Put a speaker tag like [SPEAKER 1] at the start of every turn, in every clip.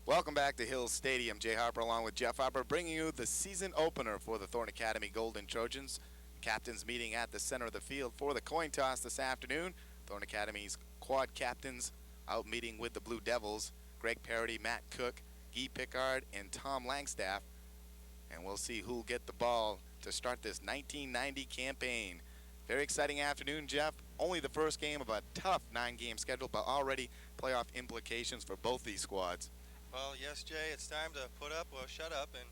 [SPEAKER 1] Welcome back to Hills Stadium. Jay Harper along with Jeff Harper bringing you the season opener for the Thorn Academy Golden Trojans. Captains meeting at the center of the field for the coin toss this afternoon. Thorn Academy's quad captains out meeting with the Blue Devils. Greg Parody, Matt Cook, Guy Pickard, and Tom Langstaff. And we'll see who'll get the ball to start this 1990 campaign. Very exciting afternoon, Jeff. Only the first game of a tough 9-game schedule, but already playoff implications for both these squads.
[SPEAKER 2] Well, yes, Jay, it's time to put up or shut up, and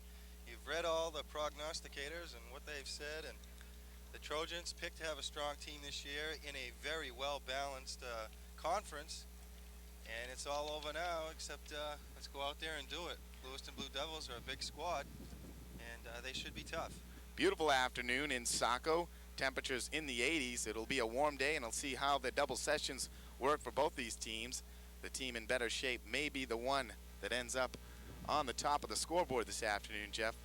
[SPEAKER 2] you've read all the prognosticators and what they've said, and the Trojans picked to have a strong team this year in a very well-balanced conference, and it's all over now, except let's go out there and do it. Lewiston Blue Devils are a big squad, and they should be tough.
[SPEAKER 1] Beautiful afternoon in Saco. Temperatures in the 80s. It'll be a warm day, and we'll see how the double sessions work for both these teams. The team in better shape may be the one that ends up on the top of the scoreboard this afternoon, Jeff.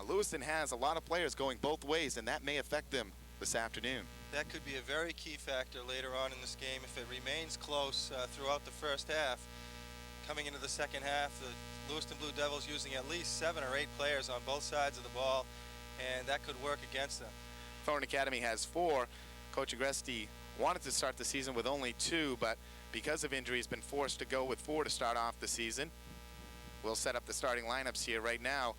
[SPEAKER 1] Lewiston has a lot of players going both ways, and that may affect them this afternoon.
[SPEAKER 2] That could be a very key factor later on in this game if it remains close throughout the first half. Coming into the second half, the Lewiston Blue Devils using at least 7 or 8 players on both sides of the ball, and that could work against them.
[SPEAKER 1] Thorn Academy has 4. Coach Agresti wanted to start the season with only 2, but because of injuries, been forced to go with 4 to start off the season. We'll set up the starting lineups here right now.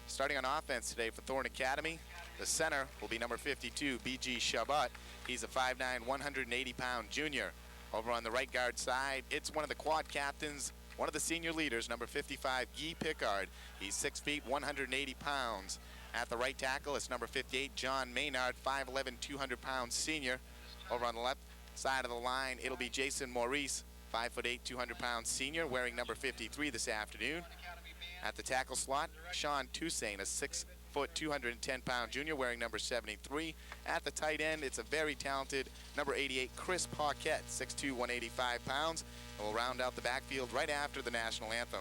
[SPEAKER 1] Starting on offense today for Thorn Academy, the center will be number 52, B.G. Shabat. He's a 5'9", 180-pound junior. Over on the right guard side, it's one of the quad captains, one of the senior leaders, number 55, Guy Pickard. He's 6 feet, 180 pounds. At the right tackle, it's number 58, John Maynard, 5'11", 200-pound senior. Over on the left side of the line, it'll be Jason Maurice, 5'8", 200-pound senior, wearing number 53 this afternoon. At the tackle slot, Sean Toussaint, a 6 foot, 210-pound junior, wearing number 73. At the tight end, it's a very talented number 88, Chris Paquette, 6'2", 185 pounds. And we'll round out the backfield right after the national anthem.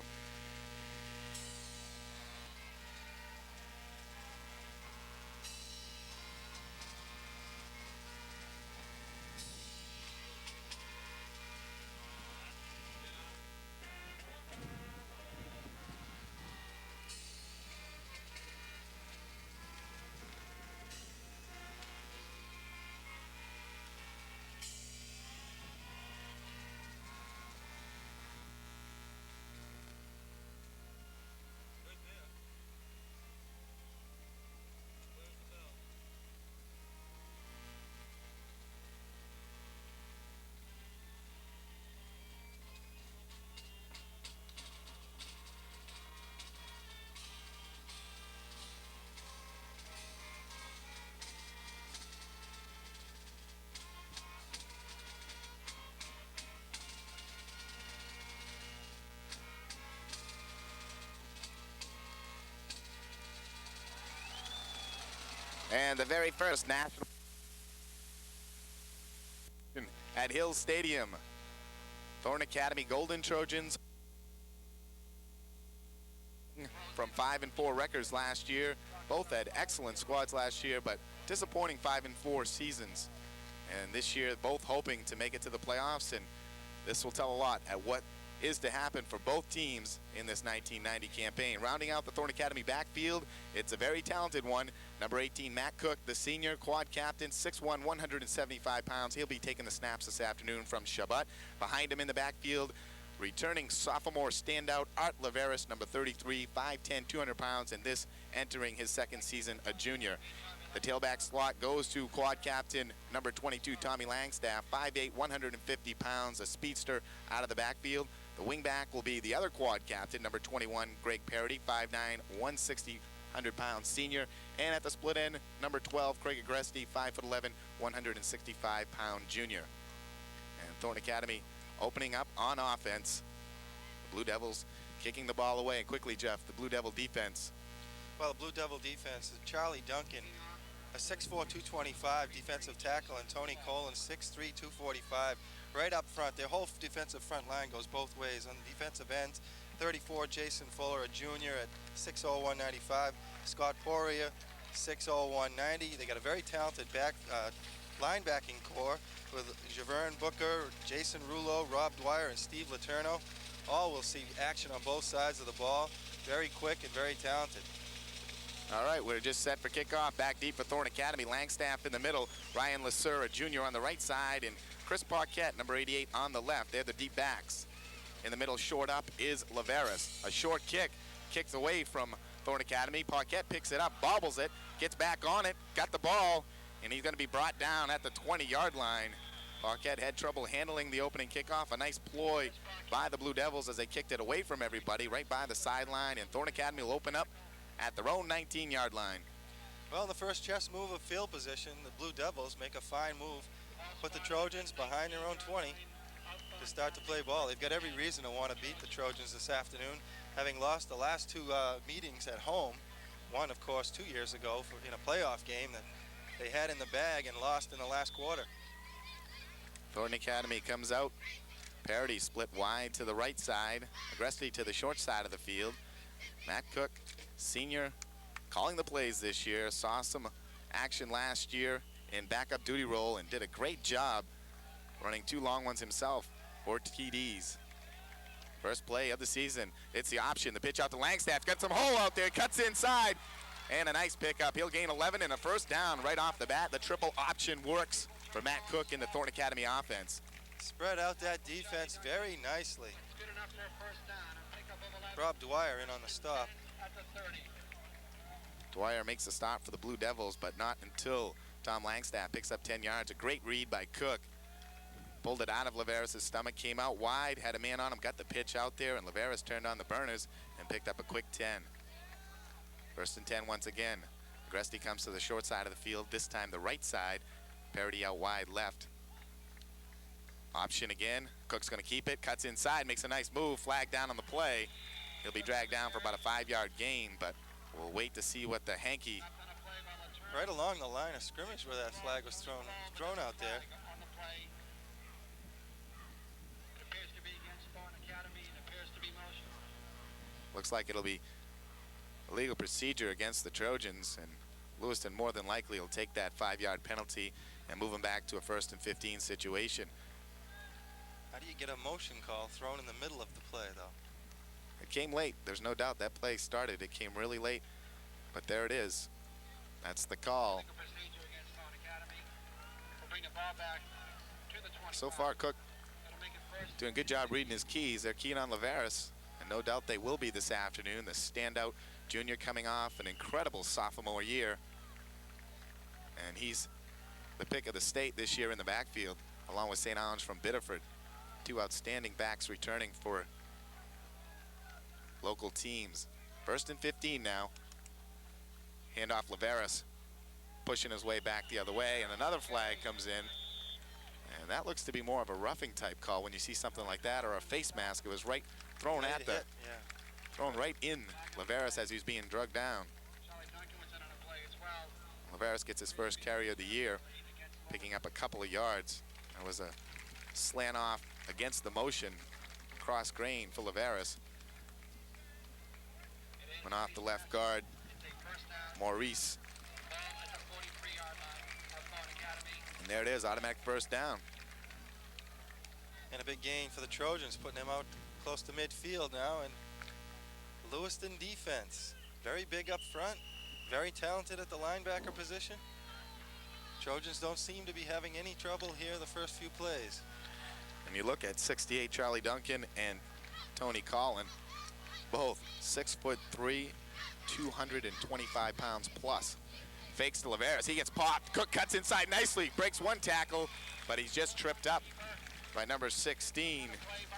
[SPEAKER 1] And the very first national at Hills Stadium. Thorn Academy Golden Trojans from 5-4 records last year. Both had excellent squads last year, but disappointing 5-4 seasons. And this year, both hoping to make it to the playoffs, and this will tell a lot at what is to happen for both teams in this 1990 campaign. Rounding out the Thorn Academy backfield, it's a very talented one. Number 18, Matt Cook, the senior quad captain, 6'1", 175 pounds. He'll be taking the snaps this afternoon from Shabat. Behind him in the backfield, returning sophomore standout Art Laveras, number 33, 5'10", 200 pounds, and this entering his second season, a junior. The tailback slot goes to quad captain number 22, Tommy Langstaff, 5'8", 150 pounds, a speedster out of the backfield. The wingback will be the other quad captain, number 21, Greg Parody, 5'9", 160, 100-pound senior. And at the split end, number 12, Craig Agresti, 5'11", 165-pound junior. And Thorn Academy opening up on offense. The Blue Devils kicking the ball away. And quickly, Jeff, the Blue Devil defense.
[SPEAKER 2] Well, the Blue Devil defense is Charlie Duncan, a 6'4", 225 defensive tackle, and Tony Colin, 6'3", 245. Right up front, their whole defensive front line goes both ways. On the defensive ends, 34, Jason Fuller, a junior at 6'0", 195. Scott Poirier, 6'0", 190. They got a very talented linebacking core with Javern Booker, Jason Rouleau, Rob Dwyer, and Steve Letourneau. all will see action on both sides of the ball. Very quick and very talented.
[SPEAKER 1] All right, we're just set for kickoff. Back deep for Thorn Academy. Langstaff in the middle. Ryan Lasur, a junior, on the right side, and Chris Paquette, number 88, on the left. They're the deep backs. In the middle, short up, is Laveras. A short kick, kicks away from Thorn Academy. Paquette picks it up, bobbles it, gets back on it, got the ball, and he's going to be brought down at the 20-yard line. Paquette had trouble handling the opening kickoff. A nice ploy by the Blue Devils as they kicked it away from everybody right by the sideline, and Thorn Academy will open up at their own 19-yard line.
[SPEAKER 2] Well, the first chess move of field position, the Blue Devils make a fine move, put the Trojans behind their own 20 to start to play ball. They've got every reason to want to beat the Trojans this afternoon, having lost the last two meetings at home. One, of course, 2 years ago in a playoff game that they had in the bag and lost in the last quarter.
[SPEAKER 1] Thornton Academy comes out. Parity split wide to the right side. Agresti to the short side of the field. Matt Cook, senior, calling the plays this year. Saw some action last year in backup duty role and did a great job running two long ones himself for TDs. First play of the season. It's the option. The pitch out to Langstaff. Got some hole out there. Cuts inside. And a nice pickup. He'll gain 11 and a first down right off the bat. The triple option works for Matt Cook in the Thorn Academy offense.
[SPEAKER 2] Spread out that defense very nicely. Rob Dwyer in on the stop.
[SPEAKER 1] Dwyer makes the stop for the Blue Devils, but not until Tom Langstaff picks up 10 yards. A great read by Cook. Pulled it out of Laveras' stomach, came out wide, had a man on him, got the pitch out there, and Laveras turned on the burners and picked up a quick 10. First and 10 once again. Agresti comes to the short side of the field, this time the right side. Parity out wide left. Option again. Cook's going to keep it, cuts inside, makes a nice move, flag down on the play. He'll be dragged down for about a 5-yard gain, but we'll wait to see what the hanky.
[SPEAKER 2] Right along the line of scrimmage where that flag was thrown out there.
[SPEAKER 1] Looks like it'll be a legal procedure against the Trojans, and Lewiston more than likely will take that 5-yard penalty and move them back to a 1st and 15 situation.
[SPEAKER 2] How do you get a motion call thrown in the middle of the play, though?
[SPEAKER 1] It came late. There's no doubt that play started. It came really late, but there it is. That's the call. So far, Cook doing a good job reading his keys. They're keying on Laveras, and no doubt they will be this afternoon. The standout junior coming off an incredible sophomore year, and he's the pick of the state this year in the backfield, along with St. Allen's from Biddeford. Two outstanding backs returning for local teams. 1st and 15 now. Handoff Laveras, pushing his way back the other way, and another flag comes in. And that looks to be more of a roughing type call when you see something like that, or a face mask. It was right thrown at the, thrown right in Laveras as he was being drugged down. Laveras gets his first carry of the year, picking up a couple of yards. That was a slant off against the motion, cross grain for Laveras. Went off the left guard, Maurice. And there it is, automatic first down.
[SPEAKER 2] And a big gain for the Trojans, putting them out close to midfield now. And Lewiston defense, very big up front, very talented at the linebacker position. Trojans don't seem to be having any trouble here the first few plays.
[SPEAKER 1] And you look at 68 Charlie Duncan and Tony Collin, both 6'3", 225 pounds plus. Fakes to Laveras, he gets popped. Cook cuts inside nicely, breaks one tackle, but he's just tripped up by number 16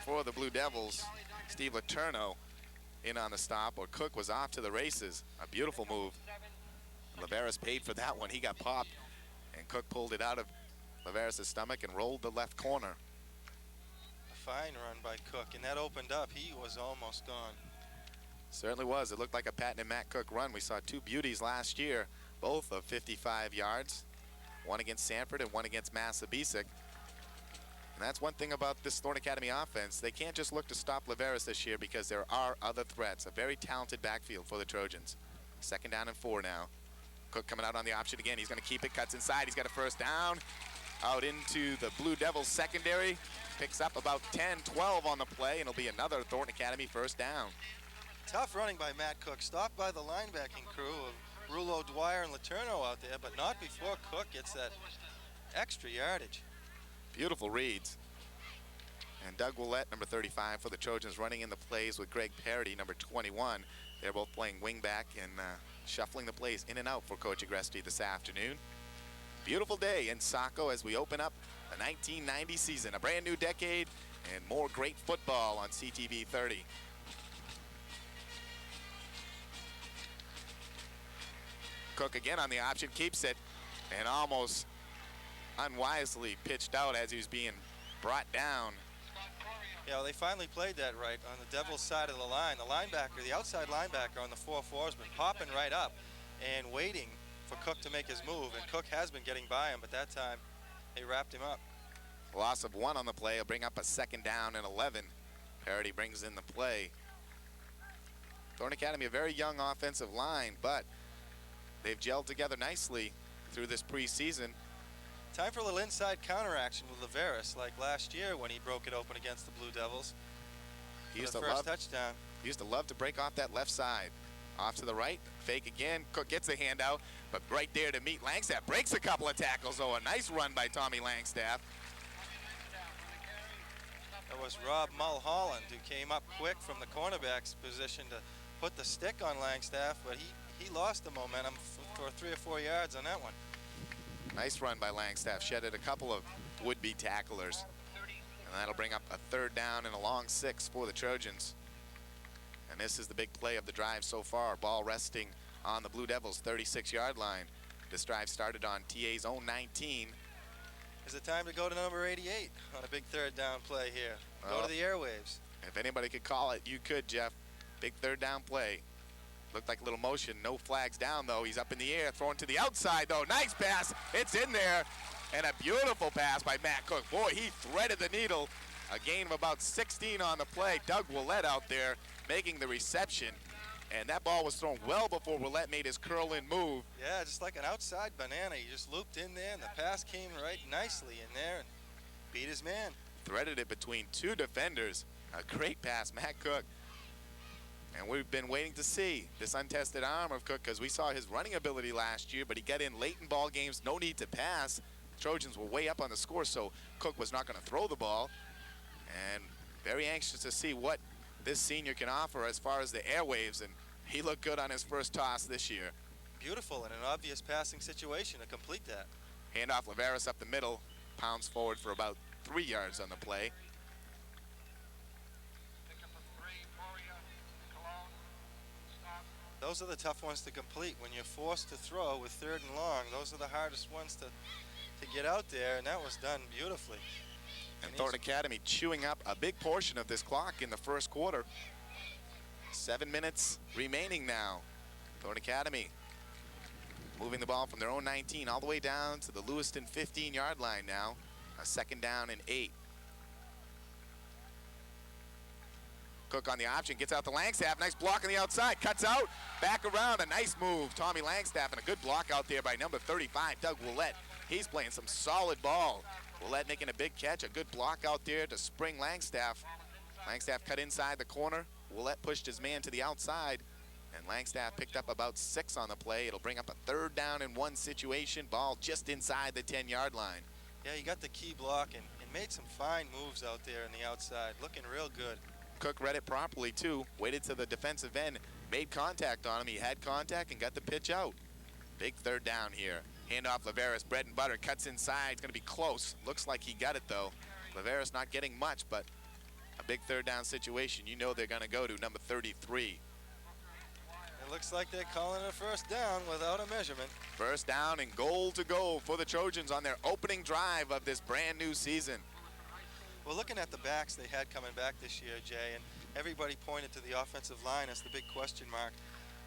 [SPEAKER 1] for the Blue Devils, Steve Letourneau, in on the stop, or Cook was off to the races. A beautiful move. Laveras paid for that one. He got popped, and Cook pulled it out of Laveras' stomach and rolled the left corner.
[SPEAKER 2] A fine run by Cook, and that opened up. He was almost gone.
[SPEAKER 1] Certainly was. It looked like a Patton and Matt Cook run. We saw two beauties last year, both of 55 yards, one against Sanford and one against Massabesic. And that's one thing about this Thorn Academy offense. They can't just look to stop Laveras this year because there are other threats. A very talented backfield for the Trojans. 2nd down and 4 now. Cook coming out on the option again. He's going to keep it, cuts inside. He's got a first down. Out into the Blue Devils secondary. picks up about 10, 12 on the play, and it'll be another Thornton Academy first down.
[SPEAKER 2] Tough running by Matt Cook, stopped by the linebacking crew of Rulo, Dwyer, and Letourneau out there, but not before Cook gets that extra yardage.
[SPEAKER 1] Beautiful reads. And Doug Willett, number 35 for the Trojans, running in the plays with Greg Parody, number 21. They're both playing wingback and shuffling the plays in and out for Coach Agresti this afternoon. Beautiful day in Saco as we open up the 1990 season, a brand new decade and more great football on CTV 30. Cook again on the option, keeps it, and almost unwisely pitched out as he was being brought down.
[SPEAKER 2] Yeah, well, they finally played that right on the Devils' side of the line. The linebacker, the outside linebacker on the 4-4 has been popping right up and waiting for Cook to make his move, and Cook has been getting by him, but that time they wrapped him up.
[SPEAKER 1] Loss of 1 on the play will bring up a 2nd down and 11. Parody brings in the play. Thornton Academy, a very young offensive line, but they've gelled together nicely through this preseason.
[SPEAKER 2] Time for a little inside counteraction with Laveras, like last year when he broke it open against the Blue Devils. He used to touchdown.
[SPEAKER 1] He used to love to break off that left side. Off to the right, fake again. Cook gets a handout, but right there to meet Langstaff. Breaks a couple of tackles, though. A nice run by Tommy Langstaff.
[SPEAKER 2] That was Rob Mulholland who came up quick from the cornerback's position to put the stick on Langstaff, but he lost the momentum for 3 or 4 yards on that one.
[SPEAKER 1] Nice run by Langstaff. Shedded a couple of would-be tacklers. And that'll bring up a 3rd down and a long 6 for the Trojans. And this is the big play of the drive so far. Ball resting on the Blue Devils' 36-yard line. This drive started on TA's own 19.
[SPEAKER 2] Is it time to go to number 88 on a big 3rd down play here? Go to the airwaves.
[SPEAKER 1] If anybody could call it, you could, Jeff. Big 3rd down play. Looked like a little motion. No flags down, though. He's up in the air, thrown to the outside, though. Nice pass. It's in there. And a beautiful pass by Matt Cook. Boy, he threaded the needle. A gain of about 16 on the play. Doug Willett out there making the reception. And that ball was thrown well before Willett made his curl-in move.
[SPEAKER 2] Yeah, just like an outside banana. He just looped in there, and the pass came right nicely in there and beat his man.
[SPEAKER 1] Threaded it between 2 defenders. A great pass, Matt Cook. And we've been waiting to see this untested arm of Cook because we saw his running ability last year, but he got in late in ball games, no need to pass. The Trojans were way up on the score, so Cook was not going to throw the ball. And very anxious to see what this senior can offer as far as the airwaves, and he looked good on his first toss this year.
[SPEAKER 2] Beautiful and an obvious passing situation to complete that.
[SPEAKER 1] Handoff Laveras up the middle, pounds forward for about 3 yards on the play.
[SPEAKER 2] Those are the tough ones to complete when you're forced to throw with 3rd and long. Those are the hardest ones to get out there, and that was done beautifully.
[SPEAKER 1] And Thornton Academy chewing up a big portion of this clock in the first quarter. 7 minutes remaining now. Thornton Academy moving the ball from their own 19 all the way down to the Lewiston 15-yard line now. A 2nd down and 8. Cook on the option, gets out the Langstaff, nice block on the outside, cuts out, back around, a nice move. Tommy Langstaff and a good block out there by number 35, Doug Willett. He's playing some solid ball. Willett making a big catch, a good block out there to spring Langstaff. Langstaff cut inside the corner. Willett pushed his man to the outside, and Langstaff picked up about 6 on the play. It'll bring up a 3rd down and 1 situation. Ball just inside the 10-yard line.
[SPEAKER 2] Yeah, he got the key block and made some fine moves out there on the outside, looking real good.
[SPEAKER 1] Cook read it properly, too. Waited to the defensive end, made contact on him. He had contact and got the pitch out. Big 3rd down here. Handoff Laveras, bread and butter, cuts inside. It's going to be close. Looks like he got it, though. Laveras not getting much, but a big 3rd down situation. You know they're going to go to number 33.
[SPEAKER 2] It looks like they're calling it a 1st down without a measurement.
[SPEAKER 1] 1st down and goal to go for the Trojans on their opening drive of this brand new season.
[SPEAKER 2] Well, looking at the backs they had coming back this year, Jay, and everybody pointed to the offensive line as the big question mark.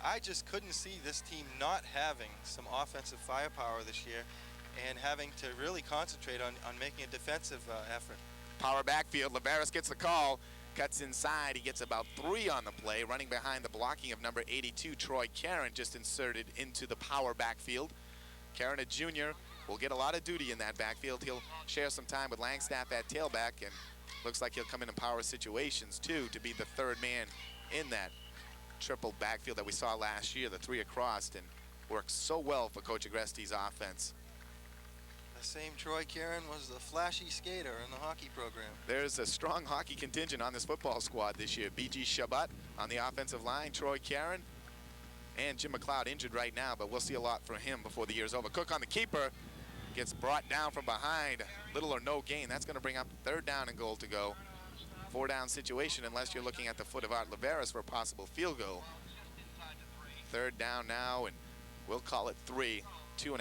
[SPEAKER 2] I just couldn't see this team not having some offensive firepower this year and having to really concentrate on making a defensive effort.
[SPEAKER 1] Power backfield, Laveras gets the call, cuts inside. He gets about 3 on the play, running behind the blocking of number 82, Troy Karen, just inserted into the power backfield. Karen, a junior, will get a lot of duty in that backfield. He'll share some time with Langstaff at tailback, and Looks like he'll come in power situations, too, to be the third man in that triple backfield that we saw last year, the 3 across, and works so well for Coach Agreste's offense.
[SPEAKER 2] The same Troy Karen was the flashy skater in the hockey program.
[SPEAKER 1] There's a strong hockey contingent on this football squad this year. B.G. Shabat on the offensive line, Troy Karen, and Jim McLeod injured right now, but we'll see a lot from him before the year's over. Cook on the keeper, gets brought down from behind, little or no gain. That's going to bring up 3rd down and goal to go. 4-down situation unless you're looking at the foot of Art Laveras for a possible field goal. 3rd down now, and we'll call it 3, 2.5.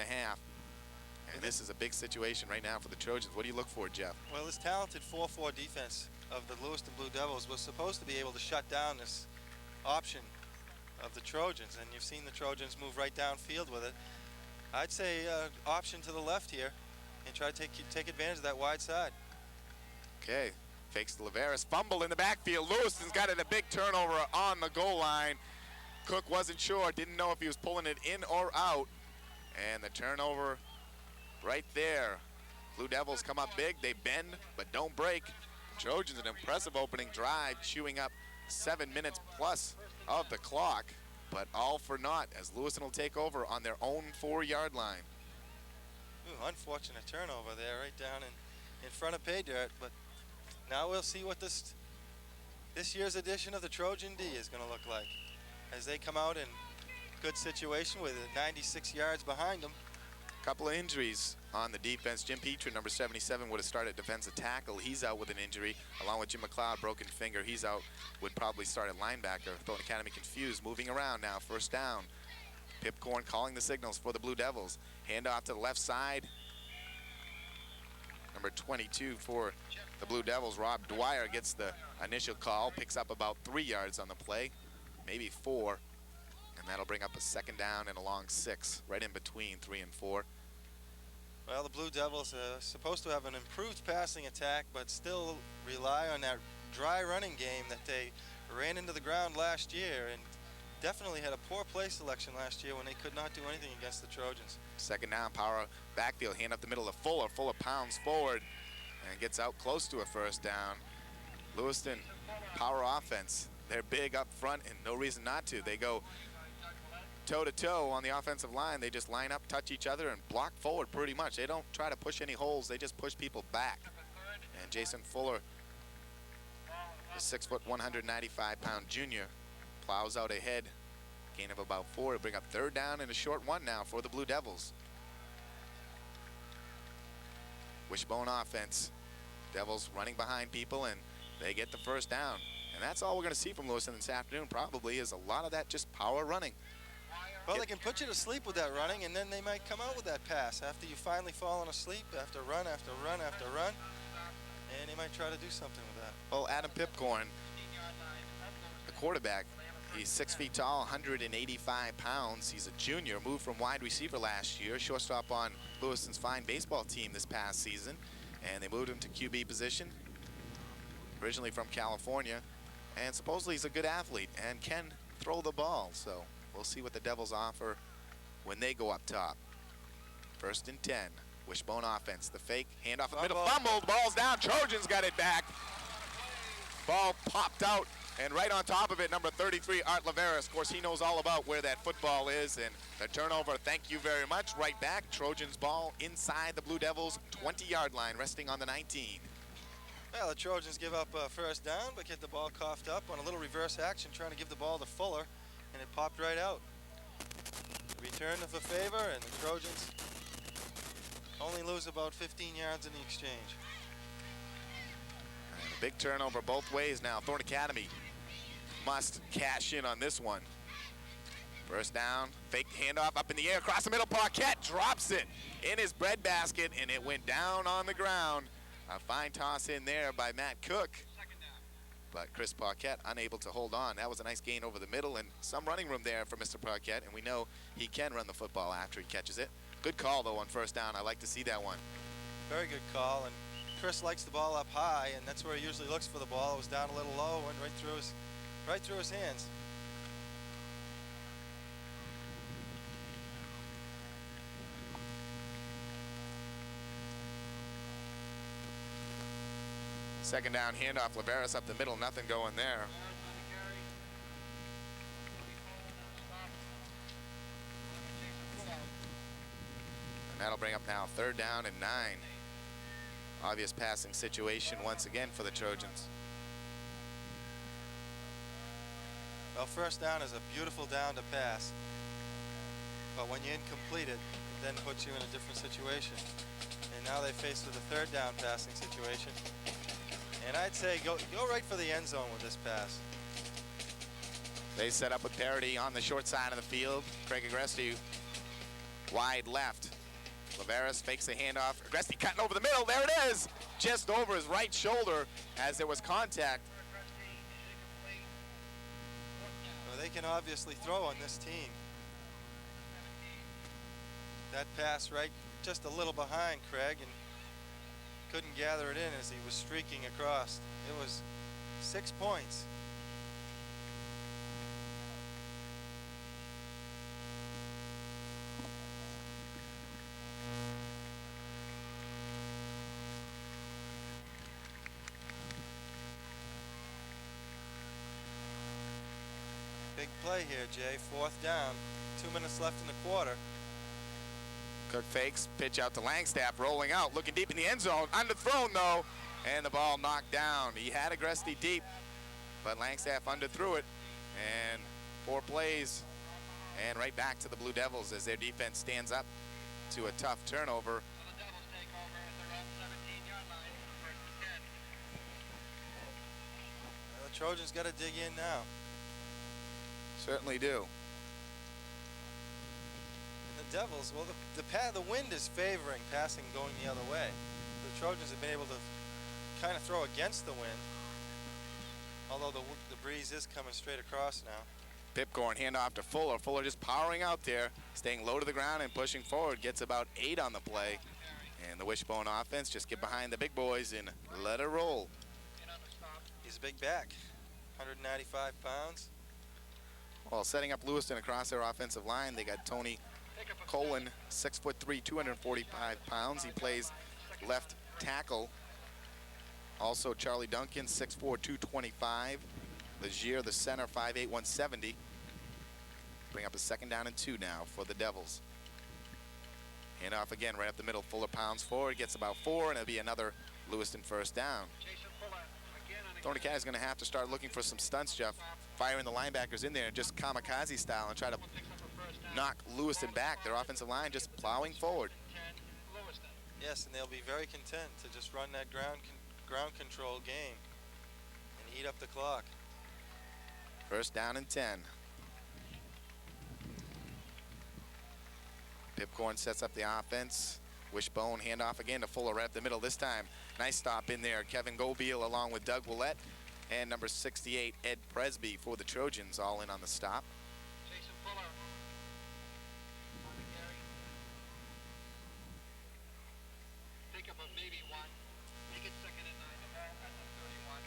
[SPEAKER 1] And this is a big situation right now for the Trojans. What do you look for, Jeff?
[SPEAKER 2] Well, this talented 4-4 defense of the Lewiston Blue Devils was supposed to be able to shut down this option of the Trojans, and you've seen the Trojans move right downfield with it. I'd say option to the left here and try to take advantage of that wide side.
[SPEAKER 1] Okay, fakes the Laveras, fumble in the backfield. Lewiston's got it, a big turnover on the goal line. Cook wasn't sure, didn't know if he was pulling it in or out, and the turnover right there. Blue Devils come up big, they bend but don't break. Trojans, an impressive opening drive, chewing up 7 minutes plus of the clock, but all for naught as Lewiston will take over on their own 4-yard line.
[SPEAKER 2] Ooh, unfortunate turnover there right down in front of pay dirt, but now we'll see what this year's edition of the Trojan D is going to look like as they come out in good situation with 96 yards behind them.
[SPEAKER 1] Couple of injuries on the defense. Jim Petrie, number 77, would have started defensive tackle. He's out with an injury, along with Jim McLeod, broken finger. He's out, would probably start at linebacker. Thornton Academy confused, moving around now, 1st down. Pipcorn calling the signals for the Blue Devils. Handoff to the left side. Number 22 for the Blue Devils, Rob Dwyer, gets the initial call, picks up about 3 yards on the play, maybe 4. And that'll bring up a 2nd down and a long 6, right in between 3 and 4.
[SPEAKER 2] Well, the Blue Devils are supposed to have an improved passing attack, but still rely on that dry running game that they ran into the ground last year, and definitely had a poor play selection last year when they could not do anything against the Trojans. 2nd
[SPEAKER 1] down, power backfield, hand up the middle of Fuller. Fuller pounds forward and gets out close to a 1st down. Lewiston, power offense. They're big up front and no reason not to. They go toe-to-toe on the offensive line. They just line up, touch each other, and block forward pretty much. They don't try to push any holes. They just push people back. And Jason Fuller, the 6', 195-pound junior, plows out ahead. Gain of about 4 to bring up 3rd down and a short 1 now for the Blue Devils. Wishbone offense. Devils running behind people, and they get the 1st down. And that's all we're going to see from Lewiston this afternoon, probably, is a lot of that just power running.
[SPEAKER 2] Well, they can put you to sleep with that running, and then they might come out with that pass after you've finally fallen asleep, after run, after run, after run, and they might try to do something with that.
[SPEAKER 1] Well, Adam Pipcorn, the quarterback, he's 6 feet tall, 185 pounds. He's a junior, moved from wide receiver last year, shortstop on Lewiston's fine baseball team this past season, and they moved him to QB position, originally from California, and supposedly he's a good athlete and can throw the ball, so we'll see what the Devils offer when they go up top. 1st and 10, Wishbone offense, the fake, handoff in the middle, fumbled, ball's down, Trojans got it back. Ball popped out, and right on top of it, number 33, Art Laveras. Of course, he knows all about where that football is, and the turnover, thank you very much, right back. Trojans ball inside the Blue Devils' 20-yard line, resting on the 19.
[SPEAKER 2] Well, the Trojans give up 1st down, but get the ball coughed up on a little reverse action, trying to give the ball to Fuller, and it popped right out. Return of a favor, and the Trojans only lose about 15 yards in the exchange.
[SPEAKER 1] And a big turnover both ways now. Thorn Academy must cash in on this one. 1st down, fake handoff up in the air, across the middle, Paquette drops it in his breadbasket, and it went down on the ground. A fine toss in there by Matt Cook. But Chris Paquette unable to hold on. That was a nice gain over the middle and some running room there for Mr. Paquette, and we know he can run the football after he catches it. Good call, though, on 1st down. I like to see that one.
[SPEAKER 2] Very good call, and Chris likes the ball up high, and that's where he usually looks for the ball. It was down a little low, went right through his hands.
[SPEAKER 1] Second down handoff, Laveras up the middle, nothing going there. And that'll bring up now 3rd down and 9. Obvious passing situation once again for the Trojans.
[SPEAKER 2] Well, 1st down is a beautiful down to pass, but when you incomplete it, it then puts you in a different situation. And now they face with a 3rd down passing situation. And I'd say go right for the end zone with this pass.
[SPEAKER 1] They set up with Parity on the short side of the field. Craig Agresti wide left. Laveras fakes the handoff. Agresti cutting over the middle. There it is. Just over his right shoulder as there was contact.
[SPEAKER 2] Well, they can obviously throw on this team. That pass right just a little behind Craig and couldn't gather it in as he was streaking across. It was 6 points. Big play here, Jay. 4th down. 2 minutes left in the quarter.
[SPEAKER 1] Cook fakes, pitch out to Langstaff, rolling out, looking deep in the end zone. Underthrown though, and the ball knocked down. He had Agresti deep, but Langstaff underthrew it. And 4 plays, and right back to the Blue Devils as their defense stands up to a tough turnover.
[SPEAKER 2] The Trojans got to dig in now.
[SPEAKER 1] Certainly do.
[SPEAKER 2] The Devils, well, the wind is favoring passing going the other way. The Trojans have been able to kind of throw against the wind, although the breeze is coming straight across now.
[SPEAKER 1] Pipcorn handoff to Fuller. Fuller just powering out there, staying low to the ground and pushing forward. Gets about 8 on the play. And the Wishbone offense just get behind the big boys and let it roll.
[SPEAKER 2] He's a big back, 195 pounds.
[SPEAKER 1] Well, setting up Lewiston across their offensive line, they got Tony Colin, 6'3", 245 pounds. He plays left tackle. Also Charlie Duncan, 6'4", 225. Legier, the center, 5'8", 170. Bring up a 2nd down and 2 now for the Devils. Handoff again right up the middle. Fuller pounds forward, gets about 4, and it'll be another Lewiston 1st down. Thorn Academy is going to have to start looking for some stunts, Jeff. Firing the linebackers in there just kamikaze style and try to knock Lewiston back. Their offensive line just plowing forward.
[SPEAKER 2] Yes, and they'll be very content to just run that ground control game and eat up the clock.
[SPEAKER 1] 1st down and 10. Pipcorn sets up the offense. Wishbone handoff again to Fuller right up the middle this time. Nice stop in there. Kevin Gobiel along with Doug Willett and number 68 Ed Presby for the Trojans all in on the stop.
[SPEAKER 3] Jason Fuller. Pick up a maybe 1. Make it 2nd and 9. The ball at the 31.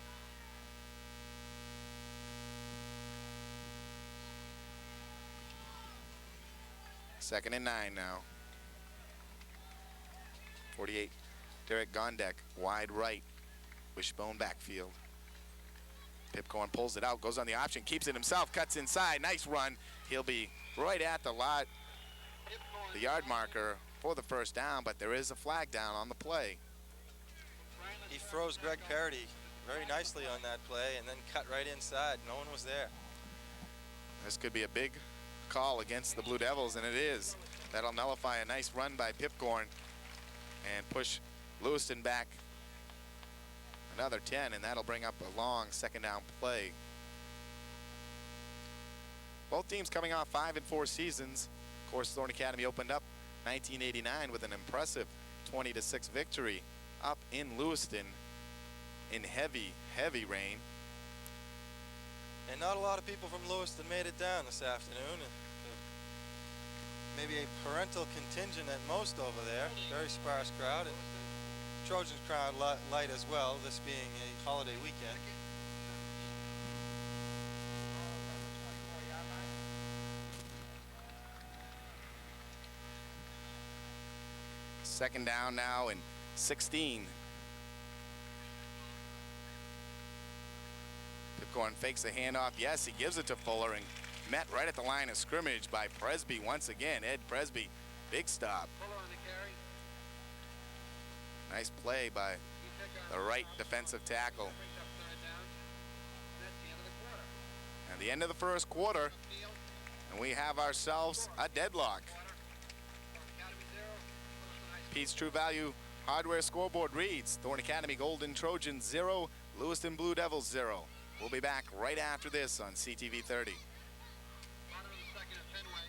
[SPEAKER 1] Second and 9 now. 48, Derek Gondek, wide right. Wishbone backfield. Pipcorn pulls it out, goes on the option, keeps it himself, cuts inside, nice run. He'll be right at the yard marker for the 1st down, but there is a flag down on the play.
[SPEAKER 2] He froze Greg Parity very nicely on that play and then cut right inside. No one was there.
[SPEAKER 1] This could be a big call against the Blue Devils, and it is. That'll nullify a nice run by Pipcorn and push Lewiston back another 10, and that'll bring up a long 2nd down play. Both teams coming off 5 and 4 seasons. Of course, Thorn Academy opened up 1989 with an impressive 20-6 victory up in Lewiston in heavy, heavy rain.
[SPEAKER 2] And not a lot of people from Lewiston made it down this afternoon. Maybe a parental contingent at most over there. Very sparse crowd. And Trojans crowd light as well, this being a holiday weekend.
[SPEAKER 1] Second down now and 16. Pipcorn fakes the handoff. Yes, he gives it to Fuller and met right at the line of scrimmage by Presby once again. Ed Presby, big stop.
[SPEAKER 3] Fuller on the carry.
[SPEAKER 1] Nice play by
[SPEAKER 3] You pick on
[SPEAKER 1] the right defensive tackle.
[SPEAKER 3] brings up third down. That's the end of the quarter.
[SPEAKER 1] At the end of the first quarter,
[SPEAKER 3] Field.
[SPEAKER 1] and we have ourselves a deadlock.
[SPEAKER 3] Thorn Academy 0. Lewiston High School.
[SPEAKER 1] Pete's True Value Hardware scoreboard reads Thorn Academy Golden Trojans 0, Lewiston Blue Devils 0. We'll be back right after this on CTV 30.
[SPEAKER 3] Bottom of the second at Fenway.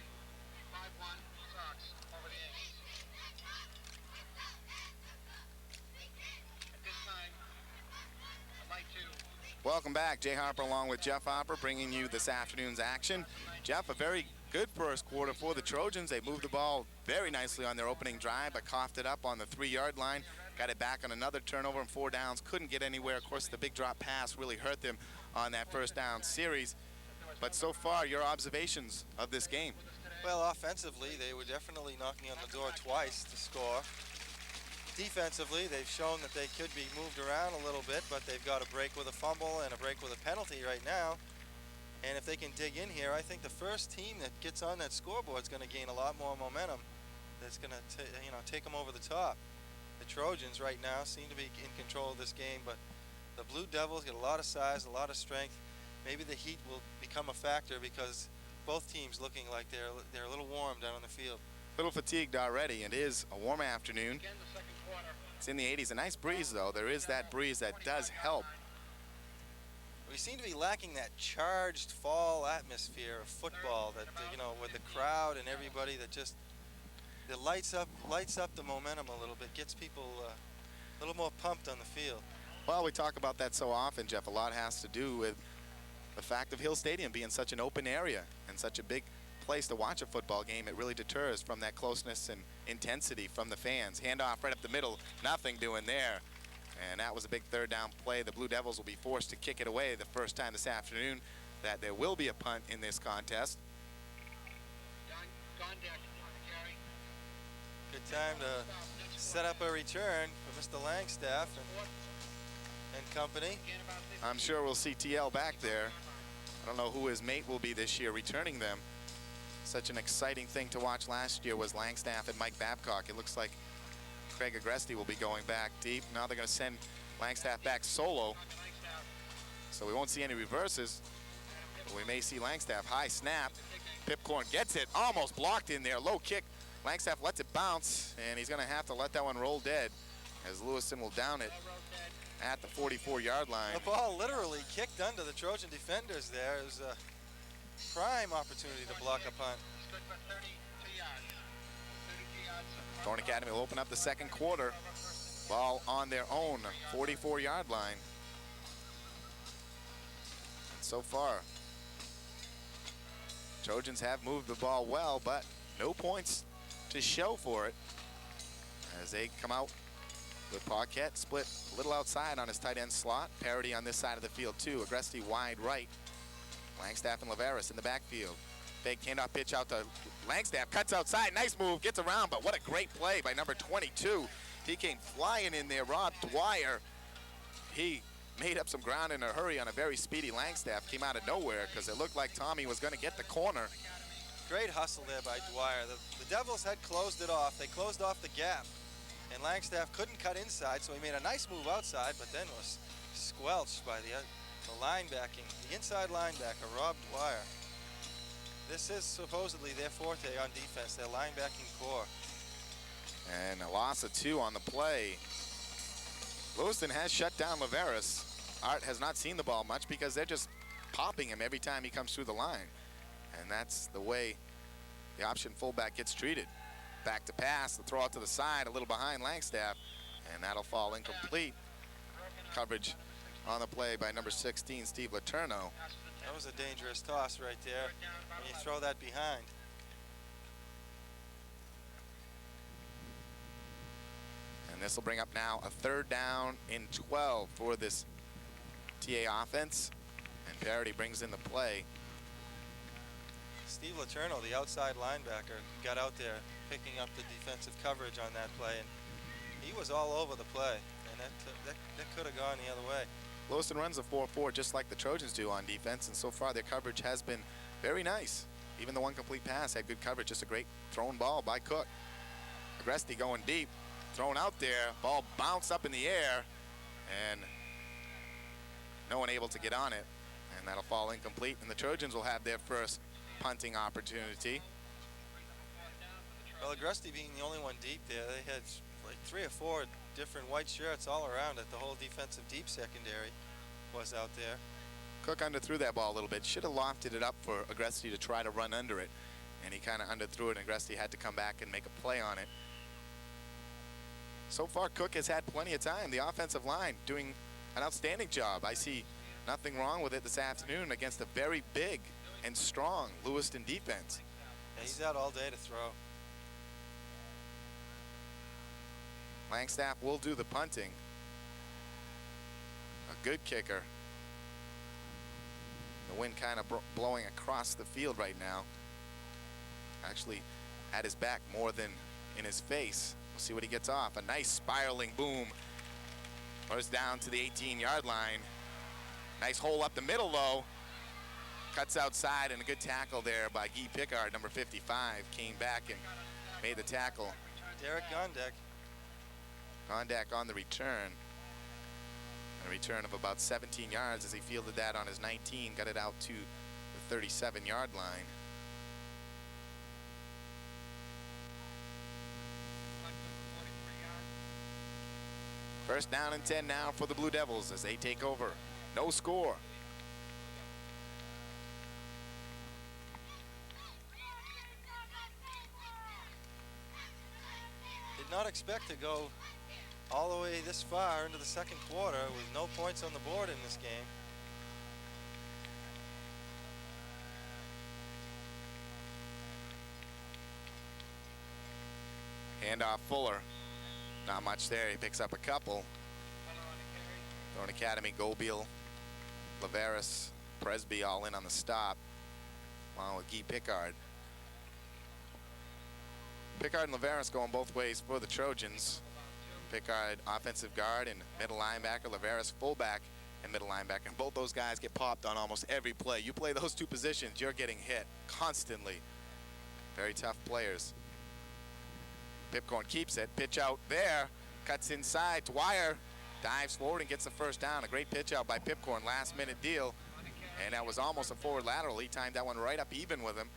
[SPEAKER 3] 5-1 Sox over the A's. At this time, I'd like to
[SPEAKER 1] Welcome back. Jay Harper along with Jeff Harper bringing you this afternoon's action. Jeff, a very good first quarter for the Trojans. They moved the ball very nicely on their opening drive, but coughed it up on the 3-yard line. Got it back on another turnover and 4 downs. Couldn't get anywhere. Of course, the big drop pass really hurt them on that first down series. But so far, your observations of this game?
[SPEAKER 2] Well, offensively, they were definitely knocking on the door twice to score. Defensively, they've shown that they could be moved around a little bit, but they've got a break with a fumble and a break with a penalty right now. And if they can dig in here, I think the first team that gets on that scoreboard is going to gain a lot more momentum. That's going to take them over the top. The Trojans right now seem to be in control of this game, but the Blue Devils get a lot of size, a lot of strength. Maybe the heat will become a factor because both teams looking like they're a little warm down on the field.
[SPEAKER 1] A little fatigued already. It is a warm afternoon.
[SPEAKER 3] again the second quarter.
[SPEAKER 1] It's in the 80s. A nice breeze, though. There is that breeze that does help.
[SPEAKER 2] We seem to be lacking that charged fall atmosphere of football that, with the crowd and everybody that just lights up the momentum a little bit, gets people a little more pumped on the field.
[SPEAKER 1] Well, we talk about that so often, Jeff. A lot has to do with the fact of Hill Stadium being such an open area and such a big place to watch a football game. It really deters from that closeness and intensity from the fans. Handoff right up the middle, nothing doing there. And that was a big third down play. The Blue Devils will be forced to kick it away the first time this afternoon that there will be a punt in this contest.
[SPEAKER 3] Gondek on the carry.
[SPEAKER 2] Good time to set up a return for Mr. Langstaff and company.
[SPEAKER 3] Again about 50.
[SPEAKER 1] I'm sure we'll see TL back there. I don't know who his mate will be this year returning them. Such an exciting thing to watch last year was Langstaff and Mike Babcock. It looks like Craig Agresti will be going back deep. Now they're going to send Langstaff back solo. So we won't see any reverses. But we may see Langstaff. High snap. Pipcorn gets it. Almost blocked in there. Low kick. Langstaff lets it bounce. And he's going to have to let that one roll dead as Lewiston will down it at the 44-yard line.
[SPEAKER 2] The ball literally kicked under the Trojan defenders there. It was a prime opportunity to block a punt.
[SPEAKER 3] Stood for 32 yards. 32 yards.
[SPEAKER 1] Thorn Academy will open up the second quarter. Ball on their own 44-yard line. And so far, Trojans have moved the ball well, but no points to show for it as they come out with Paquette split a little outside on his tight end slot. Parity on this side of the field too. Agresti wide right. Langstaff and Laveras in the backfield. Fake handoff pitch out to Langstaff. Cuts outside. Nice move. Gets around, but what a great play by number 22. He came flying in there. Rob Dwyer. He made up some ground in a hurry on a very speedy Langstaff. Came out of nowhere because it looked like Tommy was going to get the corner.
[SPEAKER 2] Great hustle there by Dwyer. The Devils had closed it off. They closed off the gap. And Langstaff couldn't cut inside, so he made a nice move outside, but then was squelched by the linebacking, the inside linebacker, Rob Dwyer. This is supposedly their forte on defense, their linebacking core.
[SPEAKER 1] And a loss of 2 on the play. Lewiston has shut down Laveras. Art has not seen the ball much because they're just popping him every time he comes through the line. And that's the way the option fullback gets treated. Back to pass, the throw out to the side, a little behind Langstaff, and that'll fall incomplete. Coverage on the play by number 16, Steve Letourneau.
[SPEAKER 2] That was a dangerous toss right there when you throw that behind.
[SPEAKER 1] And this will bring up now a third down and 12 for this TA offense. And Parity brings in the play.
[SPEAKER 2] Steve Letourneau, the outside linebacker, got out there picking up the defensive coverage on that play, and he was all over the play, and that could have gone the other way.
[SPEAKER 1] Lewiston runs a 4-4 just like the Trojans do on defense, and so far their coverage has been very nice. Even the one complete pass had good coverage, just a great thrown ball by Cook. Agresti going deep, thrown out there, ball bounced up in the air, and no one able to get on it, and that'll fall incomplete, and the Trojans will have their first punting opportunity.
[SPEAKER 2] Well, Agresti being the only one deep there, they had like 3 or 4 different white shirts all around it. The whole defensive deep secondary was out there.
[SPEAKER 1] Cook underthrew that ball a little bit. Should have lofted it up for Agresti to try to run under it, and he kind of underthrew it, and Agresti had to come back and make a play on it. So far, Cook has had plenty of time. The offensive line doing an outstanding job. I see nothing wrong with it this afternoon against a very big and strong Lewiston defense.
[SPEAKER 2] Yeah, he's out all day to throw.
[SPEAKER 1] Langstaff will do the punting. A good kicker. The wind kind of blowing across the field right now. Actually at his back more than in his face. We'll see what he gets off. A nice spiraling boom. First down to the 18-yard line. Nice hole up the middle though. Cuts outside, and a good tackle there by Guy Pickard, number 55. Came back and made the tackle.
[SPEAKER 2] Derek Gondek.
[SPEAKER 1] Gondak on the return. A return of about 17 yards as he fielded that on his 19, got it out to the 37-yard line. First down and 10 now for the Blue Devils as they take over. No score.
[SPEAKER 2] Did not expect to go all the way this far into the second quarter with no points on the board in this game.
[SPEAKER 1] Handoff Fuller. Not much there. He picks up a couple. Thorn Academy, Gobiel, Laveras, Presby all in on the stop. Along with Guy Pickard. Pickard and Laveras going both ways for the Trojans. Pickard offensive guard and middle linebacker, Laveras fullback and middle linebacker. And both those guys get popped on almost every play. You play those two positions, you're getting hit constantly. Very tough players. Pipcorn keeps it, pitch out there, cuts inside, Dwyer dives forward and gets the first down. A great pitch out by Pipcorn, last minute deal. And that was almost a forward lateral. He timed that one right up even with him.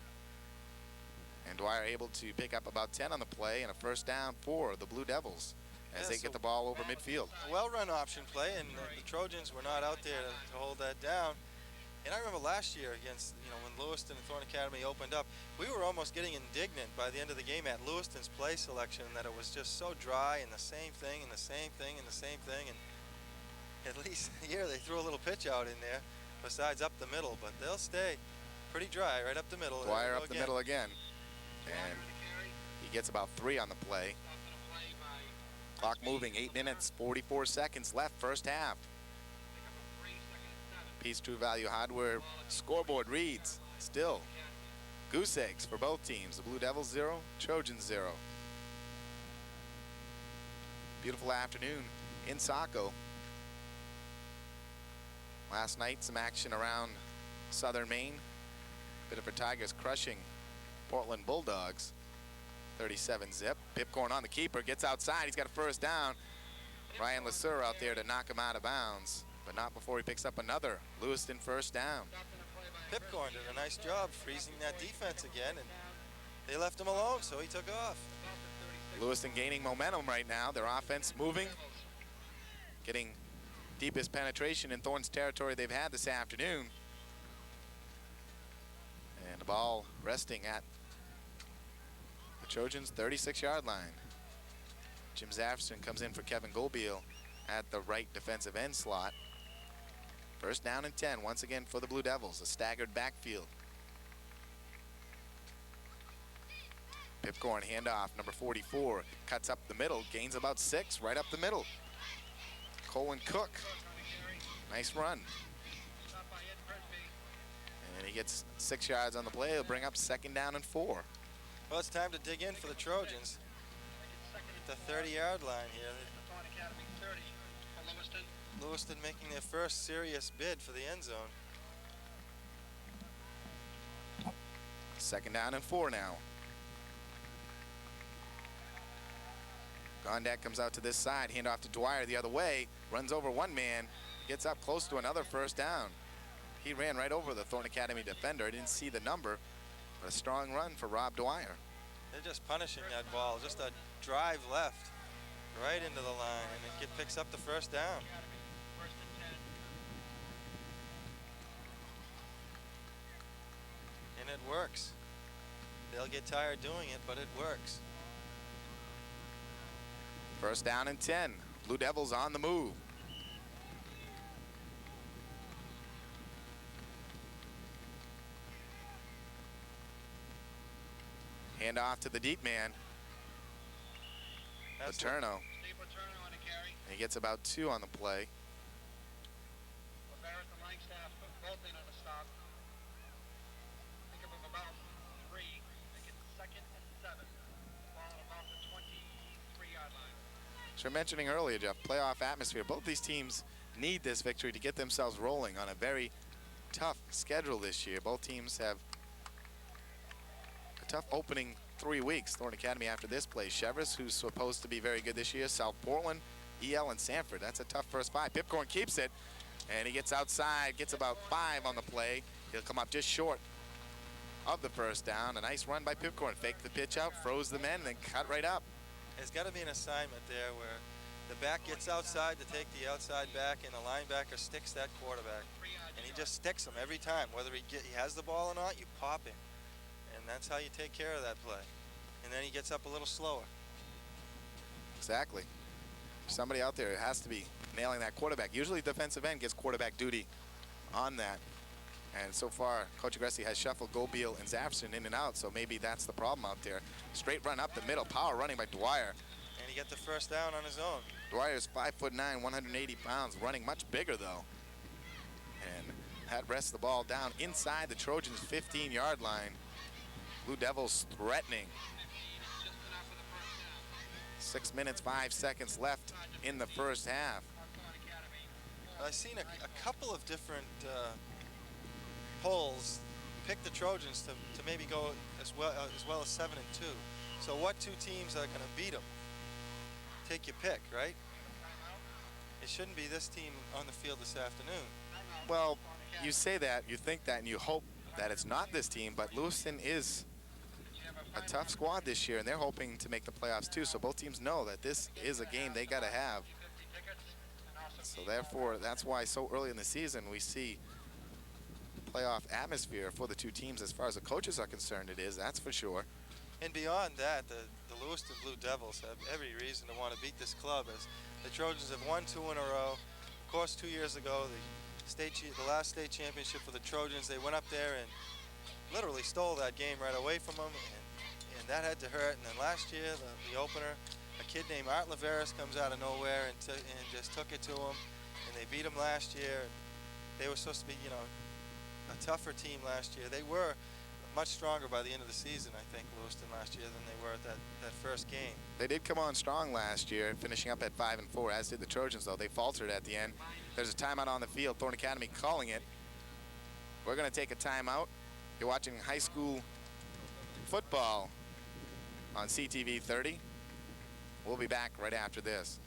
[SPEAKER 1] And Dwyer able to pick up about 10 on the play and a first down for the Blue Devils as they get the ball over midfield.
[SPEAKER 2] A well-run option play, and the Trojans were not out there to hold that down. And I remember last year against, when Lewiston and Thorn Academy opened up, we were almost getting indignant by the end of the game at Lewiston's play selection that it was just so dry and the same thing and the same thing and the same thing. And at least here they threw a little pitch out in there besides up the middle, but they'll stay pretty dry right up the middle.
[SPEAKER 1] Dwyer up the middle again. And he gets about 3 on the play. Clock moving, 8 minutes, 44 seconds left, first half. Peace True Value Hardware scoreboard reads still goose eggs for both teams. The Blue Devils 0, Trojans 0. Beautiful afternoon in Saco. Last night some action around southern Maine. Biddeford Tigers crushing Portland Bulldogs 37-zip. Pipcorn on the keeper, gets outside, he's got a first down. Ryan Lasur out there to knock him out of bounds, but not before he picks up another Lewiston first down.
[SPEAKER 2] Pipcorn did a nice job freezing that defense again, and they left him alone, so he took off.
[SPEAKER 1] Lewiston gaining momentum right now. Their offense moving, getting deepest penetration in Thorn's territory they've had this afternoon. And the ball resting at the Trojans' 36-yard line. Jim Zafferson comes in for Kevin Gobiel at the right defensive end slot. First down and 10 once again for the Blue Devils, a staggered backfield. Pipcorn handoff, number 44, cuts up the middle, gains about 6 right up the middle. Colin Cook, nice run. And he gets 6 yards on the play. He'll bring up second down and 4.
[SPEAKER 2] Well, it's time to dig in for the Trojans. The 30-yard line here. Lewiston making their first serious bid for the end zone.
[SPEAKER 1] 2nd down and 4 now. Gondak comes out to this side, handoff to Dwyer the other way, runs over one man, gets up close to another 1st down. He ran right over the Thorn Academy defender. I didn't see the number, but a strong run for Rob Dwyer.
[SPEAKER 2] They're just punishing that ball, just a drive left, right into the line, and it picks up the 1st down. And it works. They'll get tired doing it, but it works.
[SPEAKER 1] 1st down and 10. Blue Devils on the move. Hand off to the deep man. Paterno.
[SPEAKER 3] Steve Paterno on the carry.
[SPEAKER 1] He gets about 2 on the play.
[SPEAKER 3] Laveras and Langstaff both in on the stop. Pick up of about 3. Make it 2nd and 7. Ball at about the 23-yard line.
[SPEAKER 1] As you're mentioning earlier, Jeff, playoff atmosphere. Both these teams need this victory to get themselves rolling on a very tough schedule this year. Both teams have a tough opening 3 weeks. Thorn Academy after this plays Chevrolet, who's supposed to be very good this year, South Portland, EL, and Sanford. That's a tough first 5. Pipcorn keeps it, and he gets outside, gets about 5 on the play. He'll come up just short of the 1st down. A nice run by Pipcorn. Faked the pitch out, froze the men, and then cut right up.
[SPEAKER 2] There's got to be an assignment there where the back gets outside to take the outside back, and the linebacker sticks that quarterback. And he just sticks him every time. Whether he has the ball or not, you pop him. And that's how you take care of that play. And then he gets up a little slower.
[SPEAKER 1] Exactly. Somebody out there has to be nailing that quarterback. Usually defensive end gets quarterback duty on that. And so far, Coach Agressi has shuffled Gobiel and Zafferson in and out, so maybe that's the problem out there. Straight run up the middle, power running by Dwyer.
[SPEAKER 2] And he gets the 1st down on his own.
[SPEAKER 1] Dwyer's 5'9", 180 pounds, running much bigger though. And that rests the ball down inside the Trojans' 15-yard line. Blue Devils threatening. 6 minutes, 5 seconds left in the 1st half.
[SPEAKER 2] I've seen a couple of different polls pick the Trojans to maybe go as well as 7-2. So what 2 teams are going to beat them? Take your pick, right? It shouldn't be this team on the field this afternoon.
[SPEAKER 1] Well, you say that, you think that, and you hope that it's not this team, but Lewiston is a tough squad this year, and they're hoping to make the playoffs too. So both teams know that this is a game they got to have. So therefore, that's why so early in the season we see playoff atmosphere for the 2 teams. As far as the coaches are concerned, it is, that's for sure.
[SPEAKER 2] And beyond that, the Lewiston Blue Devils have every reason to want to beat this club, as the Trojans have won 2 in a row. Of course, 2 years ago, the last state championship for the Trojans, they went up there and literally stole that game right away from them, and that had to hurt. And then last year, the opener, a kid named Art Laveras comes out of nowhere and just took it to them, and they beat them last year. They were supposed to be, you know, a tougher team last year. They were much stronger by the end of the season, I think, Lewiston last year, than they were at that first game.
[SPEAKER 1] They did come on strong last year, finishing up at 5-4, as did the Trojans, though. They faltered at the end. There's a timeout on the field. Thorn Academy calling it. We're going to take a timeout. You're watching high school football on CTV 30. We'll be back right after this.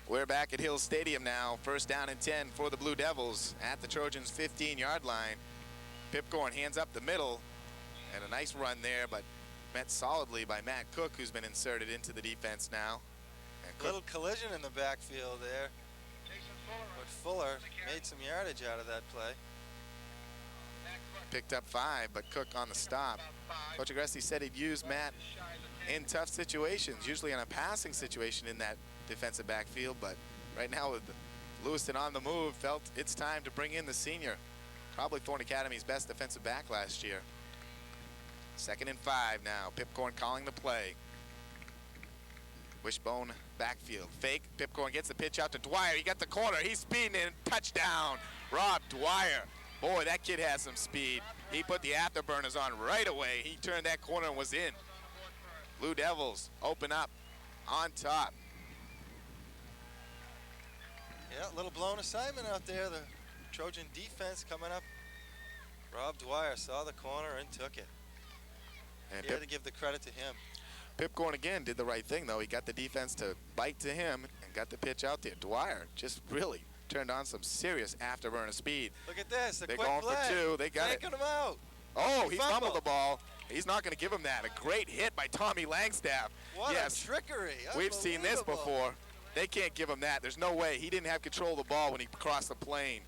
[SPEAKER 1] We're back at Hill Stadium now. 1st down and 10 for the Blue Devils at the Trojans' 15-yard line. Pipcorn hands up the middle, and a nice run there, but met solidly by Matt Cook, who's been inserted into the defense now. And
[SPEAKER 2] Little collision in the backfield there, but Fuller made some yardage out of that play.
[SPEAKER 1] Picked up 5, but Cook on the stop. Coach Agressi said he'd use Matt in tough situations, usually in a passing situation in that defensive backfield, but right now with Lewiston on the move, felt it's time to bring in the senior. Probably Thorn Academy's best defensive back last year. 2nd and 5 now. Pipcorn calling the play. Wishbone backfield. Fake. Pipcorn gets the pitch out to Dwyer. He got the corner. He's speeding in. Touchdown. Rob Dwyer. Boy, that kid has some speed. He put the afterburners on right away. He turned that corner and was in. Blue Devils open up on top.
[SPEAKER 2] Yeah, a little blown assignment out there. The Trojan defense coming up. Rob Dwyer saw the corner and took it.
[SPEAKER 1] And
[SPEAKER 2] He had to give the credit to him.
[SPEAKER 1] Pipcorn again did the right thing, though. He got the defense to bite to him and got the pitch out there. Dwyer just really turned on some serious afterburner speed.
[SPEAKER 2] Look at this,
[SPEAKER 1] They're
[SPEAKER 2] quick
[SPEAKER 1] going
[SPEAKER 2] play.
[SPEAKER 1] for 2. They got
[SPEAKER 2] Taking him out.
[SPEAKER 1] Oh, he
[SPEAKER 2] Fumble.
[SPEAKER 1] fumbled the ball. He's not going to give him that. A great hit by Tommy Langstaff.
[SPEAKER 2] What
[SPEAKER 1] yes,
[SPEAKER 2] a trickery.
[SPEAKER 1] we've seen this
[SPEAKER 2] Unbelievable.
[SPEAKER 1] before. They can't give him that. There's no way. He didn't have control of the ball when he crossed the plane.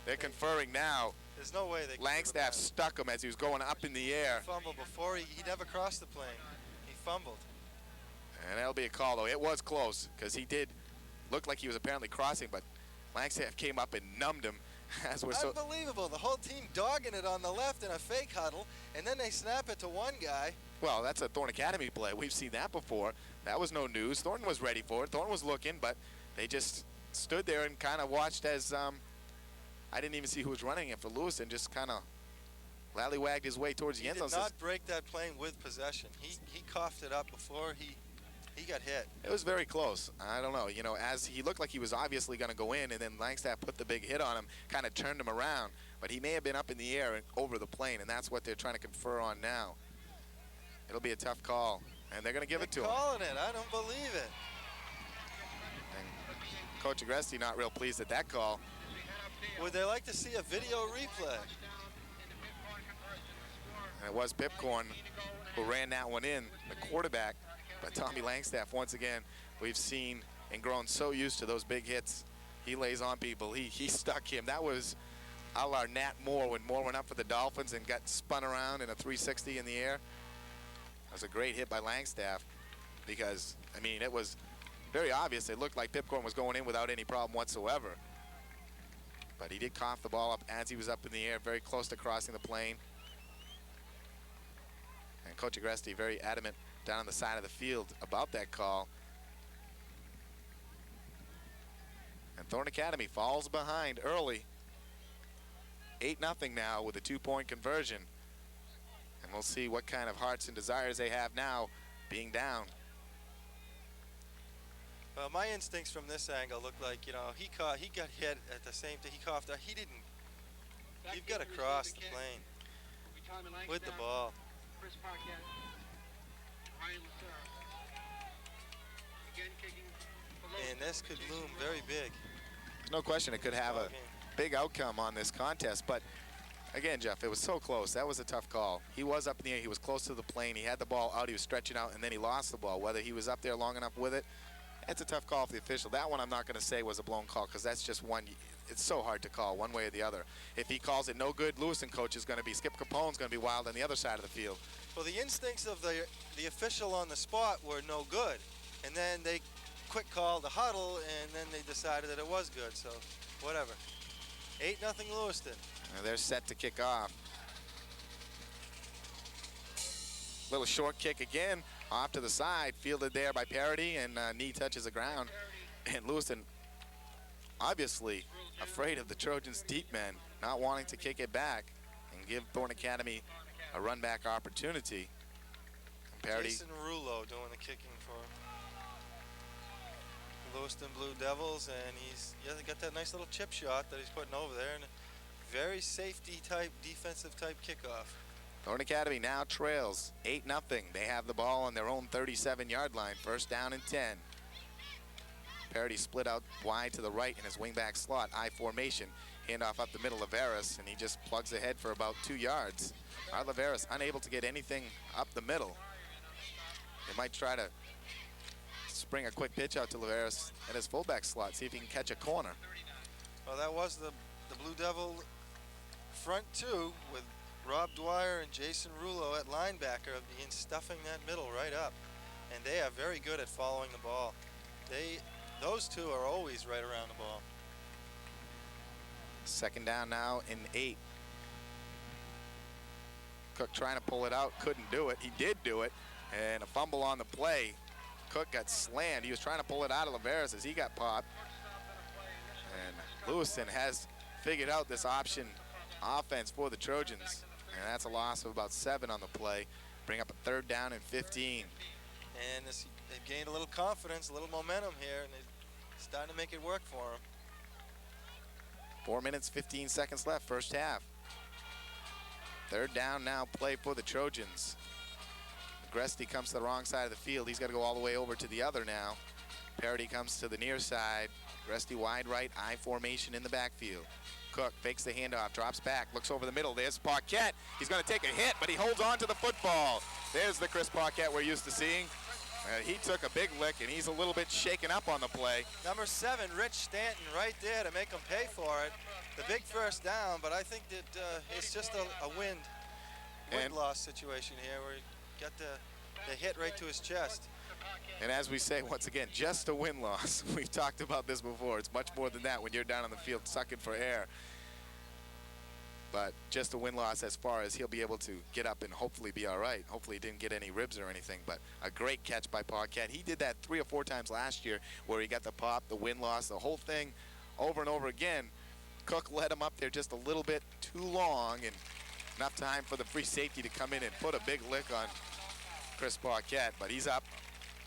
[SPEAKER 1] They're conferring now.
[SPEAKER 2] There's no way they can
[SPEAKER 1] Langstaff stuck him as he was going up in the air.
[SPEAKER 2] fumble before he never crossed the plane. He fumbled.
[SPEAKER 1] And that'll be a call, though. It was close because he did look like he was apparently crossing, but Langstaff came up and numbed him. As we're so
[SPEAKER 2] Unbelievable. The whole team dogging it on the left in a fake huddle, and then they snap it to one guy.
[SPEAKER 1] well, that's a Thorn Academy play. We've seen that before. That was no news. Thornton was ready for it. Thornton was looking, but they just stood there and kind of watched as I didn't even see who was running it for Lewiston, just kind of lally-wagged his way towards the
[SPEAKER 2] He
[SPEAKER 1] end
[SPEAKER 2] did
[SPEAKER 1] zone.
[SPEAKER 2] not break that plane with possession. He coughed it up before he got hit.
[SPEAKER 1] It was very close. I don't know. You know, as he looked like he was obviously going to go in, and then Langstaff put the big hit on him, kind of turned him around. But he may have been up in the air and over the plane, and that's what they're trying to confer on now. It'll be a tough call, and they're going to give it to him.
[SPEAKER 2] Calling it. I don't believe it.
[SPEAKER 1] And Coach Agresti not real pleased at that call.
[SPEAKER 2] Would they like to see a video replay?
[SPEAKER 1] And it was Pipcorn who ran that one in, the quarterback. But Tommy Langstaff, once again, we've seen and grown so used to those big hits. He lays on people. He stuck him. That was a la Nat Moore when Moore went up for the Dolphins and got spun around in a 360 in the air. That was a great hit by Langstaff because, I mean, it was very obvious. It looked like Pipcorn was going in without any problem whatsoever. But he did cough the ball up as he was up in the air, very close to crossing the plane. And Coach Agresti very adamant down on the side of the field about that call. And Thorn Academy falls behind early. 8-0 now with a 2-point conversion. And we'll see what kind of hearts and desires they have now being down.
[SPEAKER 2] Well, my instincts from this angle look like, you know, he got hit at the same time. He coughed. He didn't. You've got to cross the plane with the ball. And this could loom very big.
[SPEAKER 1] There's no question it could have a big outcome on this contest, but again, Jeff, it was so close. That was a tough call. He was up in the air. He was close to the plane. He had the ball out. He was stretching out, and then he lost the ball. Whether he was up there long enough with it, it's a tough call for the official. That one I'm not going to say was a blown call because that's just one. It's so hard to call one way or the other. If he calls it no good, Lewiston coach is going to be, Skip Capone's going to be wild on the other side of the field.
[SPEAKER 2] Well, the instincts of the official on the spot were no good. And then they quick called the huddle, and then they decided that it was good, so whatever. 8-0 Lewiston.
[SPEAKER 1] And they're set to kick off. Little short kick again, off to the side, fielded there by Parity, and knee touches the ground. And Lewiston obviously afraid of the Trojans' deep men, not wanting to kick it back and give Thorn Academy a run back opportunity. And Parity,
[SPEAKER 2] Jason Rulo doing the kicking for Lewiston Blue Devils, and he's got that nice little chip shot that he's putting over there, and a very safety type, defensive type kickoff.
[SPEAKER 1] Thorn Academy now trails 8-0. They have the ball on their own 37-yard line, first down and 10. Parity split out wide to the right in his wingback slot, I formation. Handoff up the middle, Laveras, and he just plugs ahead for about 2 yards. Laveras unable to get anything up the middle. They might try to spring a quick pitch out to Laveras at his fullback slot, see if he can catch a corner.
[SPEAKER 2] Well, that was the Blue Devil front two with Rob Dwyer and Jason Rulo at linebacker being stuffing that middle right up. And they are very good at following the ball. Those two are always right around the ball.
[SPEAKER 1] Second down now in 8. Cook trying to pull it out, couldn't do it. He did do it, and a fumble on the play. Cook got slammed. He was trying to pull it out of Laveras as he got popped. And Lewiston has figured out this option offense for the Trojans, and that's a loss of about 7 on the play. Bring up a 3rd down and 15.
[SPEAKER 2] And they've gained a little confidence, a little momentum here, and they're starting to make it work for them.
[SPEAKER 1] 4 minutes, 15 seconds left, first half. 3rd down now, play for the Trojans. Agresti comes to the wrong side of the field. He's got to go all the way over to the other now. Parity comes to the near side. Agresti wide right, I formation in the backfield. Cook fakes the handoff, drops back, looks over the middle. There's Paquette. He's going to take a hit, but he holds on to the football. There's the Chris Paquette we're used to seeing. He took a big lick, and he's a little bit shaken up on the play.
[SPEAKER 2] Number 7, Rich Stanton, right there to make him pay for it. The big first down, but I think that it's just a wind loss situation here where he got the hit right to his chest.
[SPEAKER 1] And as we say, once again, just a win loss. We've talked about this before. It's much more than that when you're down on the field sucking for air. But just a win loss as far as he'll be able to get up and hopefully be all right. Hopefully he didn't get any ribs or anything, but a great catch by Paquette. He did that 3 or 4 times last year where he got the pop, the win loss, the whole thing over and over again. Cook led him up there just a little bit too long, and enough time for the free safety to come in and put a big lick on Chris Paquette, but he's up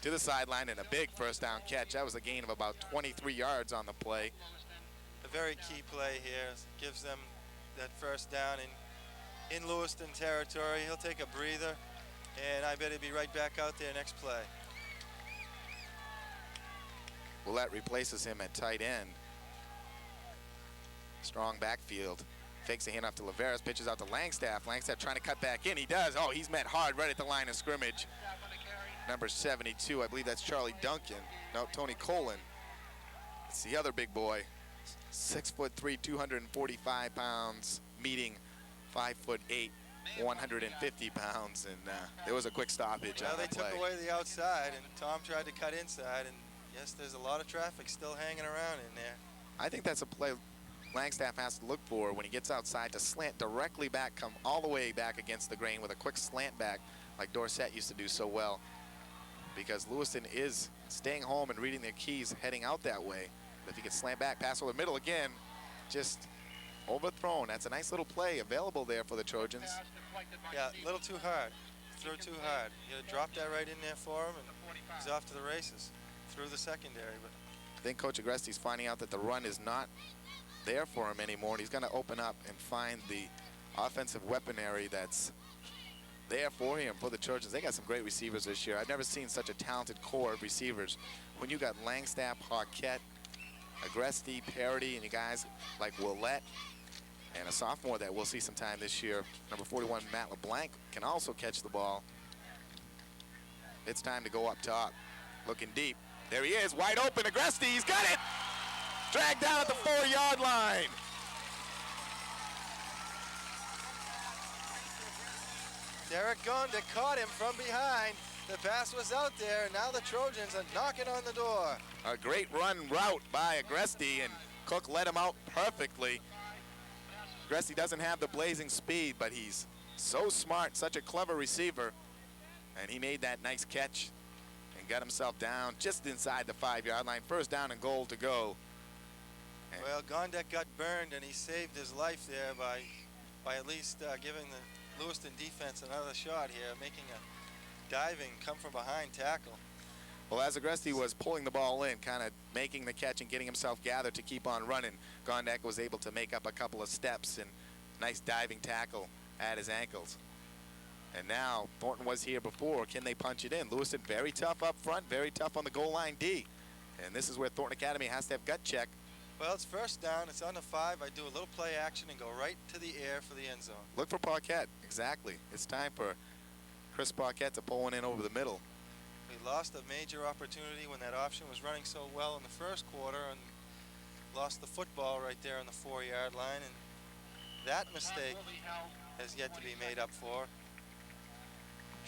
[SPEAKER 1] to the sideline and a big first down catch. That was a gain of about 23 yards on the play.
[SPEAKER 2] A very key play here. Gives them that first down in Lewiston territory. He'll take a breather, and I bet he'll be right back out there next play.
[SPEAKER 1] Willett replaces him at tight end. Strong backfield. Fakes a handoff to Laveras, pitches out to Langstaff. Langstaff trying to cut back in. He does. Oh, he's met hard right at the line of scrimmage. Number 72, I believe that's Charlie Duncan. No, Tony Colin. It's the other big boy. 6'3", 245 pounds, meeting 5'8", 150 pounds, and there was a quick stoppage on the play.
[SPEAKER 2] They took away the outside, and Tom tried to cut inside, and yes, there's a lot of traffic still hanging around in there.
[SPEAKER 1] I think that's a play Langstaff has to look for when he gets outside to slant directly back, come all the way back against the grain with a quick slant back like Dorsett used to do so well, because Lewiston is staying home and reading their keys heading out that way. But if he can slant back, pass over the middle again, just overthrown. That's a nice little play available there for the Trojans.
[SPEAKER 2] Yeah, a little too hard. Threw too hard. You gotta drop that right in there for him, and he's off to the races through the secondary. But
[SPEAKER 1] I think Coach Agresti's finding out that the run is not there for him anymore, and he's going to open up and find the offensive weaponry that's there for him, for the Trojans. They got some great receivers this year. I've never seen such a talented core of receivers. When you got Langstaff, Paquette, Agresti, Parity, and you guys like Willett, and a sophomore that we'll see sometime this year, number 41, Matt LeBlanc, can also catch the ball. It's time to go up top. Looking deep. There he is, wide open. Agresti, he's got it! Dragged down at the 4-yard line.
[SPEAKER 2] Derek Gonda caught him from behind. The pass was out there. Now the Trojans are knocking on the door.
[SPEAKER 1] A great run route by Agresti, and Cook let him out perfectly. Agresti doesn't have the blazing speed, but he's so smart, such a clever receiver. And he made that nice catch and got himself down just inside the 5-yard line. First down and goal to go.
[SPEAKER 2] Well, Gondek got burned, and he saved his life there by at least giving the Lewiston defense another shot here, making a diving, come from behind tackle.
[SPEAKER 1] Well, as Agresti was pulling the ball in, kind of making the catch and getting himself gathered to keep on running, Gondek was able to make up a couple of steps and nice diving tackle at his ankles. And now, Thornton was here before. Can they punch it in? Lewiston very tough up front, very tough on the goal line D. And this is where Thornton Academy has to have gut check.
[SPEAKER 2] Well, it's first down. It's on the 5. I do a little play action and go right to the air for the end zone.
[SPEAKER 1] Look for Paquette. Exactly. It's time for Chris Paquette to pull one in over the middle.
[SPEAKER 2] We lost a major opportunity when that option was running so well in the first quarter, and lost the football right there on the 4-yard line, and that mistake has yet to be made up for.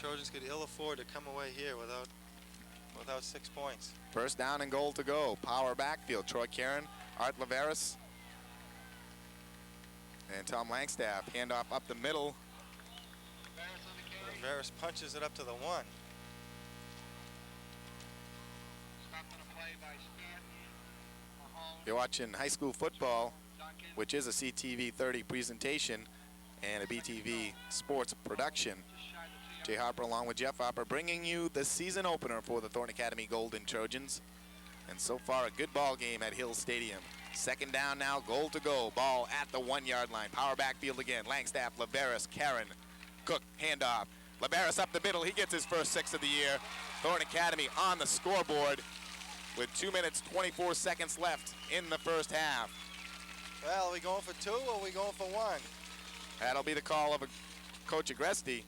[SPEAKER 2] Trojans could ill afford to come away here without 6 points.
[SPEAKER 1] First down and goal to go. Power backfield. Troy Karen, Art Laveras. And Tom Langstaff, handoff up the middle.
[SPEAKER 2] Laveras punches it up to the 1.
[SPEAKER 3] Stopped on a play by Stanton. Mahomes.
[SPEAKER 1] You're watching high school football, which is a CTV 30 presentation and a BTV sports production. Jay Harper along with Jeff Harper bringing you the season opener for the Thorn Academy Golden Trojans. And so far a good ball game at Hill Stadium. Second down now, goal to go. Ball at the 1-yard line. Power backfield again. Langstaff, Laveras, Karen, Cook, handoff. Laveras up the middle. He gets his first 6 of the year. Thorn Academy on the scoreboard with 2 minutes, 24 seconds left in the first half.
[SPEAKER 2] Well, are we going for 2 or are we going for 1?
[SPEAKER 1] That'll be the call of Coach Agresti.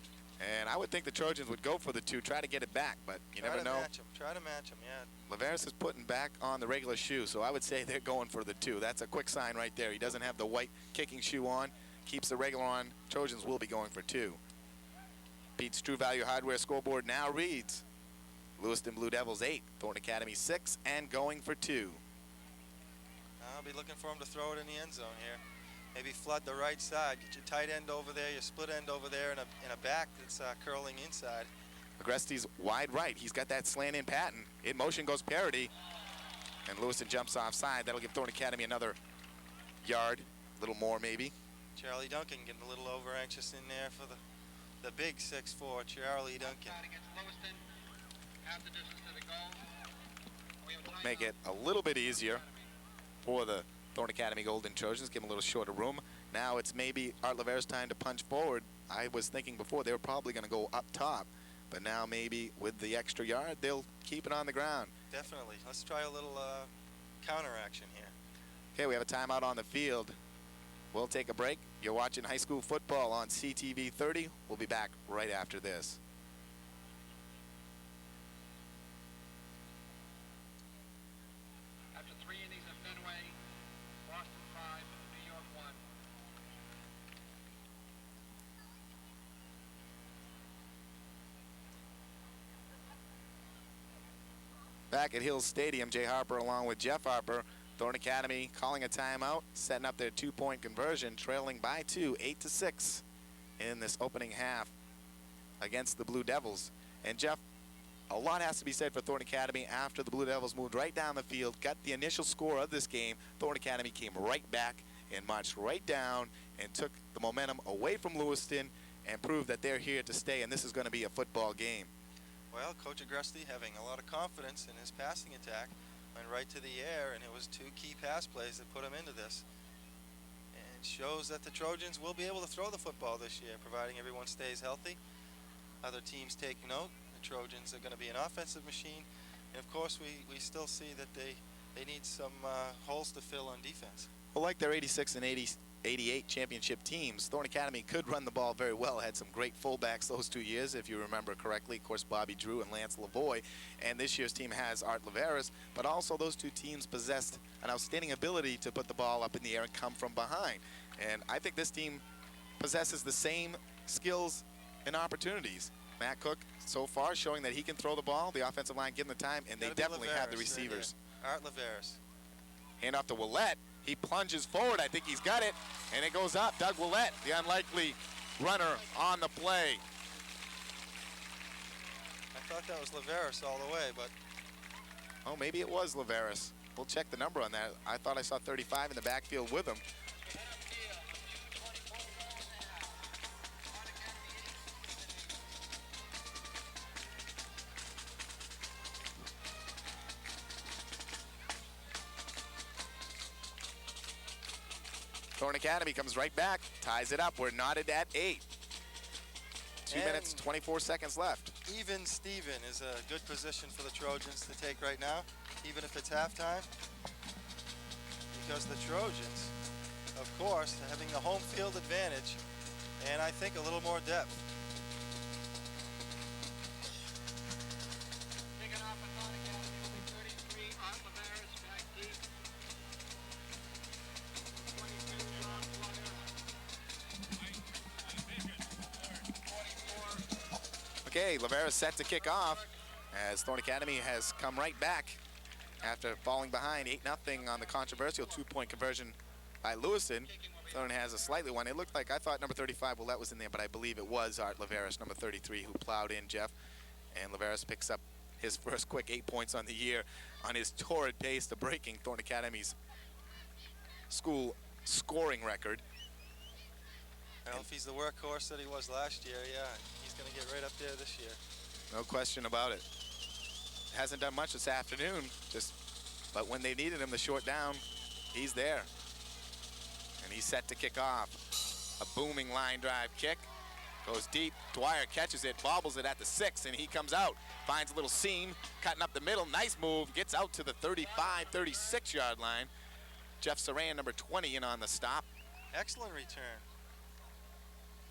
[SPEAKER 1] And I would think the Trojans would go for the 2, try to get it back, but you never know.
[SPEAKER 2] Try to match him, yeah.
[SPEAKER 1] Laveras is putting back on the regular shoe, so I would say they're going for the 2. That's a quick sign right there. He doesn't have the white kicking shoe on, keeps the regular on. Trojans will be going for 2. Pete's True Value Hardware scoreboard now reads Lewiston Blue Devils 8, Thorn Academy 6, and going for 2.
[SPEAKER 2] I'll be looking for him to throw it in the end zone here. Maybe flood the right side. Get your tight end over there, your split end over there, and a back that's curling inside.
[SPEAKER 1] Agresti's wide right. He's got that slant in pattern. In motion goes Parody. And Lewiston jumps offside. That'll give Thorn Academy another yard, a little more maybe.
[SPEAKER 2] Charlie Duncan getting a little over anxious in there for the big 6'4", Charlie Duncan.
[SPEAKER 1] Make it a little bit easier for the Thorn Academy Golden Trojans, give them a little shorter room. Now it's maybe Art Laveras' time to punch forward. I was thinking before they were probably going to go up top, but now maybe with the extra yard, they'll keep it on the ground.
[SPEAKER 2] Definitely. Let's try a little counter action here.
[SPEAKER 1] Okay, we have a timeout on the field. We'll take a break. You're watching high school football on CTV 30. We'll be back right after this.
[SPEAKER 3] After 3 innings at Fenway, Boston 5, New York 1.
[SPEAKER 1] Back at Hills Stadium, Jay Harper along with Jeff Harper. Thorn Academy calling a timeout, setting up their 2-point conversion, trailing by 2, 8-6 in this opening half against the Blue Devils. And Jeff, a lot has to be said for Thorn Academy after the Blue Devils moved right down the field, got the initial score of this game. Thorn Academy came right back and marched right down and took the momentum away from Lewiston and proved that they're here to stay, and this is going to be a football game.
[SPEAKER 2] Well, Coach Agresti having a lot of confidence in his passing attack, went right to the air, and it was 2 key pass plays that put him into this. And shows that the Trojans will be able to throw the football this year, providing everyone stays healthy. Other teams take note. The Trojans are going to be an offensive machine. And of course, we still see that they need some holes to fill on defense.
[SPEAKER 1] Well, like their 86 and 88 championship teams, Thorn Academy could run the ball very well. Had some great fullbacks those 2 years, if you remember correctly. Of course, Bobby Drew and Lance Lavoie. And this year's team has Art Laveras, but also those 2 teams possessed an outstanding ability to put the ball up in the air and come from behind. And I think this team possesses the same skills and opportunities. Matt Cook, so far, showing that he can throw the ball. The offensive line giving the time, and they definitely have the receivers.
[SPEAKER 2] Art Laveras.
[SPEAKER 1] Hand off to Willett. He plunges forward. I think he's got it, and it goes up. Doug Willett, the unlikely runner on the play.
[SPEAKER 2] I thought that was Laveras all the way, but...
[SPEAKER 1] Oh, maybe it was Laveras. We'll check the number on that. I thought I saw 35 in the backfield with him. Thorn Academy comes right back, ties it up. We're knotted at 8. 2 minutes, 24 seconds left.
[SPEAKER 2] Even Steven is a good position for the Trojans to take right now, even if it's halftime. Because the Trojans, of course, having the home field advantage, and I think a little more depth.
[SPEAKER 3] Taking off at Thorn Academy, will be 33, Art Laveras, back deep. 22, John Flutter. 44.
[SPEAKER 1] Okay, Laveras set to kick off as Thorn Academy has come right back after falling behind 8-0 on the controversial 2-point conversion by Lewiston. Thornton has a slightly one. It looked like, I thought number 35, well, that was in there, but I believe it was Art Laveras, number 33, who plowed in, Jeff. And Laveras picks up his first quick 8 points on the year on his torrid pace to breaking Thorn Academy's school scoring record.
[SPEAKER 2] Well, if he's the workhorse that he was last year, yeah, he's going to get right up there this year.
[SPEAKER 1] No question about it. Hasn't done much this afternoon, but when they needed him to short down, he's there. And he's set to kick off. A booming line drive kick. Goes deep. Dwyer catches it, bobbles it at the 6, and he comes out. Finds a little seam, cutting up the middle. Nice move. Gets out to the 35, 36-yard line. Jeff Saran, number 20, in on the stop.
[SPEAKER 2] Excellent return.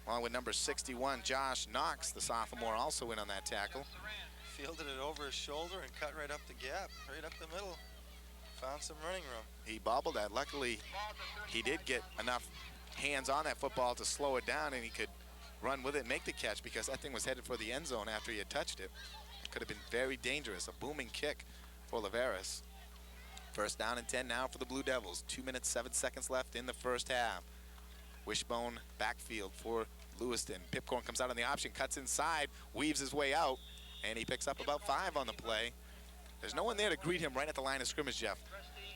[SPEAKER 1] Along with number 61, Josh Knox, the sophomore, also in on that tackle.
[SPEAKER 2] Fielded it over his shoulder and cut right up the gap, right up the middle. Found some running room.
[SPEAKER 1] He bobbled that. Luckily, he did get enough hands on that football to slow it down, and he could run with it and make the catch, because that thing was headed for the end zone after he had touched it. It could have been very dangerous. A booming kick for Laveras. First down and 10 now for the Blue Devils. 2 minutes, 7 seconds left in the first half. Wishbone backfield for Lewiston. Pipcorn comes out on the option, cuts inside, weaves his way out, and he picks up about 5 on the play. There's no one there to greet him right at the line of scrimmage, Jeff.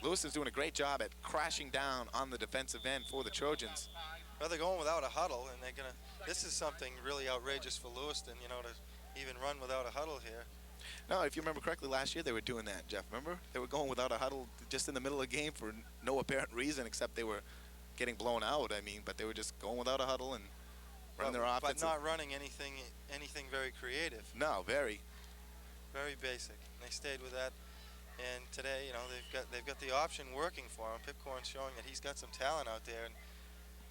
[SPEAKER 1] Lewiston's doing a great job at crashing down on the defensive end for the Trojans.
[SPEAKER 2] Well, they're going without a huddle, and they're gonna. This is something really outrageous for Lewiston, you know, to even run without a huddle here.
[SPEAKER 1] No, if you remember correctly, last year they were doing that, Jeff. Remember? They were going without a huddle just in the middle of the game for no apparent reason, except they were getting blown out. I mean, but they were just going without a huddle and running their offense.
[SPEAKER 2] But not running anything very creative.
[SPEAKER 1] No, very
[SPEAKER 2] basic. And they stayed with that. And today, you know, they've got the option working for him. Pipcorn's showing that he's got some talent out there, and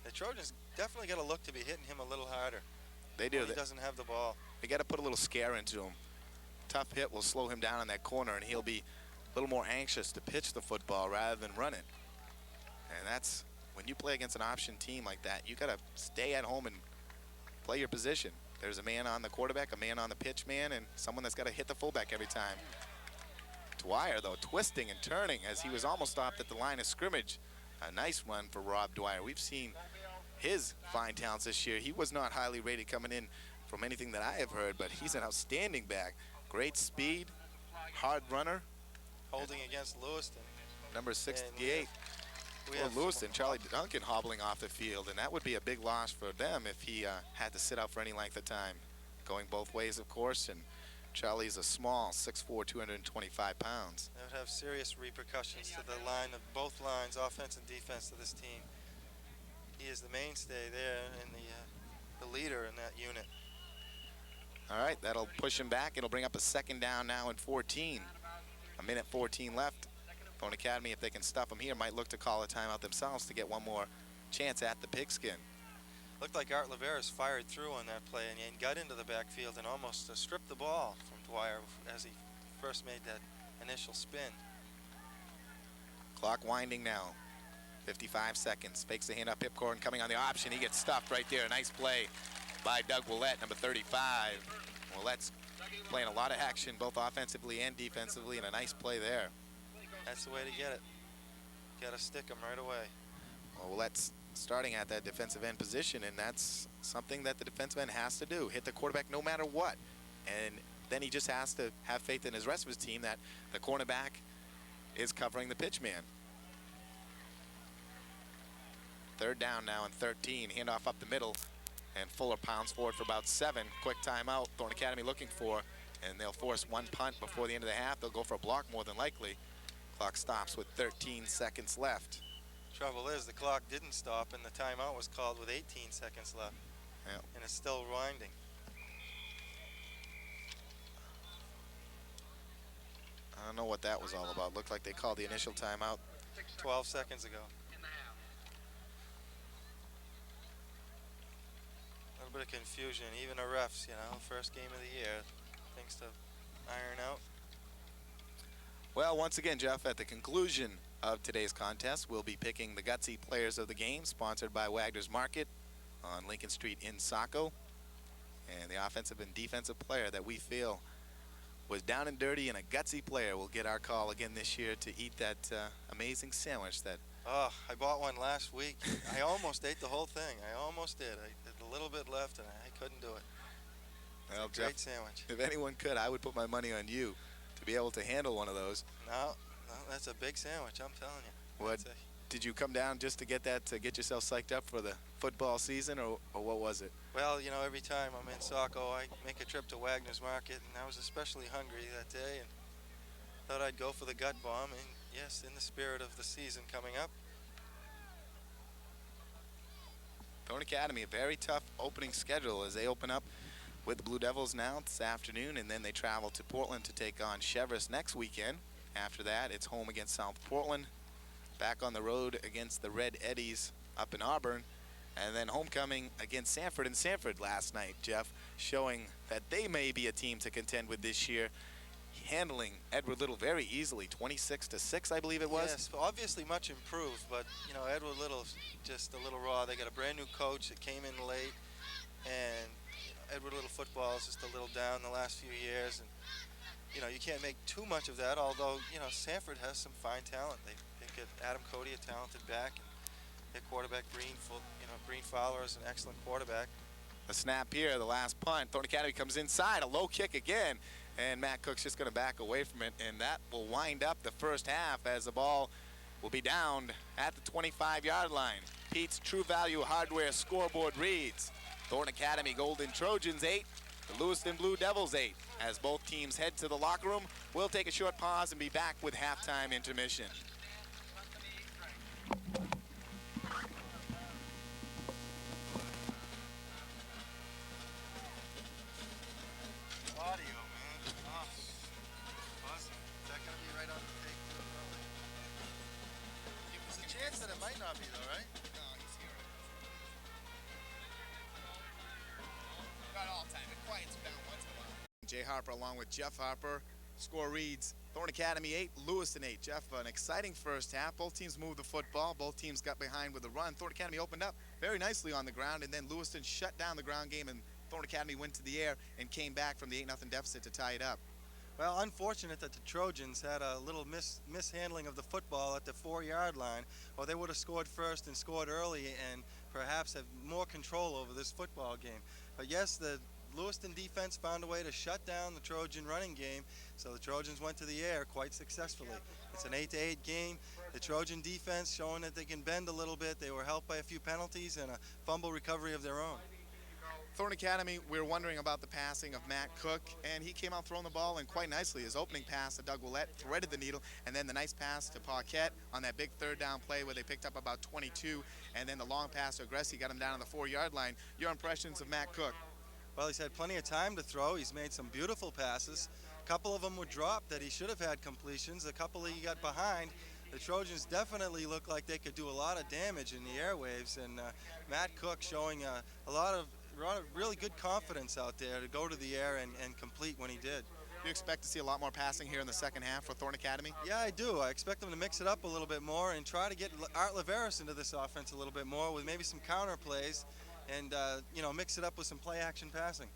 [SPEAKER 2] the Trojans definitely got to look to be hitting him a little harder.
[SPEAKER 1] They do.
[SPEAKER 2] He doesn't have the ball.
[SPEAKER 1] They got to put a little scare into him. Tough hit will slow him down in that corner, and he'll be a little more anxious to pitch the football rather than run it. And that's when you play against an option team like that, you got to stay at home and play your position. There's a man on the quarterback, a man on the pitch man, and someone that's got to hit the fullback every time. Dwyer, though, twisting and turning as he was almost stopped at the line of scrimmage. A nice run for Rob Dwyer. We've seen his fine talents this year. He was not highly rated coming in from anything that I have heard, but he's an outstanding back. Great speed, hard runner.
[SPEAKER 2] Holding against Lewiston.
[SPEAKER 1] Number 68. Lewiston, Charlie Duncan hobbling off the field, and that would be a big loss for them if he had to sit out for any length of time. Going both ways, of course, and Charlie's a small 6'4", 225 pounds.
[SPEAKER 2] That would have serious repercussions to the line of both lines, offense and defense, of this team. He is the mainstay there and the leader in that unit.
[SPEAKER 1] All right, that'll push him back. It'll bring up a second down now in 14. A minute 14 left. Thorn Academy, if they can stuff him here, might look to call a timeout themselves to get one more chance at the pigskin.
[SPEAKER 2] Looked like Art Laveras fired through on that play and got into the backfield and almost stripped the ball from Dwyer as he first made that initial spin.
[SPEAKER 1] Clock winding now. 55 seconds. Fakes the hand up. Pipcorn coming on the option. He gets stuffed right there. Nice play by Doug Willett, number 35. Willett's playing a lot of action, both offensively and defensively, and a nice play there.
[SPEAKER 2] That's the way to get it. Got to stick him right away.
[SPEAKER 1] Well, Willett's starting at that defensive end position, and that's something that the defensive end has to do. Hit the quarterback no matter what. And then he just has to have faith in his rest of his team that the cornerback is covering the pitch man. Third down now and 13. Handoff up the middle, and Fuller pounds forward for about 7. Quick timeout, Thorn Academy looking for, and they'll force one punt before the end of the half. They'll go for a block more than likely. Clock stops with 13 seconds left.
[SPEAKER 2] Trouble is, the clock didn't stop, and the timeout was called with 18 seconds left.
[SPEAKER 1] Yep.
[SPEAKER 2] And it's still winding.
[SPEAKER 1] I don't know what that was all about. Looked like they called the initial timeout
[SPEAKER 2] 12 seconds ago. A little bit of confusion, even the refs, you know, first game of the year, things to iron out.
[SPEAKER 1] Well, once again, Jeff, at the conclusion of today's contest, we'll be picking the Gutsy Players of the Game, sponsored by Wagner's Market on Lincoln Street in Saco. And the offensive and defensive player that we feel was down and dirty and a gutsy player will get our call again this year to eat that amazing sandwich that
[SPEAKER 2] Oh, I bought one last week. I almost ate the whole thing. I almost did. I did a little bit left, and I couldn't do it.
[SPEAKER 1] Well,
[SPEAKER 2] It's a great sandwich.
[SPEAKER 1] If anyone could, I would put my money on you to be able to handle one of those.
[SPEAKER 2] No, that's a big sandwich, I'm telling you.
[SPEAKER 1] What? Did you come down just to get that, to get yourself psyched up for the football season, or what was it?
[SPEAKER 2] Well, you know, every time I'm in Saco, I make a trip to Wagner's Market, and I was especially hungry that day, and thought I'd go for the gut bomb, and yes, in the spirit of the season coming up.
[SPEAKER 1] Thorn Academy, a very tough opening schedule as they open up with the Blue Devils now this afternoon, and then they travel to Portland to take on Cheverus next weekend. After that, it's home against South Portland, back on the road against the Red Eddies up in Auburn, and then homecoming against Sanford. And Sanford last night, Jeff, showing that they may be a team to contend with this year, handling Edward Little very easily, 26-6, I believe it was.
[SPEAKER 2] Yes, obviously much improved, but you know, Edward Little's just a little raw. They got a brand new coach that came in late, and you know, Edward Little football is just a little down the last few years, and you know, you can't make too much of that. Although you know, Sanford has some fine talent. They get Adam Cody, a talented back, and their quarterback Breen Fowler is an excellent quarterback.
[SPEAKER 1] A snap here, the last punt. Thorn Academy comes inside, a low kick again, and Matt Cook's just going to back away from it, and that will wind up the first half as the ball will be downed at the 25-yard line. Pete's True Value Hardware scoreboard reads: Thorn Academy Golden Trojans 8, the Lewiston Blue Devils 8. As both teams head to the locker room, we'll take a short pause and be back with halftime intermission.
[SPEAKER 2] Audio, man. Oh, awesome. Is that going to be right on the tape too, probably? There's a chance that it might not be though, right?
[SPEAKER 1] No, he's here. Not all time. It quiets down once in a while. Jay Harper along with Jeff Harper. Score reads: Thorn Academy 8, Lewiston 8. Jeff, an exciting first half. Both teams moved the football. Both teams got behind with a run. Thorn Academy opened up very nicely on the ground, and then Lewiston shut down the ground game, and Thorn Academy went to the air and came back from the 8-0 deficit to tie it up.
[SPEAKER 2] Well, unfortunate that the Trojans had a little mishandling of the football at the 4-yard line, or they would have scored first and scored early and perhaps have more control over this football game. But yes, the Lewiston defense found a way to shut down the Trojan running game, so the Trojans went to the air quite successfully. It's an 8-8 game. The Trojan defense showing that they can bend a little bit. They were helped by a few penalties and a fumble recovery of their own.
[SPEAKER 1] Thorn Academy, we're wondering about the passing of Matt Cook, and he came out throwing the ball in quite nicely. His opening pass to Doug Willett threaded the needle, and then the nice pass to Paquette on that big third down play where they picked up about 22, and then the long pass to Agressi got him down on the 4-yard line. Your impressions of Matt Cook?
[SPEAKER 2] Well, he's had plenty of time to throw. He's made some beautiful passes. A couple of them were dropped that he should have had completions. A couple he got behind. The Trojans definitely look like they could do a lot of damage in the airwaves, and Matt Cook showing a lot of really good confidence out there to go to the air and complete when he did.
[SPEAKER 1] Do you expect to see a lot more passing here in the second half for Thorn Academy?
[SPEAKER 2] Yeah, I do. I expect them to mix it up a little bit more and try to get Art Laveras into this offense a little bit more with maybe some counter plays and you know, mix it up with some play action passing.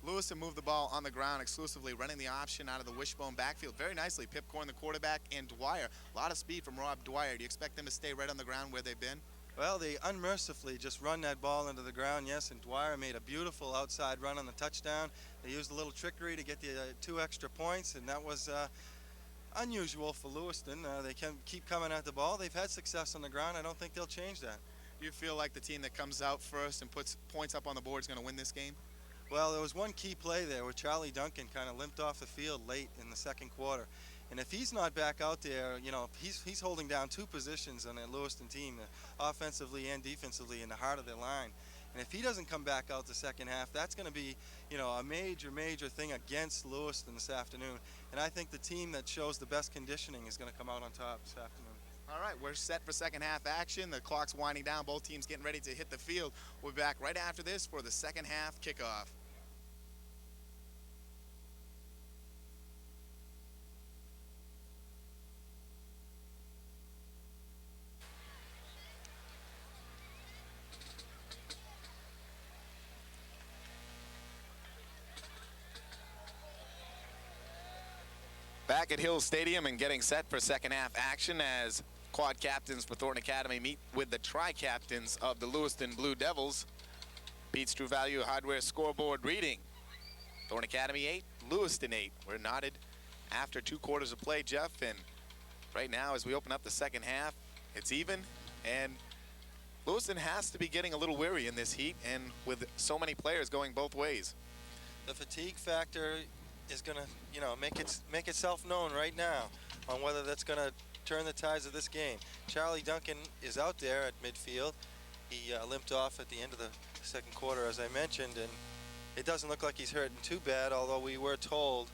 [SPEAKER 1] Lewiston moved the ball on the ground exclusively, running the option out of the wishbone backfield very nicely. Pipcorn, the quarterback, and Dwyer. A lot of speed from Rob Dwyer. Do you expect them to stay right on the ground where they've been?
[SPEAKER 2] Well, they unmercifully just run that ball into the ground, yes, and Dwyer made a beautiful outside run on the touchdown. They used a little trickery to get the 2 extra points, and that was unusual for Lewiston. They can keep coming at the ball. They've had success on the ground. I don't think they'll change that.
[SPEAKER 1] Do you feel like the team that comes out first and puts points up on the board is going to win this game?
[SPEAKER 2] Well, there was one key play there where Charlie Duncan kind of limped off the field late in the second quarter. And if he's not back out there, you know, he's holding down 2 positions on that Lewiston team, offensively and defensively, in the heart of their line. And if he doesn't come back out the second half, that's going to be, you know, a major thing against Lewiston this afternoon. And I think the team that shows the best conditioning is going to come out on top this afternoon.
[SPEAKER 1] All right, we're set for second half action. The clock's winding down. Both teams getting ready to hit the field. We'll be back right after this for the second half kickoff. Back at Hill Stadium and getting set for second half action as quad captains for Thorn Academy meet with the tri-captains of the Lewiston Blue Devils. Beats True Value Hardware scoreboard reading. Thorn Academy 8, Lewiston 8. We're knotted after 2 quarters of play, Jeff, and right now as we open up the second half, it's even, and Lewiston has to be getting a little weary in this heat, and with so many players going both ways.
[SPEAKER 2] The fatigue factor is going to, you know, make itself known right now on whether that's going to turn the tides of this game. Charlie Duncan is out there at midfield. He limped off at the end of the second quarter, as I mentioned, and it doesn't look like he's hurting too bad, although we were told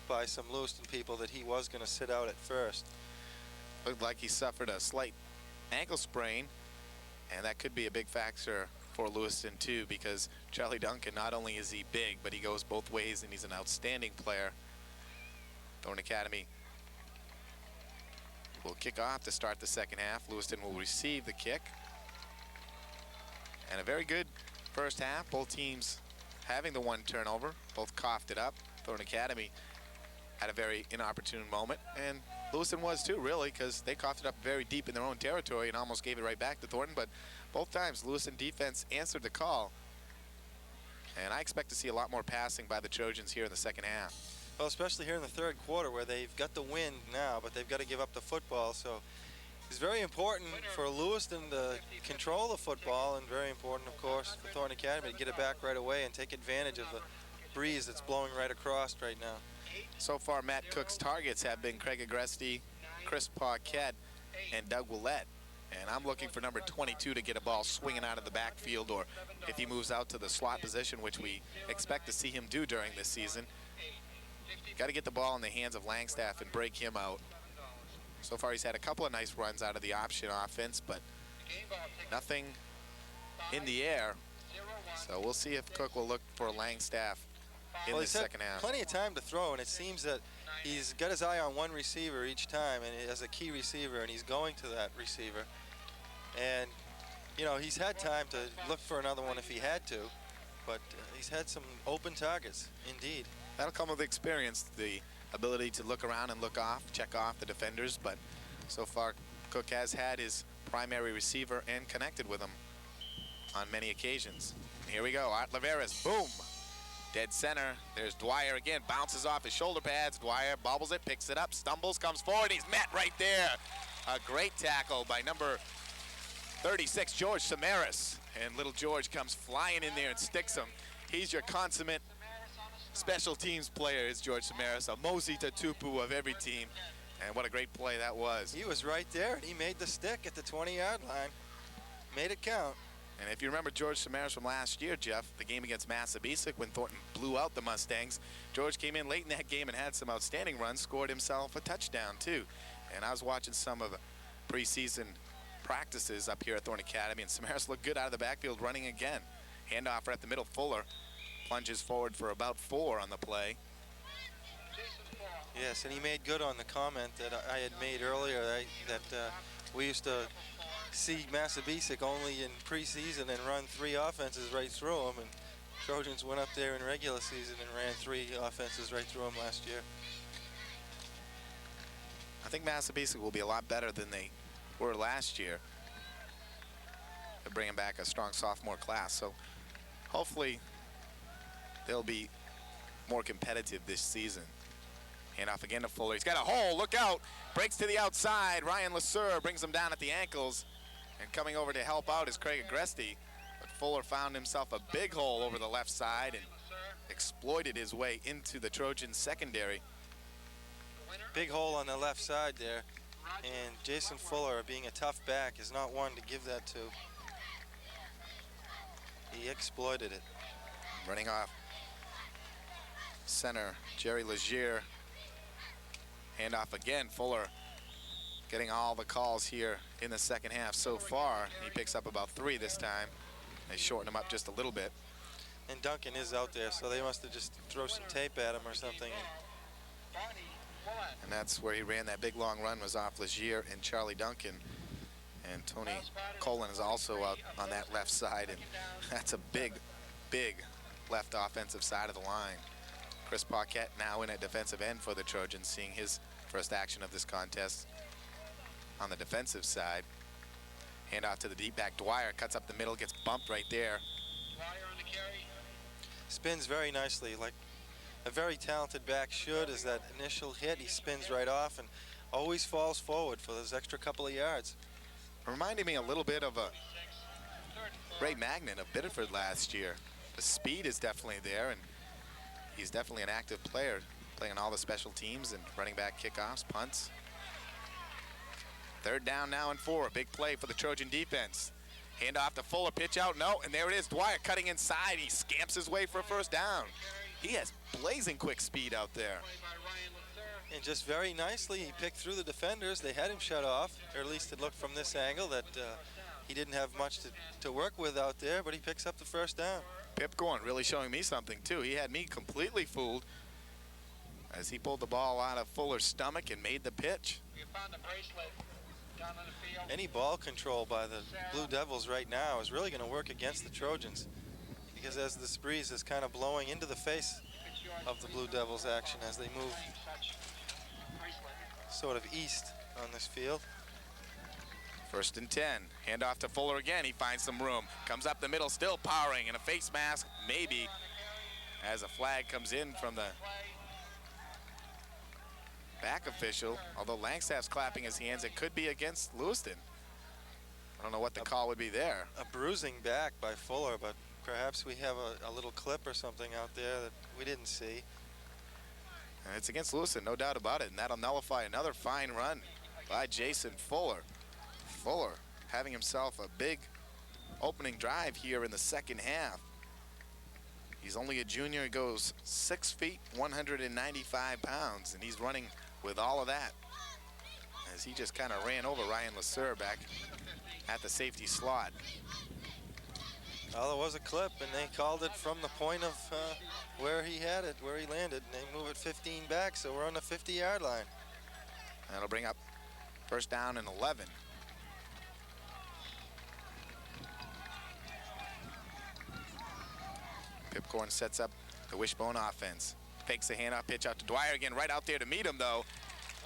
[SPEAKER 2] by some Lewiston people that he was going to sit out at first.
[SPEAKER 1] Looked like he suffered a slight ankle sprain, and that could be a big factor for Lewiston too, because Charlie Duncan, not only is he big, but he goes both ways, and he's an outstanding player. Thorn Academy will kick off to start the second half. Lewiston will receive the kick. And a very good first half. Both teams having the 1 turnover. Both coughed it up. Thorn Academy had a very inopportune moment, and Lewiston was too, really, because they coughed it up very deep in their own territory and almost gave it right back to Thornton. But both times, Lewiston defense answered the call. And I expect to see a lot more passing by the Trojans here in the second half.
[SPEAKER 2] Well, especially here in the third quarter, where they've got the win now, but they've got to give up the football. So it's very important for Lewiston to control the football, and very important, of course, for Thorn Academy to get it back right away and take advantage of the breeze that's blowing right across right now.
[SPEAKER 1] So far, Matt Cook's targets have been Craig Agresti, Chris Paquette, and Doug Willett. And I'm looking for number 22 to get a ball swinging out of the backfield, or if he moves out to the slot position, which we expect to see him do during this season. Got to get the ball in the hands of Langstaff and break him out. So far, he's had a couple of nice runs out of the option offense, but nothing in the air. So we'll see if Cook will look for Langstaff in the second half.
[SPEAKER 2] Plenty of time to throw, and it seems that he's got his eye on one receiver each time, and as a key receiver, and he's going to that receiver. And, you know, he's had time to look for another one if he had to, but he's had some open targets, indeed.
[SPEAKER 1] That'll come with experience, the ability to look around and look off, check off the defenders, but so far Cook has had his primary receiver and connected with him on many occasions. Here we go, Art Laveras, boom! Dead center, there's Dwyer again, bounces off his shoulder pads, Dwyer bobbles it, picks it up, stumbles, comes forward, he's met right there. A great tackle by number 36, George Samaras, and little George comes flying in there and sticks him. He's your consummate special teams player, is George Samaras, a Mosi Tatupu of every team, and what a great play that was.
[SPEAKER 2] He was right there, and he made the stick at the 20-yard line, made it count.
[SPEAKER 1] And if you remember George Samaras from last year, Jeff, the game against Massabesic when Thornton blew out the Mustangs, George came in late in that game and had some outstanding runs, scored himself a touchdown too. And I was watching some of the preseason practices up here at Thorn Academy, and Samaras looked good out of the backfield running again. Handoff right at the middle, Fuller plunges forward for about 4 on the play.
[SPEAKER 2] Yes, and he made good on the comment that I had made earlier that we used to see Massabesic only in preseason and run 3 offenses right through them, and Trojans went up there in regular season and ran 3 offenses right through them last year.
[SPEAKER 1] I think Massabesic will be a lot better than they were last year. They're bringing back a strong sophomore class, so hopefully they'll be more competitive this season. Handoff again to Fuller. He's got a hole. Look out. Breaks to the outside. Ryan Lasur brings him down at the ankles. And coming over to help out is Craig Agresti. But Fuller found himself a big hole over the left side and exploited his way into the Trojans secondary.
[SPEAKER 2] Big hole on the left side there. And Jason Fuller, being a tough back, is not one to give that to. He exploited it.
[SPEAKER 1] Running off center, Jerry Legier. Handoff again, Fuller getting all the calls here in the second half so far. He picks up about 3 this time. They shorten him up just a little bit.
[SPEAKER 2] And Duncan is out there, so they must have just thrown some tape at him or something.
[SPEAKER 1] And that's where he ran that big long run, was off Legier and Charlie Duncan. And Tony Colin is also out on that left side, and that's a big, big left offensive side of the line. Chris Paquette now in at defensive end for the Trojans, seeing his first action of this contest. on the defensive side. Hand off to the deep back. Dwyer cuts up the middle, gets bumped right there.
[SPEAKER 3] Dwyer on the carry.
[SPEAKER 2] Spins very nicely, like a very talented back should. As that initial hit, he spins right off and always falls forward for those extra couple of yards.
[SPEAKER 1] Reminding me a little bit of a
[SPEAKER 3] 6, 3rd and 4.
[SPEAKER 1] Ray Magnan of Biddeford last year. The speed is definitely there, and he's definitely an active player, playing all the special teams and running back kickoffs, punts. 3rd down now and 4. A big play for the Trojan defense. Hand off to Fuller, pitch out, no, and there it is. Dwyer cutting inside. He scamps his way for a 1st down. He has blazing quick speed out there.
[SPEAKER 3] Play by Ryan Lasser.
[SPEAKER 2] And just very nicely, he picked through the defenders. They had him shut off, or at least it looked from this angle that he didn't have much to work with out there, but he picks up the 1st down.
[SPEAKER 1] Pipcorn really showing me something too. He had me completely fooled as he pulled the ball out of Fuller's stomach and made the pitch.
[SPEAKER 3] We found the bracelet down on the field.
[SPEAKER 2] Any ball control by the Blue Devils right now is really going to work against the Trojans, because as this breeze is kind of blowing into the face of the Blue Devils action as they move
[SPEAKER 3] Such bracelet.
[SPEAKER 2] sort of east on this field.
[SPEAKER 1] 1st and 10. Hand off to Fuller again. He finds some room. Comes up the middle, still powering, and a face mask, maybe, as a flag comes in from the back official. Although Langstaff's clapping his hands, it could be against Lewiston. I don't know what the call would be there.
[SPEAKER 2] A bruising back by Fuller, but perhaps we have a little clip or something out there that we didn't see.
[SPEAKER 1] And it's against Lewiston, no doubt about it, and that'll nullify another fine run by Jason Fuller. Fuller having himself a big opening drive here in the 2nd half. He's only a junior. He goes 6 feet, 195 pounds, and he's running with all of that as he just kind of ran over Ryan Lasser back at the safety slot.
[SPEAKER 2] Well, there was a clip, and they called it from the point of where he had it, where he landed, and they move it 15 back, so we're on the 50-yard line.
[SPEAKER 1] That'll bring up 1st down and 11. Pipcorn sets up the wishbone offense. Fakes a handoff pitch out to Dwyer again, right out there to meet him though.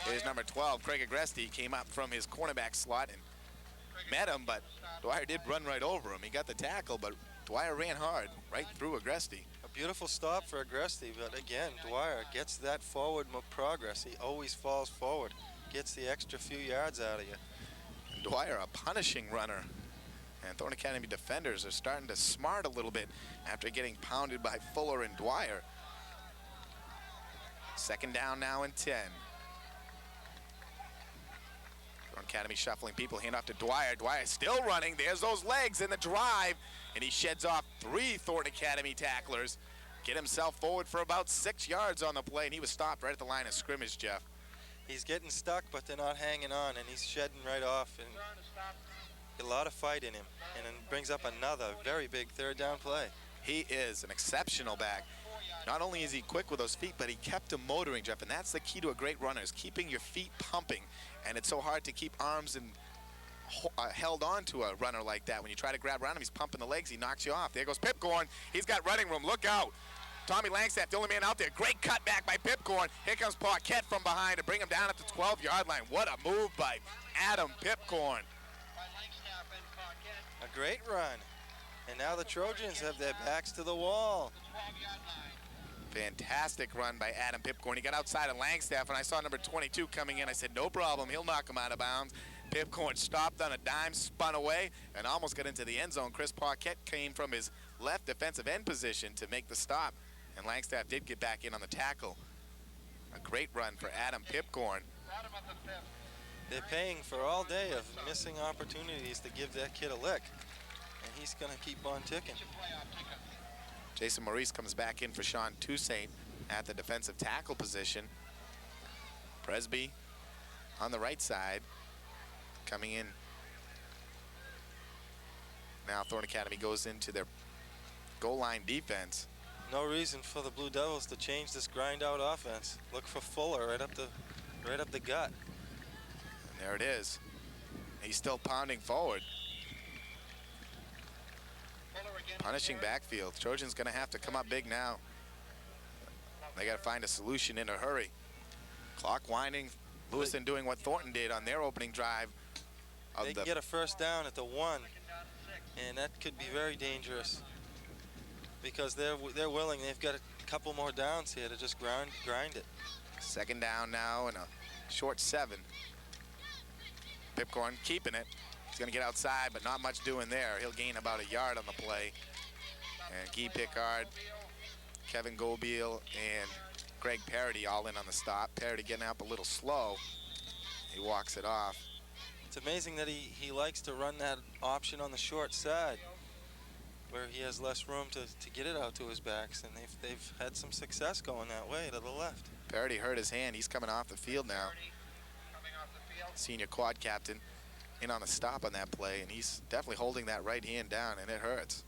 [SPEAKER 1] Here's number 12, Craig Agresti, came up from his cornerback slot and met him, but Dwyer did run right over him. He got the tackle, but Dwyer ran hard right through Agresti.
[SPEAKER 2] A beautiful stop for Agresti, but again, Dwyer gets that forward progress. He always falls forward, gets the extra few yards out of you.
[SPEAKER 1] And Dwyer, a punishing runner. And Thorn Academy defenders are starting to smart a little bit after getting pounded by Fuller and Dwyer. 2nd down now and 10. Thorn Academy shuffling people, hand off to Dwyer. Dwyer still running. There's those legs in the drive. And he sheds off 3 Thorn Academy tacklers. Get himself forward for about 6 yards on the play. And he was stopped right at the line of scrimmage, Jeff.
[SPEAKER 2] He's getting stuck, but they're not hanging on, and he's shedding right off. And a lot of fight in him, and then brings up another very big 3rd down play.
[SPEAKER 1] He is an exceptional back. Not only is he quick with those feet, but he kept him motoring, Jeff, and that's the key to a great runner, is keeping your feet pumping. And it's so hard to keep arms and held on to a runner like that. When you try to grab around him, he's pumping the legs, he knocks you off. There goes Pipcorn. He's got running room. Look out. Tommy Langstaff, the only man out there. Great cutback by Pipcorn. Here comes Paquette from behind to bring him down at the 12-yard line. What a move by Adam Pipcorn.
[SPEAKER 2] A great run. And now the Trojans have their backs to the wall.
[SPEAKER 1] Fantastic run by Adam Pipcorn. He got outside of Langstaff, and I saw number 22 coming in. I said, no problem, he'll knock him out of bounds. Pipcorn stopped on a dime, spun away, and almost got into the end zone. Chris Paquette came from his left defensive end position to make the stop, and Langstaff did get back in on the tackle. A great run for Adam Pipcorn.
[SPEAKER 2] They're paying for all day of missing opportunities to give that kid a lick, and he's going to keep on ticking.
[SPEAKER 1] Jason Maurice comes back in for Sean Toussaint at the defensive tackle position. Presby on the right side coming in. Now Thorn Academy goes into their goal line defense.
[SPEAKER 2] No reason for the Blue Devils to change this grind out offense. Look for Fuller right up the gut.
[SPEAKER 1] And there it is. He's still pounding forward. Punishing backfield. Trojans gonna have to come up big now. They gotta find a solution in a hurry. Clock winding. Lewiston doing what Thornton did on their opening drive,
[SPEAKER 2] They can get a first down at the 1, and that could be very dangerous because they're willing. They've got a couple more downs here to just grind it.
[SPEAKER 1] Second down now and a short 7. Pipcorn keeping it. He's going to get outside, but not much doing there. He'll gain about a yard on the play. And Guy Pickard, Kevin Gobiel, and Greg Parody all in on the stop. Parody getting up a little slow. He walks it off.
[SPEAKER 2] It's amazing that he likes to run that option on the short side where he has less room to get it out to his backs, and they've had some success going that way to the left.
[SPEAKER 1] Parody hurt his hand. He's coming off the field now. Senior quad captain in on the stop on that play, and he's definitely holding that right hand down, and it hurts.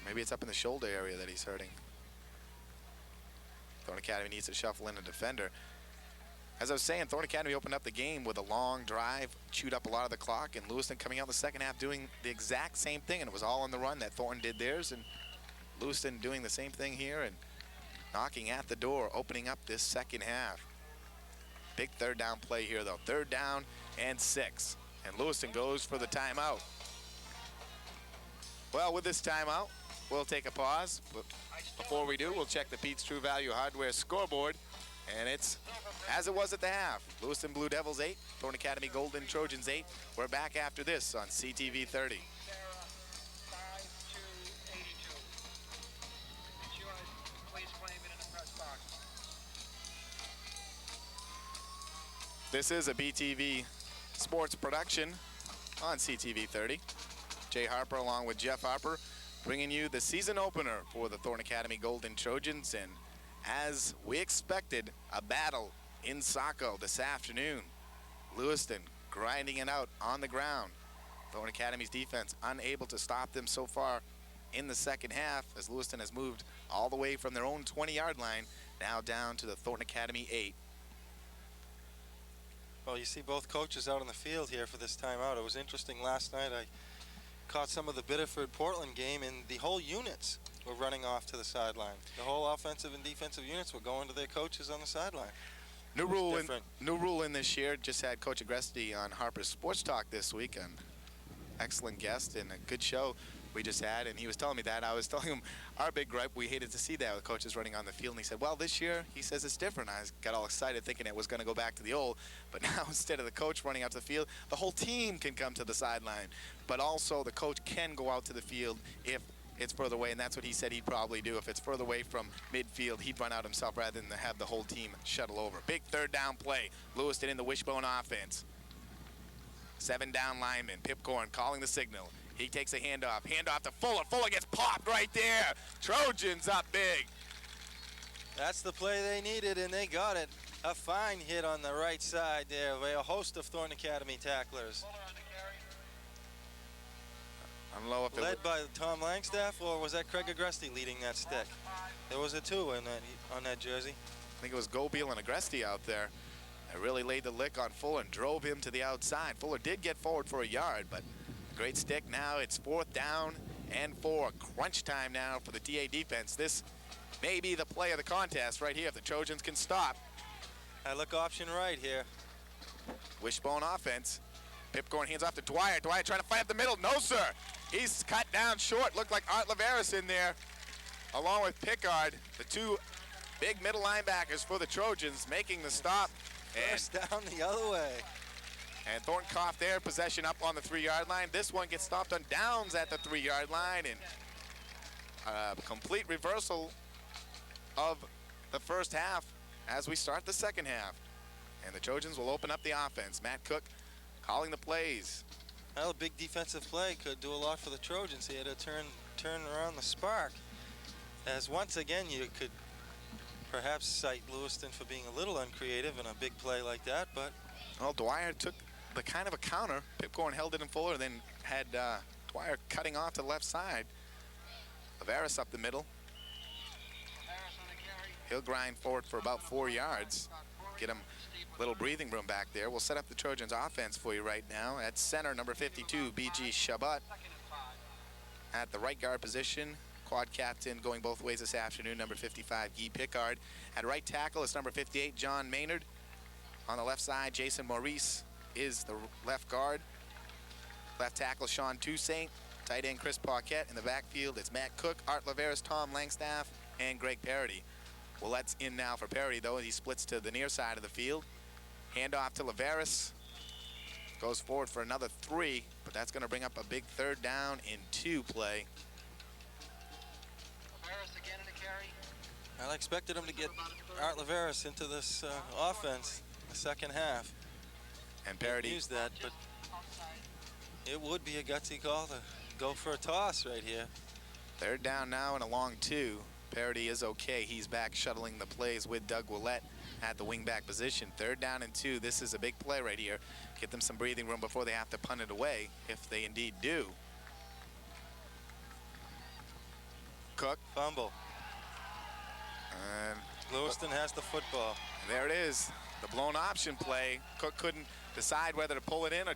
[SPEAKER 1] Maybe it's up in the shoulder area that he's hurting. Thorn Academy needs to shuffle in a defender. As I was saying, Thorn Academy opened up the game with a long drive, chewed up a lot of the clock, and Lewiston coming out in the second half doing the exact same thing, and it was all on the run that Thornton did theirs, and Lewiston doing the same thing here and knocking at the door, opening up this second half. Big third down play here, though. 3rd down and 6, and Lewiston goes for the timeout. Well, with this timeout, we'll take a pause, but before we do, we'll check the Pete's True Value Hardware scoreboard, and it's as it was at the half. Lewiston Blue Devils 8, Thorn Academy Golden Trojans 8. We're back after this on CTV 30. This is a BTV sports production on CTV 30. Jay Harper along with Jeff Harper bringing you the season opener for the Thorn Academy Golden Trojans, and as we expected, a battle in Saco this afternoon. Lewiston grinding it out on the ground. Thorn Academy's defense unable to stop them so far in the second half, as Lewiston has moved all the way from their own 20-yard line now down to the Thorn Academy 8.
[SPEAKER 2] Well, you see both coaches out on the field here for this timeout. It was interesting last night. I caught some of the Biddeford-Portland game, and the whole units were running off to the sideline. The whole offensive and defensive units were going to their coaches on the sideline.
[SPEAKER 1] New rule in this year. Just had Coach Agresti on Harper's Sports Talk this week. An excellent guest and a good show we just had, and he was telling me that. I was telling him our big gripe, we hated to see that with coaches running on the field, and he said, well, this year, he says it's different. I got all excited thinking it was going to go back to the old, but now instead of the coach running out to the field, the whole team can come to the sideline, but also the coach can go out to the field if it's further away, and that's what he said he'd probably do. If it's further away from midfield, he'd run out himself rather than have the whole team shuttle over. Big 3rd down play. Lewiston in the wishbone offense. 7 down linemen. Pipcorn calling the signal. He takes a handoff. Handoff to Fuller. Fuller gets popped right there. Trojans up big.
[SPEAKER 2] That's the play they needed, and they got it. A fine hit on the right side there by a host of Thorn Academy tacklers.
[SPEAKER 1] I don't know if
[SPEAKER 2] led by Tom Langstaff, or was that Craig Agresti leading that stick? There was a 2 in that, on that jersey.
[SPEAKER 1] I think it was Gobiel and Agresti out there. They really laid the lick on Fuller and drove him to the outside. Fuller did get forward for a yard, but great stick. Now it's 4th down and 4. Crunch time now for the TA defense. This may be the play of the contest right here if the Trojans can stop.
[SPEAKER 2] I look option right here.
[SPEAKER 1] Wishbone offense. Pipcorn hands off to Dwyer. Dwyer trying to fight up the middle. No, sir. He's cut down short. Looked like Art Laveras in there, along with Pickard, the 2 big middle linebackers for the Trojans, making the stop.
[SPEAKER 2] First down the other way.
[SPEAKER 1] And Thornton coughed there, possession up on the 3-yard line. This one gets stopped on downs at the 3-yard line, and a complete reversal of the first half as we start the second half. And the Trojans will open up the offense. Matt Cook calling the plays.
[SPEAKER 2] Well, a big defensive play could do a lot for the Trojans. He had to turn around the spark. As once again, you could perhaps cite Lewiston for being a little uncreative in a big play like that, but...
[SPEAKER 1] Well, Dwyer took the kind of a counter. Pipcorn held it in Fuller, then had Dwyer cutting off to the left side. Laveras up the middle. He'll grind forward for about 4 yards. Get him a little breathing room back there. We'll set up the Trojans offense for you right now. At center, number 52, BG Shabat. At the right guard position, quad captain going both ways this afternoon, number 55, Guy Pickard. At right tackle is number 58, John Maynard. On the left side, Jason Maurice. is the left guard. Left tackle Sean Toussaint. Tight end Chris Paquette. In the backfield, it's Matt Cook, Art Laveras, Tom Langstaff, and Greg Parody. Well, that's in now for Parody, though. He splits to the near side of the field. Handoff to Laveras. Goes forward for another 3, but that's going to bring up a big 3rd down and 2 play.
[SPEAKER 3] Laveras again in the carry.
[SPEAKER 2] I expected him to get Art Laveras into this offense the second half.
[SPEAKER 1] And Parody
[SPEAKER 2] Used that, but it would be a gutsy call to go for a toss right here.
[SPEAKER 1] 3rd down now and a long 2. Parody is okay. He's back shuttling the plays with Doug Willett at the wingback position. 3rd down and 2. This is a big play right here. Get them some breathing room before they have to punt it away, if they indeed do. Cook.
[SPEAKER 2] Fumble.
[SPEAKER 1] And
[SPEAKER 2] Lewiston has the football.
[SPEAKER 1] there it is. The blown option play. Cook couldn't decide whether to pull it in or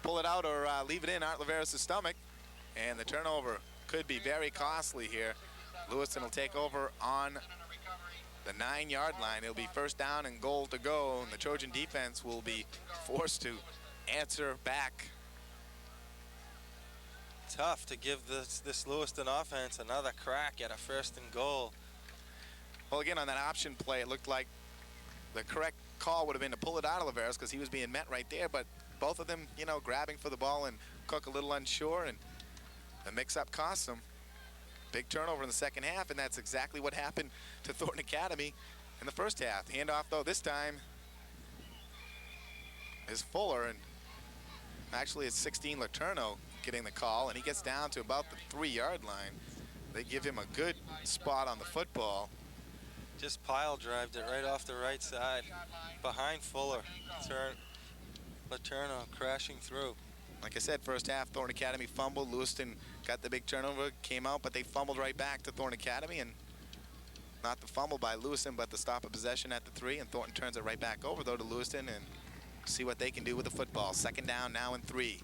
[SPEAKER 1] pull it out or leave it in Art Laveras' stomach. And the turnover could be very costly here. Lewiston will take over on the 9-yard line. It'll be 1st down and goal to go, and the Trojan defense will be forced to answer back.
[SPEAKER 2] Tough to give this Lewiston offense another crack at a 1st and goal.
[SPEAKER 1] Well, again, on that option play, it looked like the correct call would have been to pull it out of Laveras because he was being met right there, but both of them, you know, grabbing for the ball and Cook a little unsure, and the mix-up cost them. Big turnover in the second half, and that's exactly what happened to Thornton Academy in the first half. Handoff, though, this time is Fuller, and actually it's 16 Letourneau getting the call, and he gets down to about the 3-yard line. They give him a good spot on the football.
[SPEAKER 2] Just pile drived it right off the right side behind Fuller. Letourneau crashing through.
[SPEAKER 1] Like I said, first half, Thorn Academy fumbled. Lewiston got the big turnover, came out, but they fumbled right back to Thorn Academy, and not the fumble by Lewiston, but the stop of possession at the 3, and Thornton turns it right back over, though, to Lewiston, and see what they can do with the football. 2nd down now and 3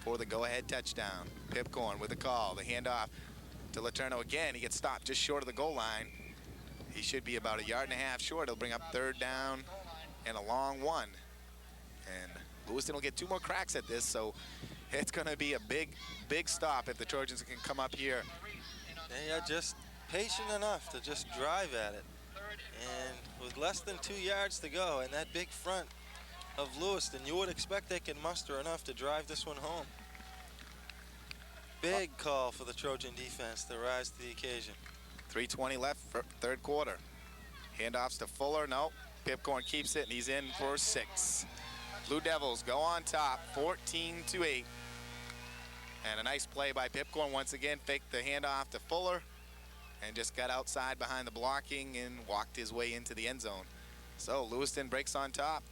[SPEAKER 1] for the go-ahead touchdown. Pipcorn with the call. The handoff to Letourneau again. He gets stopped just short of the goal line. He should be about 1.5 yards short. It'll bring up 3rd down and a long 1. And Lewiston will get 2 more cracks at this, so it's going to be a big, big stop if the Trojans can come up here.
[SPEAKER 2] They are just patient enough to just drive at it. And with less than 2 yards to go and that big front of Lewiston, you would expect they can muster enough to drive this one home. Big call for the Trojan defense to rise to the occasion.
[SPEAKER 1] 3:20 left for 3rd quarter. Handoffs to Fuller. No, Pipcorn keeps it, and he's in for 6. Blue Devils go on top, 14-8. And a nice play by Pipcorn once again. Faked the handoff to Fuller and just got outside behind the blocking and walked his way into the end zone. So Lewiston breaks on top.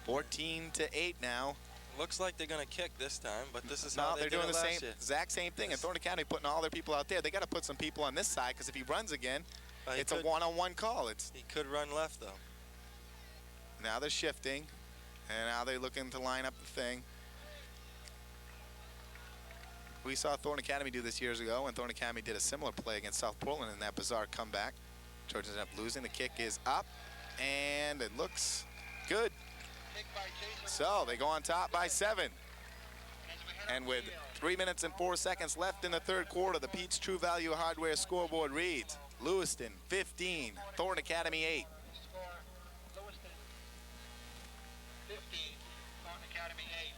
[SPEAKER 1] 14-8 now.
[SPEAKER 2] Looks like they're going to kick this time, but this is
[SPEAKER 1] No,
[SPEAKER 2] how
[SPEAKER 1] they're
[SPEAKER 2] did
[SPEAKER 1] doing
[SPEAKER 2] it
[SPEAKER 1] the
[SPEAKER 2] last year.
[SPEAKER 1] exact same thing. And Thorn Academy putting all their people out there. They got to put some people on this side, because if he runs again, it's a one-on-one call.
[SPEAKER 2] He could run left, though.
[SPEAKER 1] Now they're shifting, and now they're looking to line up the thing. We saw Thorn Academy do this years ago, and Thorn Academy did a similar play against South Portland in that bizarre comeback. Trojans end up losing. The kick is up, and it looks good. So they go on top by 7. And with 3 minutes and 4 seconds left in the 3rd quarter, the Pete's True Value Hardware scoreboard reads: Lewiston 15, Thorn Academy 8.
[SPEAKER 3] Score, Lewiston 15, Thornton Academy 8.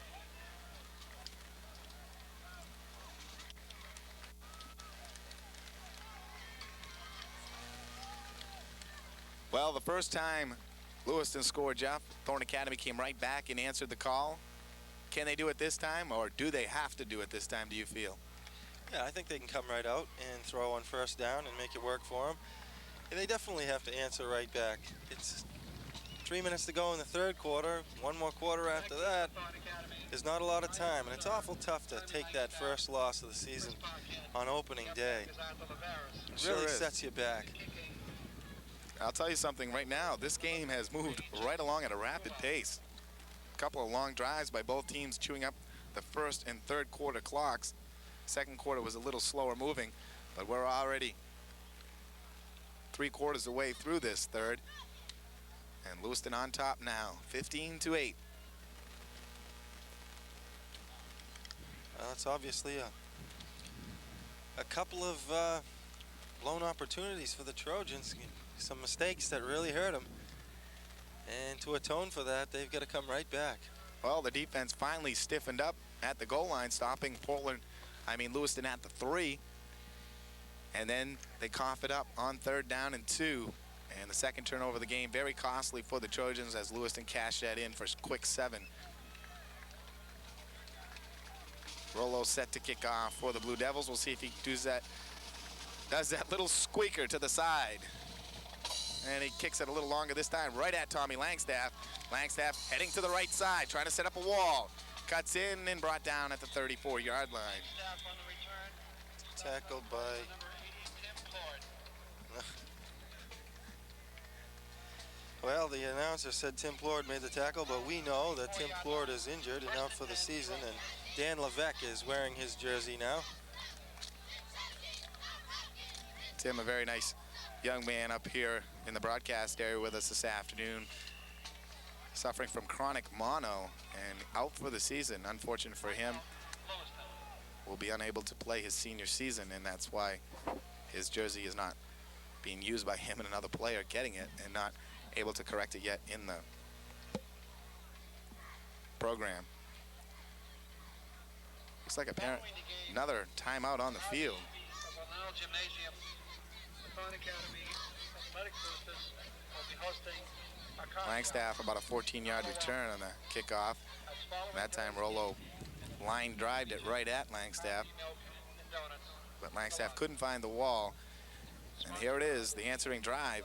[SPEAKER 1] Well, the first time Lewiston scored, Jeff, Thorn Academy came right back and answered the call. Can they do it this time, or do they have to do it this time, do you feel?
[SPEAKER 2] Yeah, I think they can come right out and throw on 1st down and make it work for them. And they definitely have to answer right back. It's 3 minutes to go in the 3rd quarter. 1 more quarter after that. There's not a lot of time, and it's awful tough to take that first loss of the season on opening day. It really sets you back.
[SPEAKER 1] I'll tell you something right now. This game has moved right along at a rapid pace. A couple of long drives by both teams chewing up the 1st and 3rd quarter clocks. 2nd quarter was a little slower moving, but we're already 3/4 away through this 3rd. And Lewiston on top now, 15-8.
[SPEAKER 2] Well, it's obviously a couple of blown opportunities for the Trojans. Some mistakes that really hurt them. And to atone for that, they've got to come right back.
[SPEAKER 1] Well, the defense finally stiffened up at the goal line, stopping Lewiston at the 3. And then they cough it up on 3rd down and 2. And the second turnover of the game, very costly for the Trojans as Lewiston cashed that in for a quick 7. Rollo set to kick off for the Blue Devils. We'll see if he does that little squeaker to the side. And he kicks it a little longer this time, right at Tommy Langstaff. Langstaff heading to the right side, trying to set up a wall. Cuts in and brought down at the 34-yard line.
[SPEAKER 3] Langstaff on the return.
[SPEAKER 2] Tackled by...
[SPEAKER 3] Number 80, Tim Plord.
[SPEAKER 2] Well, the announcer said Tim Plord made the tackle, but we know that Tim Plord is injured and out for the season, and Dan Levesque is wearing his jersey now.
[SPEAKER 1] Tim, a very nice young man up here in the broadcast area with us this afternoon, suffering from chronic mono and out for the season. Unfortunate for him, will be unable to play his senior season, and that's why his jersey is not being used by him and another player getting it and not able to correct it yet in the program. Looks like another timeout on the field.
[SPEAKER 3] Gymnasium, the Thorn Academy Athletic Boosters will be hosting
[SPEAKER 1] Langstaff about a 14-yard return on the kickoff. That time Rollo line drived it right at Langstaff, but Langstaff couldn't find the wall. And here it is, the answering drive.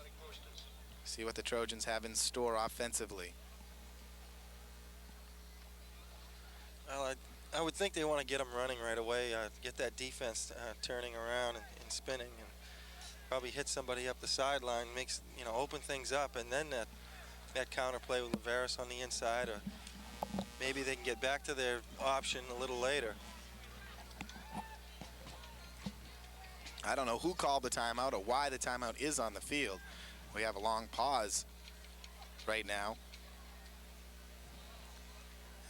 [SPEAKER 1] See what the Trojans have in store offensively.
[SPEAKER 2] Well, I would think they want to get them running right away, get that defense turning around and spinning, and probably hit somebody up the sideline, open things up, and then that counter play with Laveras on the inside, or maybe they can get back to their option a little later.
[SPEAKER 1] I don't know who called the timeout or why the timeout is on the field. We have a long pause right now.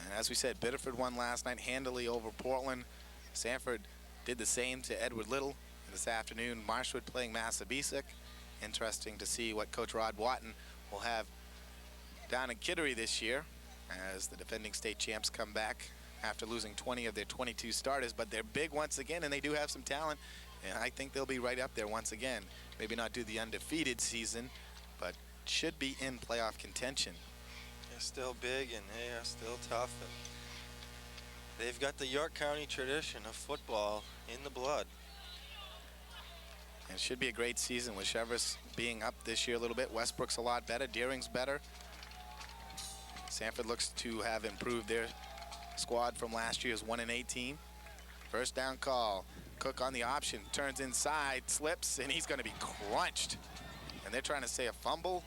[SPEAKER 1] And as we said, Biddeford won last night handily over Portland. Sanford did the same to Edward Little. This afternoon, Marshwood playing Massabesic. Interesting to see what Coach Rod Watton will have down in Kittery this year as the defending state champs come back after losing 20 of their 22 starters. But they're big once again, and they do have some talent. And I think they'll be right up there once again. Maybe not do the undefeated season, but should be in playoff contention.
[SPEAKER 2] They're still big and they are still tough. And they've got the York County tradition of football in the blood.
[SPEAKER 1] And it should be a great season with Chevrolet being up this year a little bit. Westbrook's a lot better. Deering's better. Sanford looks to have improved their squad from last year's 1-18. First down call. Cook on the option, turns inside, slips, and he's going to be crunched. And they're trying to say a fumble,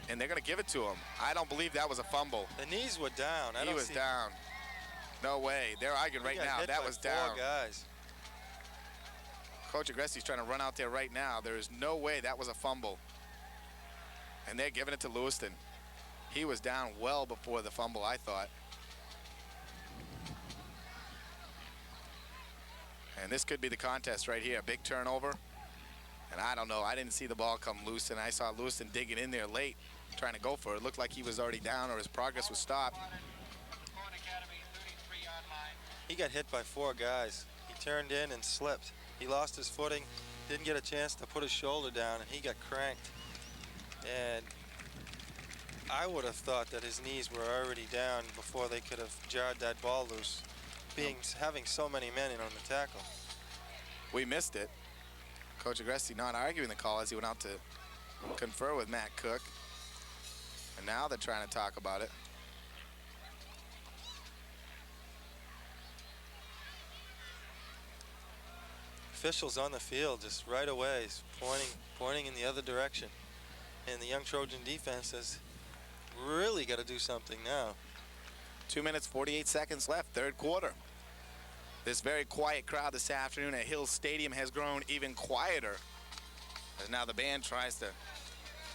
[SPEAKER 1] and they're going to give it to him. I don't believe that was a fumble.
[SPEAKER 2] The knees were down.
[SPEAKER 1] He was down. No way. They're arguing right now. That was down.
[SPEAKER 2] 4 guys.
[SPEAKER 1] Coach Agresti's trying to run out there right now. There is no way that was a fumble. And they're giving it to Lewiston. He was down well before the fumble, I thought. And this could be the contest right here. Big turnover. And I don't know. I didn't see the ball come loose, and I saw Lewiston digging in there late, trying to go for it. It looked like he was already down or his progress was stopped.
[SPEAKER 2] He got hit by 4 guys. He turned in and slipped. He lost his footing, didn't get a chance to put his shoulder down, and he got cranked. And I would have thought that his knees were already down before they could have jarred that ball loose, having so many men in on the tackle.
[SPEAKER 1] We missed it. Coach Agresti not arguing the call as he went out to confer with Matt Cook. And now they're trying to talk about it.
[SPEAKER 2] Officials on the field just right away pointing in the other direction. And the young Trojan defense has really got to do something now.
[SPEAKER 1] 2 minutes, 48 seconds left, third quarter. This very quiet crowd this afternoon at Hill Stadium has grown even quieter as now the band tries to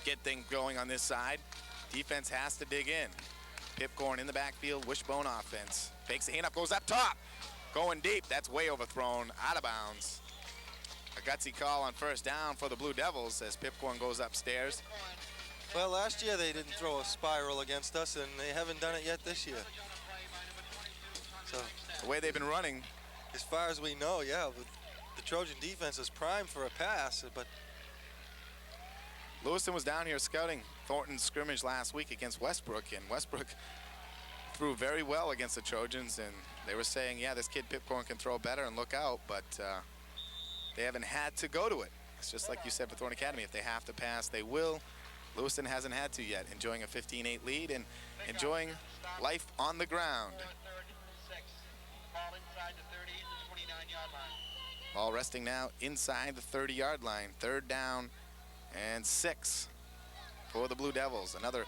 [SPEAKER 1] get things going on this side. Defense has to dig in. Pipcorn in the backfield, wishbone offense. Fakes the hand up, goes up top. Going deep, that's way overthrown, out of bounds. A gutsy call on first down for the Blue Devils as Pipcorn goes upstairs.
[SPEAKER 2] Well, last year they didn't throw a spiral against us, and they haven't done it yet this year. So
[SPEAKER 1] the way they've been running,
[SPEAKER 2] as far as we know, yeah, the Trojan defense is primed for a pass, but
[SPEAKER 1] Lewiston was down here scouting Thornton's scrimmage last week against Westbrook, and Westbrook threw very well against the Trojans, and they were saying, yeah, this kid Pipcorn can throw better and look out, but they haven't had to go to it. It's just like you said for Thorn Academy. If they have to pass, they will. Lewiston hasn't had to yet, enjoying a 15-8 lead and enjoying life on the ground. Ball resting now inside the 30-yard line. 3rd down and 6 for the Blue Devils. Another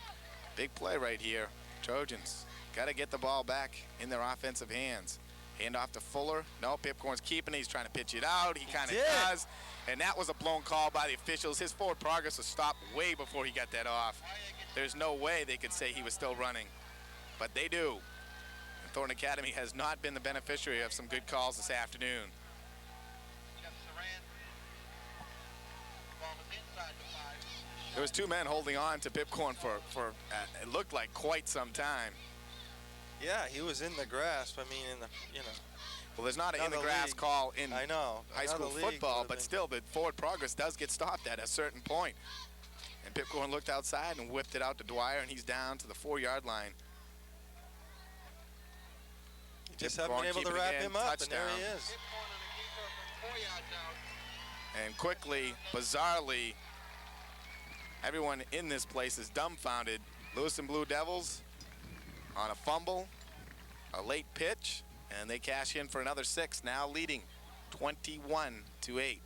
[SPEAKER 1] big play right here. Trojans got to get the ball back in their offensive hands. Hand off to Fuller. No, Pipcorn's keeping it. He's trying to pitch it out. He kind of does. And that was a blown call by the officials. His forward progress was stopped way before he got that off. There's no way they could say he was still running, but they do. And Thorn Academy has not been the beneficiary of some good calls this afternoon. There was 2 men holding on to Pipcorn for it looked like quite some time.
[SPEAKER 2] yeah, he was in the grasp. I mean,
[SPEAKER 1] Well, there's not an in the
[SPEAKER 2] Another
[SPEAKER 1] grass
[SPEAKER 2] league.
[SPEAKER 1] call in
[SPEAKER 2] I know.
[SPEAKER 1] high school
[SPEAKER 2] Another league
[SPEAKER 1] football,
[SPEAKER 2] would've
[SPEAKER 1] but
[SPEAKER 2] been-
[SPEAKER 1] still the forward progress does get stopped at a certain point. And Pipcorn looked outside and whipped it out to Dwyer, and he's down to the 4-yard line.
[SPEAKER 2] Just haven't
[SPEAKER 1] Pipcorn
[SPEAKER 2] been able to
[SPEAKER 1] keeping it
[SPEAKER 2] wrap
[SPEAKER 1] again,
[SPEAKER 2] him up, and
[SPEAKER 1] touchdown.
[SPEAKER 2] there he is.
[SPEAKER 1] And quickly, bizarrely, everyone in this place is dumbfounded. Lewiston Blue Devils on a fumble, a late pitch, and they cash in for another 6, now leading 21-8.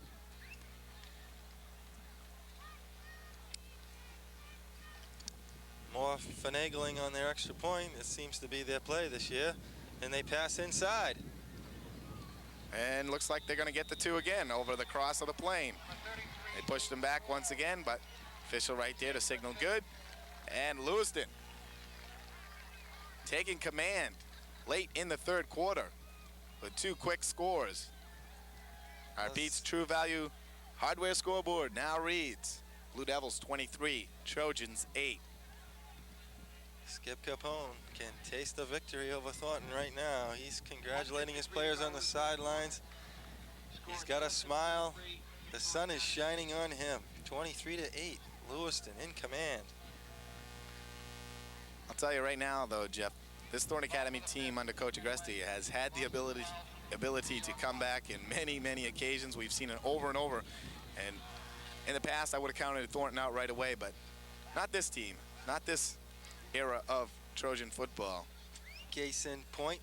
[SPEAKER 2] More finagling on their extra point. It seems to be their play this year. And they pass inside.
[SPEAKER 1] And looks like they're going to get the 2 again over the cross of the plane. They pushed them back once again, but official right there to signal good. And Lewiston taking command late in the 3rd quarter with 2 quick scores. Our Pete's True Value hardware scoreboard now reads Blue Devils 23, Trojans 8.
[SPEAKER 2] Skip Capone can taste the victory over Thornton right now. He's congratulating his players on the sidelines. He's got a smile. The sun is shining on him. 23-8, Lewiston in command.
[SPEAKER 1] I'll tell you right now, though, Jeff, this Thorn Academy team under Coach Agresti has had the ability to come back in many, many occasions. We've seen it over and over. And in the past, I would have counted Thornton out right away, but not this team, not this era of Trojan football.
[SPEAKER 2] Case in point,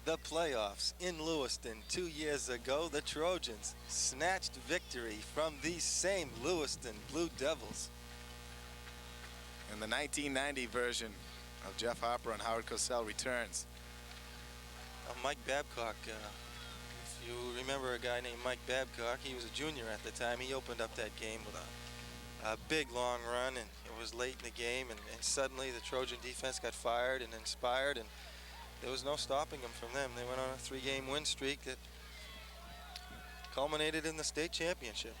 [SPEAKER 2] the playoffs in Lewiston 2 years ago. The Trojans snatched victory from these same Lewiston Blue Devils.
[SPEAKER 1] And the 1990 version of Jeff Harper and Howard Cosell returns.
[SPEAKER 2] Mike Babcock, if you remember a guy named Mike Babcock, he was a junior at the time. He opened up that game with a big long run, and it was late in the game, and suddenly the Trojan defense got fired and inspired, and there was no stopping them from them. They went on a 3-game win streak that culminated in the state championship,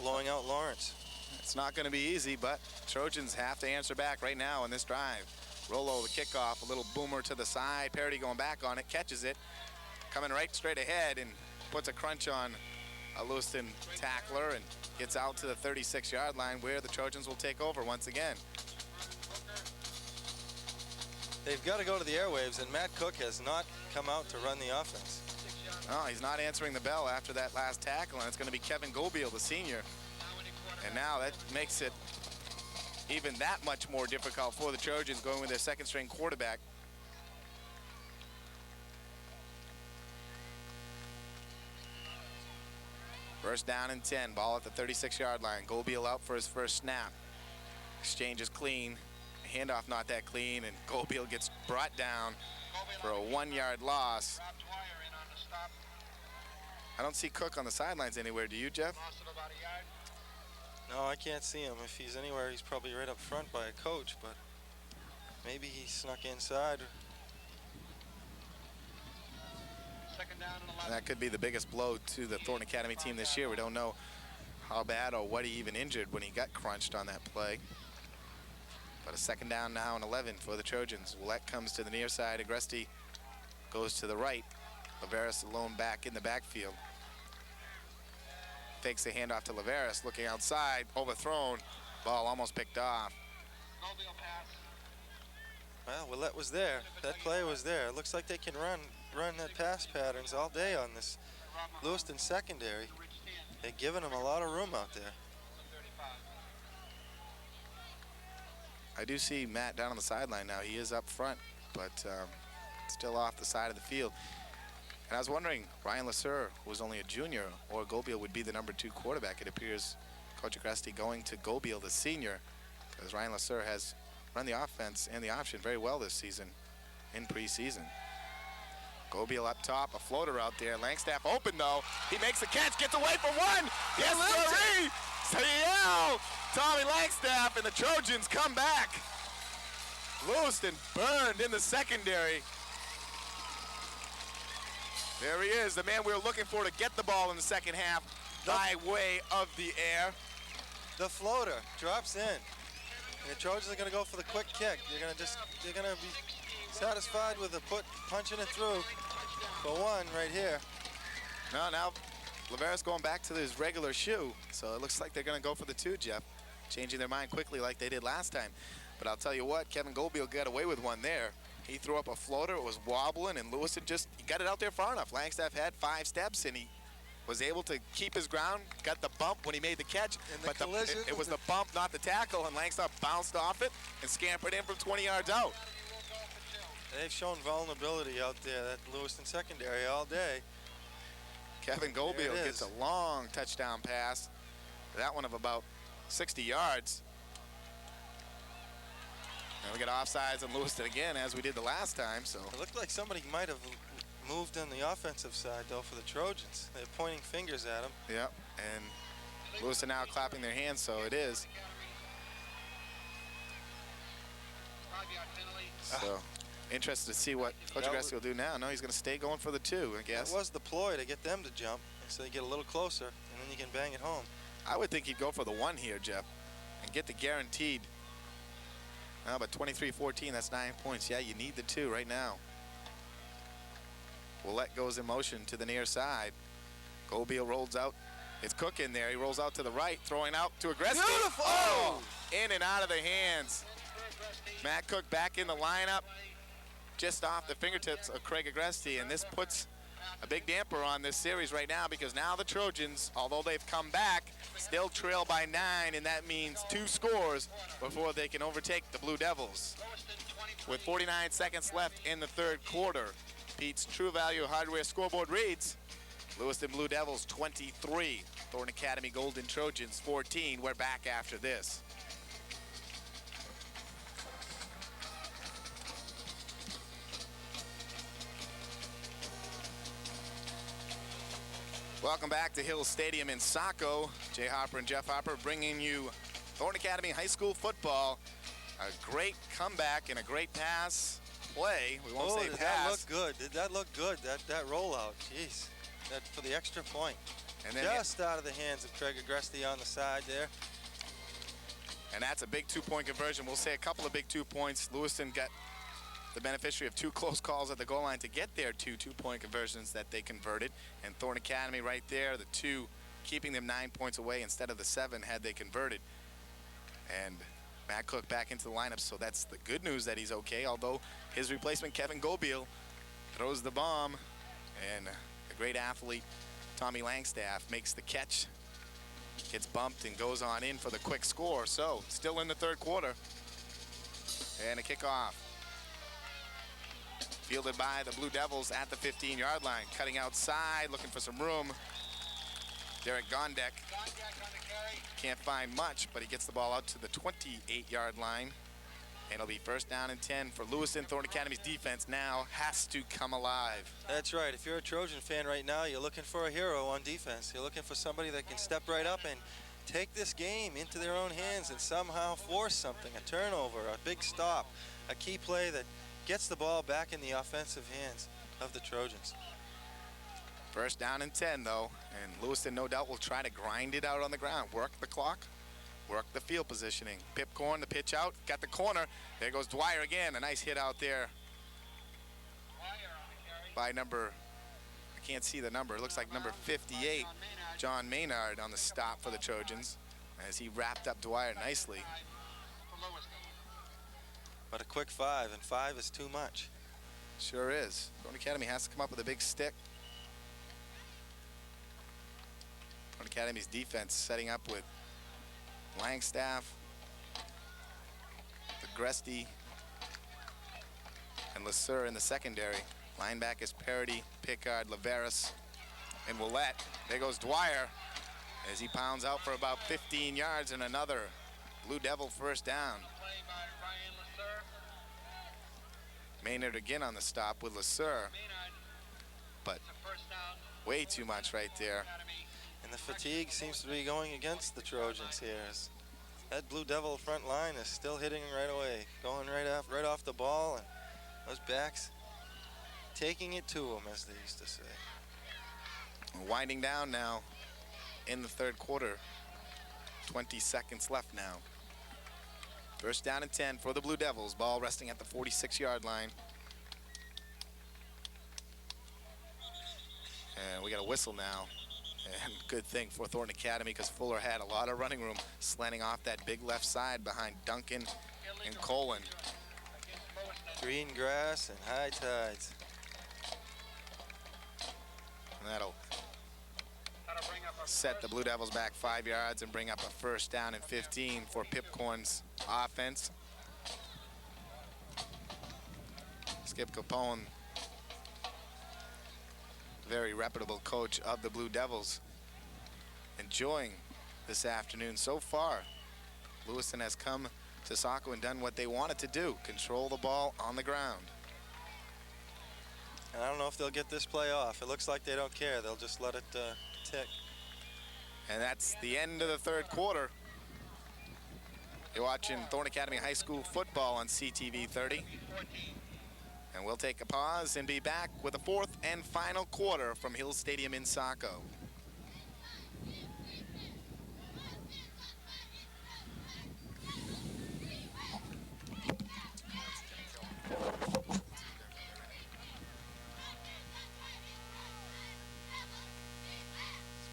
[SPEAKER 2] blowing out Lawrence.
[SPEAKER 1] It's not going to be easy, but Trojans have to answer back right now in this drive. Rolo, the kickoff, a little boomer to the side. Parity going back on it, catches it, coming right straight ahead and puts a crunch on a Lewiston tackler and gets out to the 36-yard line where the Trojans will take over once again.
[SPEAKER 2] They've got to go to the airwaves, and Matt Cook has not come out to run the offense.
[SPEAKER 1] No, he's not answering the bell after that last tackle, and it's going to be Kevin Gobiel, the senior. And now that makes it even that much more difficult for the Trojans going with their 2nd-string quarterback. First down and 10, ball at the 36-yard line. Gobiel out for his first snap. Exchange is clean. Handoff not that clean, and Gobiel gets brought down for a 1-yard loss. I don't see Cook on the sidelines anywhere. Do you, Jeff?
[SPEAKER 2] No, No, I can't see him. If he's anywhere, he's probably right up front by a coach, but maybe he snuck inside.
[SPEAKER 3] Second down and 11.
[SPEAKER 1] That could be the biggest blow to the Thorn Academy team this year. We don't know how bad or what he even injured when he got crunched on that play. But a second down now and 11 for the Trojans. Willett comes to the near side. Agresti goes to the right. Laveras alone back in the backfield. Fakes the handoff to Laveras, looking outside, overthrown. Ball almost picked off.
[SPEAKER 3] Mobile pass.
[SPEAKER 2] Well, Willett was there. That play was there. It looks like they can run that pass patterns all day on this Lewiston secondary. They're giving them a lot of room out there.
[SPEAKER 1] I do see Matt down on the sideline now. He is up front, but still off the side of the field. And I was wondering, Ryan Lasser, who was only a junior, or Gobiel would be the #2 quarterback. It appears Coach Agresti going to Gobiel, the senior, because Ryan Lasser has run the offense and the option very well this season in preseason. Gobiel up top, a floater out there. Langstaff open though. He makes the catch, gets away for one. Yes, sirree! Sayel! Tommy Langstaff and the Trojans come back. Lewiston burned in the secondary. There he is, the man we were looking for to get the ball in the second half by way of the air.
[SPEAKER 2] The floater drops in. And the Trojans are going to go for the quick kick. They're going to be satisfied with the punching it through for one right here.
[SPEAKER 1] No, now Laveras going back to his regular shoe. So it looks like they're going to go for the 2, Jeff. Changing their mind quickly like they did last time. But I'll tell you what, Kevin Gobiel got away with one there. He threw up a floater, it was wobbling, and Lewiston just got it out there far enough. Langstaff had 5 steps, and he was able to keep his ground, got the bump when he made the catch, but it was the bump, not the tackle, and Langstaff bounced off it and scampered in from 20 yards out.
[SPEAKER 2] They've shown vulnerability out there, that Lewiston secondary, all day.
[SPEAKER 1] Kevin Gobiel gets a long touchdown pass, that one of about 60 yards. And we get offsides on Lewiston again, as we did the last time. So
[SPEAKER 2] it looked like somebody might have moved on the offensive side, though, for the Trojans. They're pointing fingers at them.
[SPEAKER 1] Yep, and Lewiston now clapping their hands, so it is. So interested to see what Coach Agresti will do now. No, he's going to stay going for the 2, I guess.
[SPEAKER 2] That was the ploy, to get them to jump, so they get a little closer, and then you can bang it home.
[SPEAKER 1] I would think he'd go for the 1 here, Jeff, and get the guaranteed. But 23-14, that's 9 points. Yeah, you need the 2 right now. Willett goes in motion to the near side. Gobiel rolls out. It's Cook in there. He rolls out to the right, throwing out to Agresti.
[SPEAKER 2] Beautiful!
[SPEAKER 1] Oh, in and out of the hands. Matt Cook back in the lineup, just off the fingertips of Craig Agresti, and this puts a big damper on this series right now, because now the Trojans, although they've come back, still trail by 9, and that means 2 scores before they can overtake the Blue Devils. With 49 seconds left in the 3rd quarter, Pete's True Value Hardware scoreboard reads, Lewiston Blue Devils 23, Thorn Academy Golden Trojans 14. We're back after this. Welcome back to Hill Stadium in Saco. Jay Harper and Jeff Harper bringing you Thorn Academy High School football. A great comeback and a great pass play. We won't say pass.
[SPEAKER 2] That looked good. Did that look good? That rollout, jeez. That for the extra point. And then just out of the hands of Craig Agresti on the side there.
[SPEAKER 1] And that's a big 2-point conversion. We'll say a couple of big 2 points. Lewiston got the beneficiary of 2 close calls at the goal line to get their 2 2-point conversions that they converted. And Thorn Academy right there, the 2 keeping them 9 points away instead of the 7 had they converted. And Matt Cook back into the lineup, so that's the good news that he's okay, although his replacement, Kevin Gobiel, throws the bomb, and a great athlete, Tommy Langstaff, makes the catch, gets bumped, and goes on in for the quick score. So still in the 3rd quarter, and a kickoff. Fielded by the Blue Devils at the 15-yard line, cutting outside, looking for some room. Derek Gondek can't find much, but he gets the ball out to the 28-yard line. And it'll be 1st down and 10 for Lewiston. Thorn Academy's defense now has to come alive.
[SPEAKER 2] That's right. If you're a Trojan fan right now, you're looking for a hero on defense. You're looking for somebody that can step right up and take this game into their own hands and somehow force something, a turnover, a big stop, a key play that gets the ball back in the offensive hands of the Trojans.
[SPEAKER 1] First down and 10, though, and Lewiston no doubt will try to grind it out on the ground, work the clock, work the field positioning. Pipcorn, the pitch out, got the corner. There goes Dwyer again, a nice hit out there by number, I can't see the number, it looks like number 58, John Maynard on the stop for the Trojans as he wrapped up Dwyer nicely.
[SPEAKER 2] But a quick 5, and 5 is too much.
[SPEAKER 1] Sure is. Thorn Academy has to come up with a big stick. Thorn Academy's defense setting up with Langstaff, Agresti, and Lasur in the secondary. Linebackers Parody, Pickard, Laveras, and Willette. There goes Dwyer as he pounds out for about 15 yards and another Blue Devil first down. Maynard again on the stop with Lasur, but way too much right there.
[SPEAKER 2] And the fatigue seems to be going against the Trojans here. That Blue Devil front line is still hitting right away, going right off the ball, and those backs taking it to them, as they used to say.
[SPEAKER 1] Winding down now in the third quarter. 20 seconds left now. First down and 10 for the Blue Devils. Ball resting at the 46-yard line. And we got a whistle now. And good thing for Thorn Academy, because Fuller had a lot of running room slanting off that big left side behind Duncan and Colin.
[SPEAKER 2] Green grass and high tides.
[SPEAKER 1] And that'll set the Blue Devils back 5 yards and bring up a first down and 15 for Pipcorn's offense. Skip Capone, very reputable coach of the Blue Devils, enjoying this afternoon so far. Lewiston has come to Saco and done what they wanted to do, control the ball on the ground.
[SPEAKER 2] And I don't know if they'll get this play off. It looks like they don't care. They'll just let it tick.
[SPEAKER 1] And that's the end of the third quarter. You're watching Thorn Academy High School football on CTV 30. And we'll take a pause and be back with the fourth and final quarter from Hill Stadium in Saco.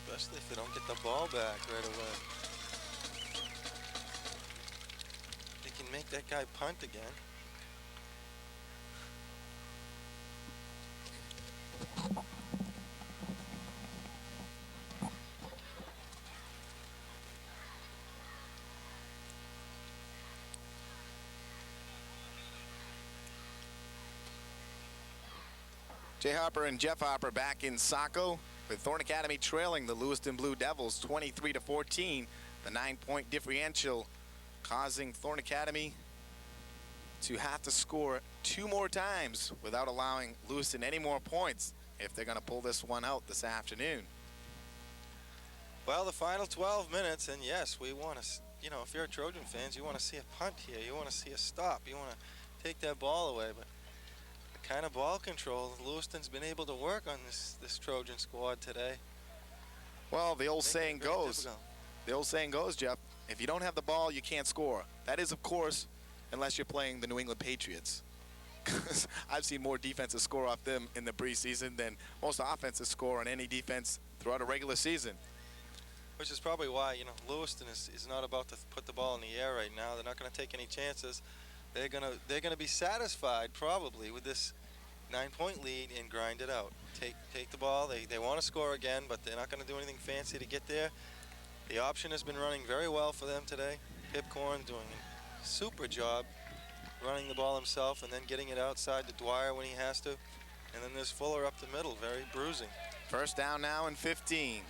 [SPEAKER 2] Especially if they don't get the ball back right away. They can make that guy punt again.
[SPEAKER 1] Jay Harper and Jeff Harper back in Saco, with Thorn Academy trailing the Lewiston Blue Devils 23-14. The 9-point differential causing Thorn Academy to have to score 2 more times without allowing Lewiston any more points if they're going to pull this one out this afternoon.
[SPEAKER 2] Well, the final 12 minutes, and yes, we want to, you know, if you're a Trojan fans, you want to see a punt here. You want to see a stop. You want to take that ball away, but the kind of ball control Lewiston's been able to work on this Trojan squad today.
[SPEAKER 1] Well, the old saying goes, Jeff, if you don't have the ball, you can't score. That is, of course, unless you're playing the New England Patriots. Because I've seen more defenses score off them in the preseason than most offenses score on any defense throughout a regular season.
[SPEAKER 2] Which is probably why, you know, Lewiston is not about to put the ball in the air right now. They're not going to take any chances. They're gonna be satisfied probably with this 9-point lead and grind it out. Take the ball. They want to score again, but they're not going to do anything fancy to get there. The option has been running very well for them today. Pipcorn doing a super job running the ball himself and then getting it outside to Dwyer when he has to. And then there's Fuller up the middle, very bruising.
[SPEAKER 1] First down now and 15.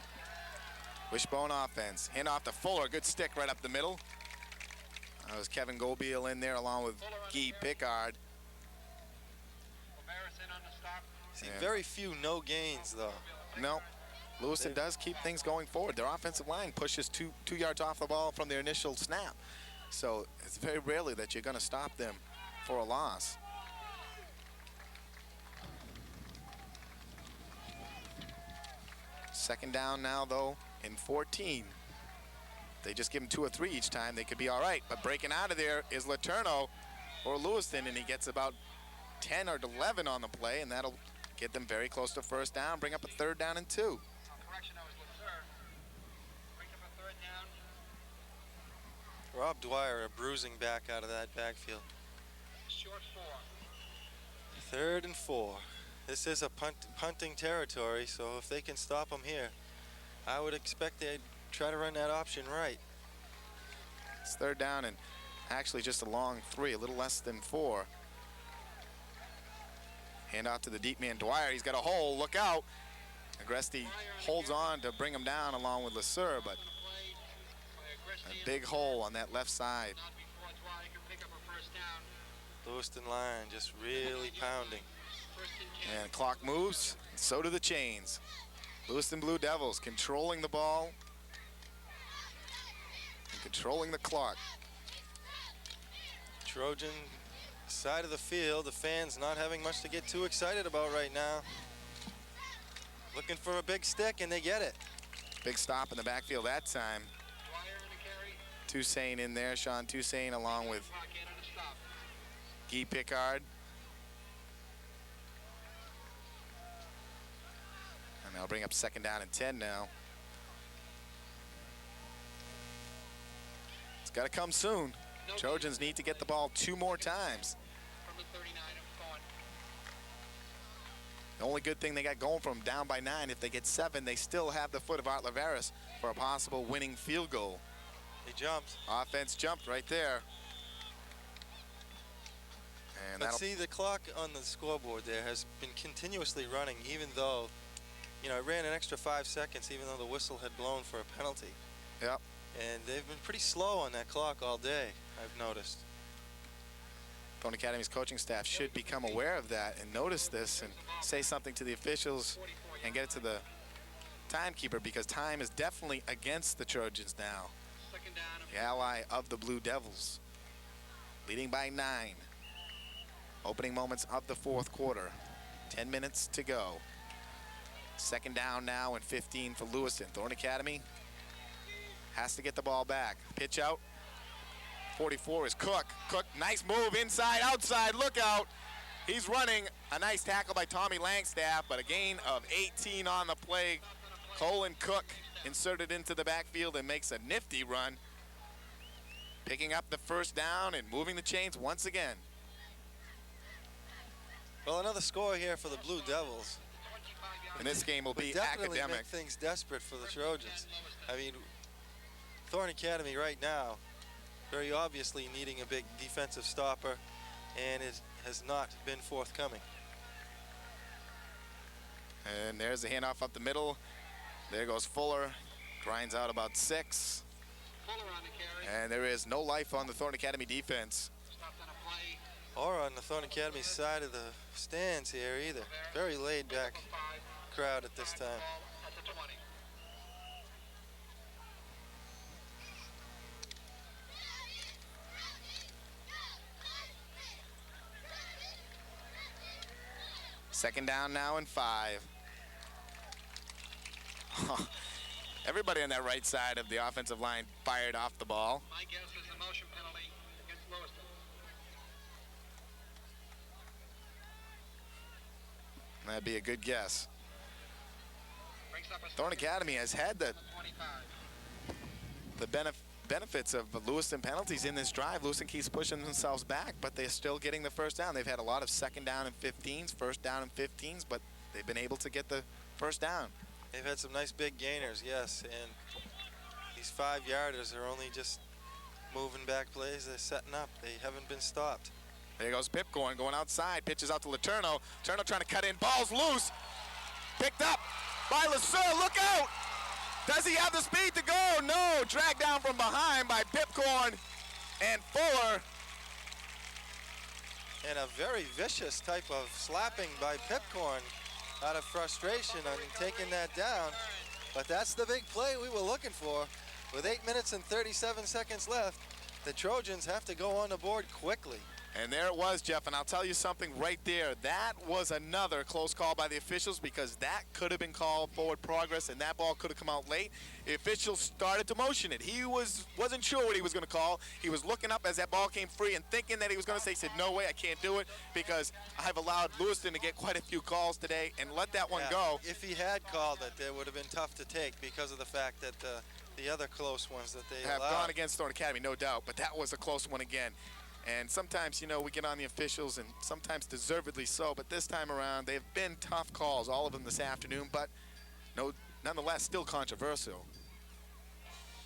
[SPEAKER 1] Wishbone offense. Hand off to Fuller. Good stick right up the middle. That was Kevin Gobiel in there along with Guy Pickard.
[SPEAKER 2] See, very few no gains though.
[SPEAKER 1] No. Lewiston does keep things going forward. Their offensive line pushes two yards off the ball from their initial snap. So it's very rarely that you're going to stop them for a loss. Second down now, though, in 14. They just give him 2 or 3 each time, they could be all right. But breaking out of there is Laterno or Lewiston, and he gets about 10 or 11 on the play, and that'll get them very close to first down, bring up a 3rd down and 2.
[SPEAKER 3] Correction, that was Lasser. Brings up a 3rd down.
[SPEAKER 2] Rob Dwyer, a bruising back out of that backfield.
[SPEAKER 3] Short 4.
[SPEAKER 2] 3rd and 4. This is a punting territory, so if they can stop them here, I would expect they'd try to run that option right.
[SPEAKER 1] It's 3rd down and actually just a long 3, a little less than 4. Hand off to the deep man Dwyer. He's got a hole. Look out. Agresti holds on to bring him down along with Lasser, but a big hole on that left side.
[SPEAKER 2] Lewiston line just really pounding.
[SPEAKER 1] And clock moves, so do the chains. Lewiston Blue Devils controlling the ball and controlling the clock.
[SPEAKER 2] Trojan side of the field, the fans not having much to get too excited about right now. Looking for a big stick, and they get it.
[SPEAKER 1] Big stop in the backfield that time. Toussaint in there, Sean Toussaint along with Guy Pickard. And they'll bring up 2nd down and 10 now. It's got to come soon. Trojans need to get the ball 2 more times. The only good thing they got going from down by 9, if they get 7, they still have the foot of Art Laveras for a possible winning field goal.
[SPEAKER 2] He jumped.
[SPEAKER 1] Offense jumped right there. And
[SPEAKER 2] but see, the clock on the scoreboard there has been continuously running, even though, you know, it ran an extra 5 seconds, even though the whistle had blown for a penalty.
[SPEAKER 1] Yep.
[SPEAKER 2] And they've been pretty slow on that clock all day, I've noticed.
[SPEAKER 1] Thorn Academy's coaching staff should become aware of that and notice this and say something to the officials and get it to the timekeeper, because time is definitely against the Trojans now. The ally of the Blue Devils, leading by 9. Opening moments of the 4th quarter. 10 minutes to go. 2nd down now and 15 for Lewiston. Thorn Academy has to get the ball back. Pitch out. 44 is Cook. Cook, nice move inside, outside, look out. He's running. A nice tackle by Tommy Langstaff, but a gain of 18 on the play. Colin Cook inserted into the backfield and makes a nifty run, picking up the 1st down and moving the chains once again.
[SPEAKER 2] Well, another score here for the Blue Devils.
[SPEAKER 1] And this game will be
[SPEAKER 2] definitely
[SPEAKER 1] academic.
[SPEAKER 2] Make things desperate for the Trojans. I mean, Thorn Academy right now, very obviously needing a big defensive stopper, and it has not been forthcoming.
[SPEAKER 1] And there's the handoff up the middle. There goes Fuller, grinds out about 6. And there is no life on the Thorn Academy defense.
[SPEAKER 2] Or on the Thorn Academy side of the stands here either. Very laid back crowd at this time.
[SPEAKER 1] Second down now and 5. Everybody on that right side of the offensive line fired off the ball.
[SPEAKER 3] My guess is a motion penalty against Lewiston.
[SPEAKER 1] That'd be a good guess. Thorn Academy has had the benefits of the Lewiston penalties in this drive. Lewiston keeps pushing themselves back, but they're still getting the 1st down. They've had a lot of 2nd down and 15s, 1st down and 15s, but they've been able to get the 1st down.
[SPEAKER 2] They've had some nice big gainers, yes, and these 5-yarders are only just moving back plays. They're setting up. They haven't been stopped.
[SPEAKER 1] There goes Pipcorn going outside, pitches out to Laterno. Laterno trying to cut in, ball's loose. Picked up by Lasser, look out! Does he have the speed to go? No, dragged down from behind by Pipcorn and Fuller.
[SPEAKER 2] And a very vicious type of slapping by Pipcorn out of frustration on taking that down. But that's the big play we were looking for. With 8 minutes and 37 seconds left, the Trojans have to go on the board quickly.
[SPEAKER 1] And there it was, Jeff, and I'll tell you something right there. That was another close call by the officials because that could have been called forward progress, and that ball could have come out late. The officials started to motion it. He wasn't sure what he was going to call. He was looking up as that ball came free and thinking that he was going to say, he said, no way, I can't do it because I've allowed Lewiston to get quite a few calls today and let that one go.
[SPEAKER 2] If he had called it, it would have been tough to take because of the fact that the other close ones that they
[SPEAKER 1] have
[SPEAKER 2] allowed.
[SPEAKER 1] gone against Thorn Academy, no doubt, but that was a close one again. And sometimes, you know, we get on the officials, and sometimes deservedly so, but this time around, they've been tough calls, all of them this afternoon, but nonetheless, still controversial.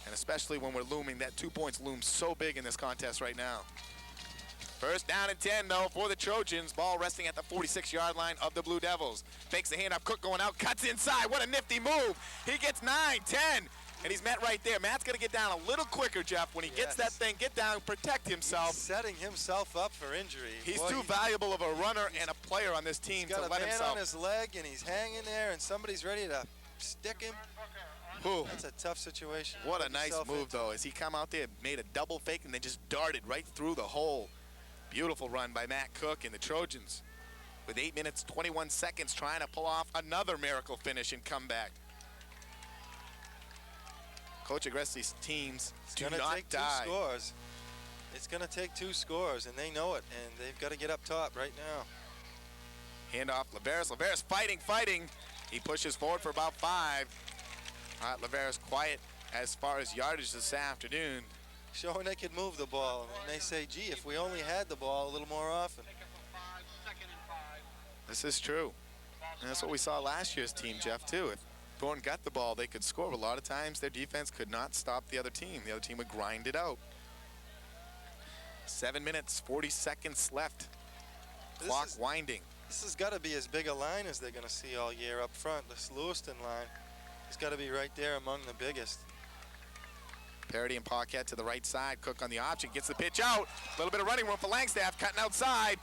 [SPEAKER 1] And especially when we're looming, that 2 points looms so big in this contest right now. First down and 10, though, for the Trojans. Ball resting at the 46-yard line of the Blue Devils. Fakes the handoff, Cook going out, cuts inside. What a nifty move. He gets 9, 10. And he's met right there. Matt's going to get down a little quicker, Jeff. When he gets that thing, get down, protect himself.
[SPEAKER 2] He's setting himself up for injury.
[SPEAKER 1] He's too valuable of a runner and a player on this team to let himself.
[SPEAKER 2] He's got a man on his leg, and he's hanging there, and somebody's ready to stick him.
[SPEAKER 1] Ooh.
[SPEAKER 2] That's a tough situation.
[SPEAKER 1] What a nice move, though, as he come out there, made a double fake, and then just darted right through the hole. Beautiful run by Matt Cook and the Trojans with 8 minutes, 21 seconds, trying to pull off another miracle finish and comeback. Coach Agresti's teams do not die.
[SPEAKER 2] 2 scores. It's going to take 2 scores, and they know it, and they've got to get up top right now.
[SPEAKER 1] Handoff, Laveras. Laveras fighting. He pushes forward for about 5. All right, Laveras quiet as far as yardage this afternoon.
[SPEAKER 2] Showing they can move the ball, and they say, gee, if we only had the ball a little more often.
[SPEAKER 1] This is true. And that's what we saw last year's team, Jeff, too. If Thornton got the ball, they could score. A lot of times their defense could not stop the other team. The other team would grind it out. 7 minutes, 40 seconds left. Clock winding.
[SPEAKER 2] This has got to be as big a line as they're going to see all year up front. This Lewiston line has got to be right there among the biggest.
[SPEAKER 1] Parody and Paquette to the right side. Cook on the option, gets the pitch out. A little bit of running room for Langstaff, cutting outside.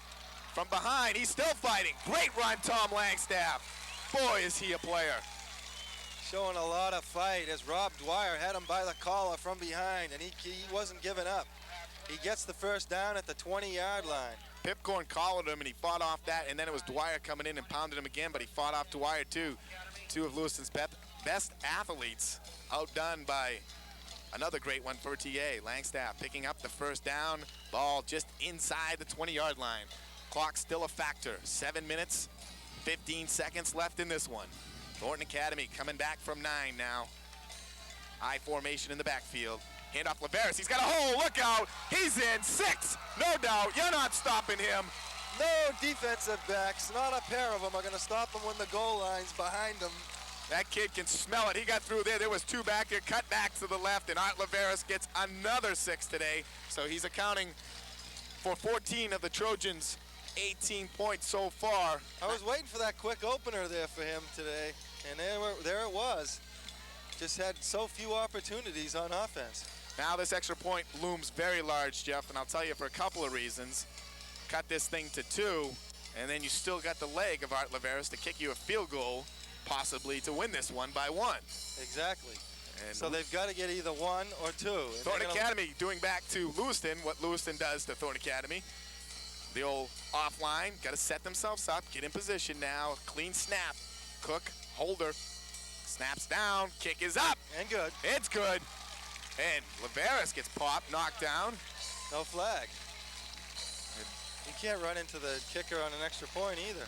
[SPEAKER 1] From behind, he's still fighting. Great run, Tom Langstaff. Boy, is he a player.
[SPEAKER 2] Showing a lot of fight as Rob Dwyer had him by the collar from behind, and he wasn't giving up. He gets the first down at the 20-yard line.
[SPEAKER 1] Pipcorn collared him, and he fought off that, and then it was Dwyer coming in and pounded him again, but he fought off Dwyer, too. 2 of Lewiston's best athletes outdone by another great one for TA. Langstaff picking up the first down. Ball just inside the 20-yard line. Clock still a factor. 7 minutes, 15 seconds left in this one. Thornton Academy coming back from 9 now. I formation in the backfield. Handoff Laveras. He's got a hole. Look out. He's in 6. No doubt. You're not stopping him.
[SPEAKER 2] No defensive backs. Not a pair of them are going to stop him when the goal line's behind him.
[SPEAKER 1] That kid can smell it. He got through there. There was 2 back there. Cut back to the left. And Art Laveras gets another 6 today. So he's accounting for 14 of the Trojans' 18 points so far.
[SPEAKER 2] I was waiting for that quick opener there for him today. And there it was. Just had so few opportunities on offense.
[SPEAKER 1] Now this extra point looms very large, Jeff, and I'll tell you for a couple of reasons. Cut this thing to 2, and then you still got the leg of Art Laveras to kick you a field goal, possibly to win this one by 1.
[SPEAKER 2] Exactly.
[SPEAKER 1] And
[SPEAKER 2] so they've got to get either 1 or 2.
[SPEAKER 1] Thornton Academy doing back to Lewiston what Lewiston does to Thornton Academy. The old offline, got to set themselves up, get in position now. Clean snap. Cook, holder, snaps down, kick is up.
[SPEAKER 2] And good.
[SPEAKER 1] It's good. And Laveras gets popped, knocked down.
[SPEAKER 2] No flag. You can't run into the kicker on an extra point either.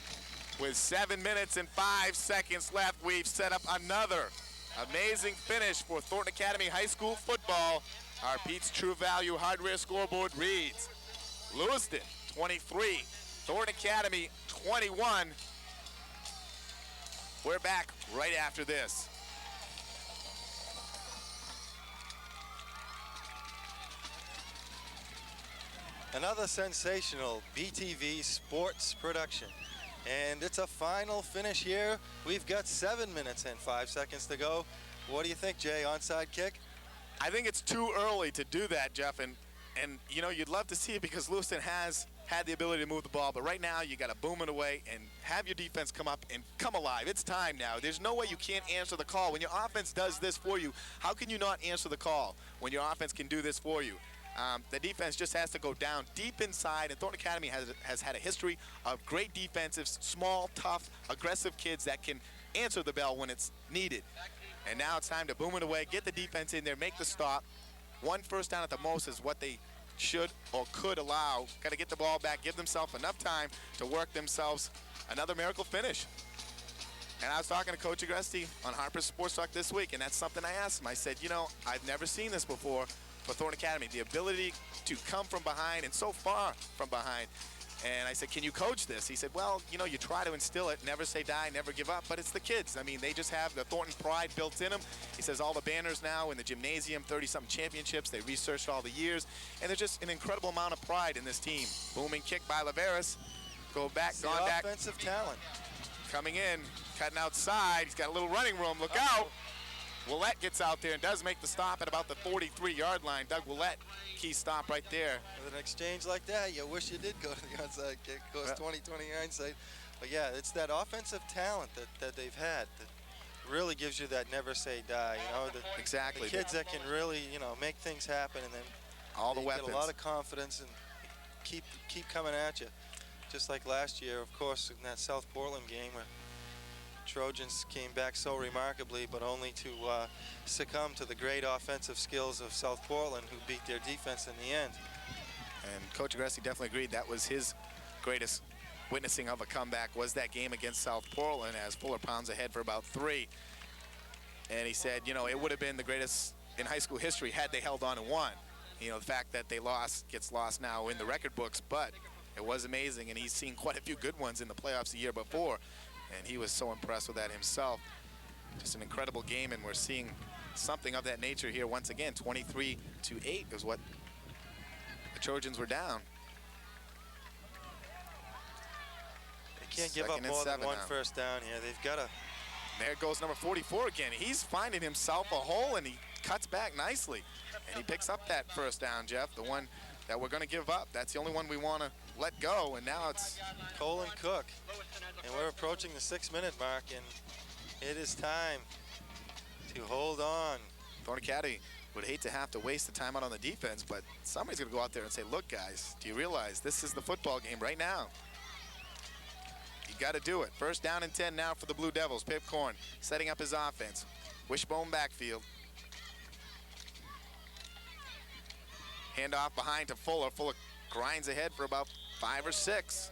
[SPEAKER 1] With 7 minutes and 5 seconds left, we've set up another amazing finish for Thornton Academy High School football. Our Pete's True Value Hardware scoreboard reads Lewiston 23, Thornton Academy 21. We're back right after this.
[SPEAKER 2] Another sensational BTV sports production. And it's a final finish here. We've got 7 minutes and 5 seconds to go. What do you think, Jay? Onside kick?
[SPEAKER 1] I think it's too early to do that, Jeff. And And, you know, you'd love to see it because Lewiston has had the ability to move the ball, but right now you got to boom it away and have your defense come up and come alive. It's time now. There's no way you can't answer the call. When your offense does this for you, how can you not answer the call when your offense can do this for you? The defense just has to go down deep inside, and Thorn Academy has had a history of great defensive, small, tough, aggressive kids that can answer the bell when it's needed. And now it's time to boom it away, get the defense in there, make the stop. 1 first down at the most is what they should or could allow. Got to get the ball back, give themselves enough time to work themselves another miracle finish. And I was talking to Coach Agresti on Harper's Sports Talk this week, and that's something I asked him. I said, you know, I've never seen this before for Thorn Academy, the ability to come from behind and so far from behind. And I said, can you coach this? He said, well, you know, you try to instill it, never say die, never give up, but it's the kids. I mean, they just have the Thornton pride built in them. He says all the banners now in the gymnasium, 30-something championships, they researched all the years, and there's just an incredible amount of pride in this team. Booming kick by Laveras. Go back,
[SPEAKER 2] It's
[SPEAKER 1] gone
[SPEAKER 2] the
[SPEAKER 1] back.
[SPEAKER 2] offensive talent.
[SPEAKER 1] Coming in, cutting outside. He's got a little running room. Look out. Willett gets out there and does make the stop at about the 43-yard line. Doug Willett, key stop right there.
[SPEAKER 2] With an exchange like that, you wish you did go to the onside kick. Of course, 20-20 hindsight. But yeah, it's that offensive talent that they've had that really gives you that never say die. You know,
[SPEAKER 1] Exactly.
[SPEAKER 2] the kids that can really, you know, make things happen, and then
[SPEAKER 1] All the
[SPEAKER 2] they
[SPEAKER 1] weapons.
[SPEAKER 2] get a lot of confidence and keep coming at you. Just like last year, of course, in that South Portland game where Trojans came back so remarkably, but only to succumb to the great offensive skills of South Portland, who beat their defense in the end.
[SPEAKER 1] And Coach Agresti definitely agreed that was his greatest witnessing of a comeback, was that game against South Portland, as Fuller pounds ahead for about 3. And he said, you know, it would have been the greatest in high school history had they held on and won. You know, the fact that they lost gets lost now in the record books, but it was amazing, and he's seen quite a few good ones in the playoffs the year before. And he was so impressed with that himself. Just an incredible game, and we're seeing something of that nature here once again. 23-8 is what the Trojans were down.
[SPEAKER 2] They can't give up more than 1 first down here. They've got to.
[SPEAKER 1] There goes number 44 again. He's finding himself a hole, and he cuts back nicely. And he picks up that first down, Jeff, the one that we're going to give up. That's the only one we want to let go, and now it's
[SPEAKER 2] Colin Cook. And we're approaching the 6-minute mark, and it is time to hold on.
[SPEAKER 1] Thorn Academy would hate to have to waste the time out on the defense, but somebody's going to go out there and say, look, guys, do you realize this is the football game right now? You got to do it. First down and 10 now for the Blue Devils. Pipcorn setting up his offense. Wishbone backfield. Handoff behind to Fuller. Fuller grinds ahead for about 5 or 6.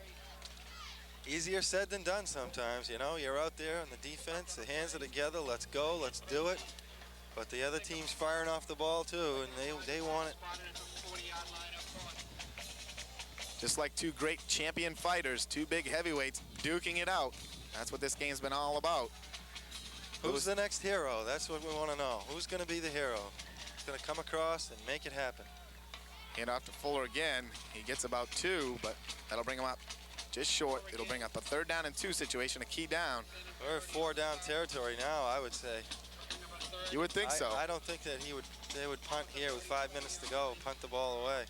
[SPEAKER 2] Easier said than done sometimes, you know. You're out there on the defense, the hands are together, let's go, let's do it. But the other team's firing off the ball too, and they want it.
[SPEAKER 1] Just like 2 great champion fighters, 2 big heavyweights duking it out. That's what this game's been all about.
[SPEAKER 2] Who's the next hero? That's what we want to know. Who's going to be the hero? Who's going to come across and make it happen?
[SPEAKER 1] Hand off to Fuller again. He gets about 2, but that'll bring him up just short. It'll bring up a 3rd down and 2 situation, a key down.
[SPEAKER 2] We're 4 down territory now, I would say.
[SPEAKER 1] You would think so.
[SPEAKER 2] I don't think that they would punt here with 5 minutes to go, punt the ball away.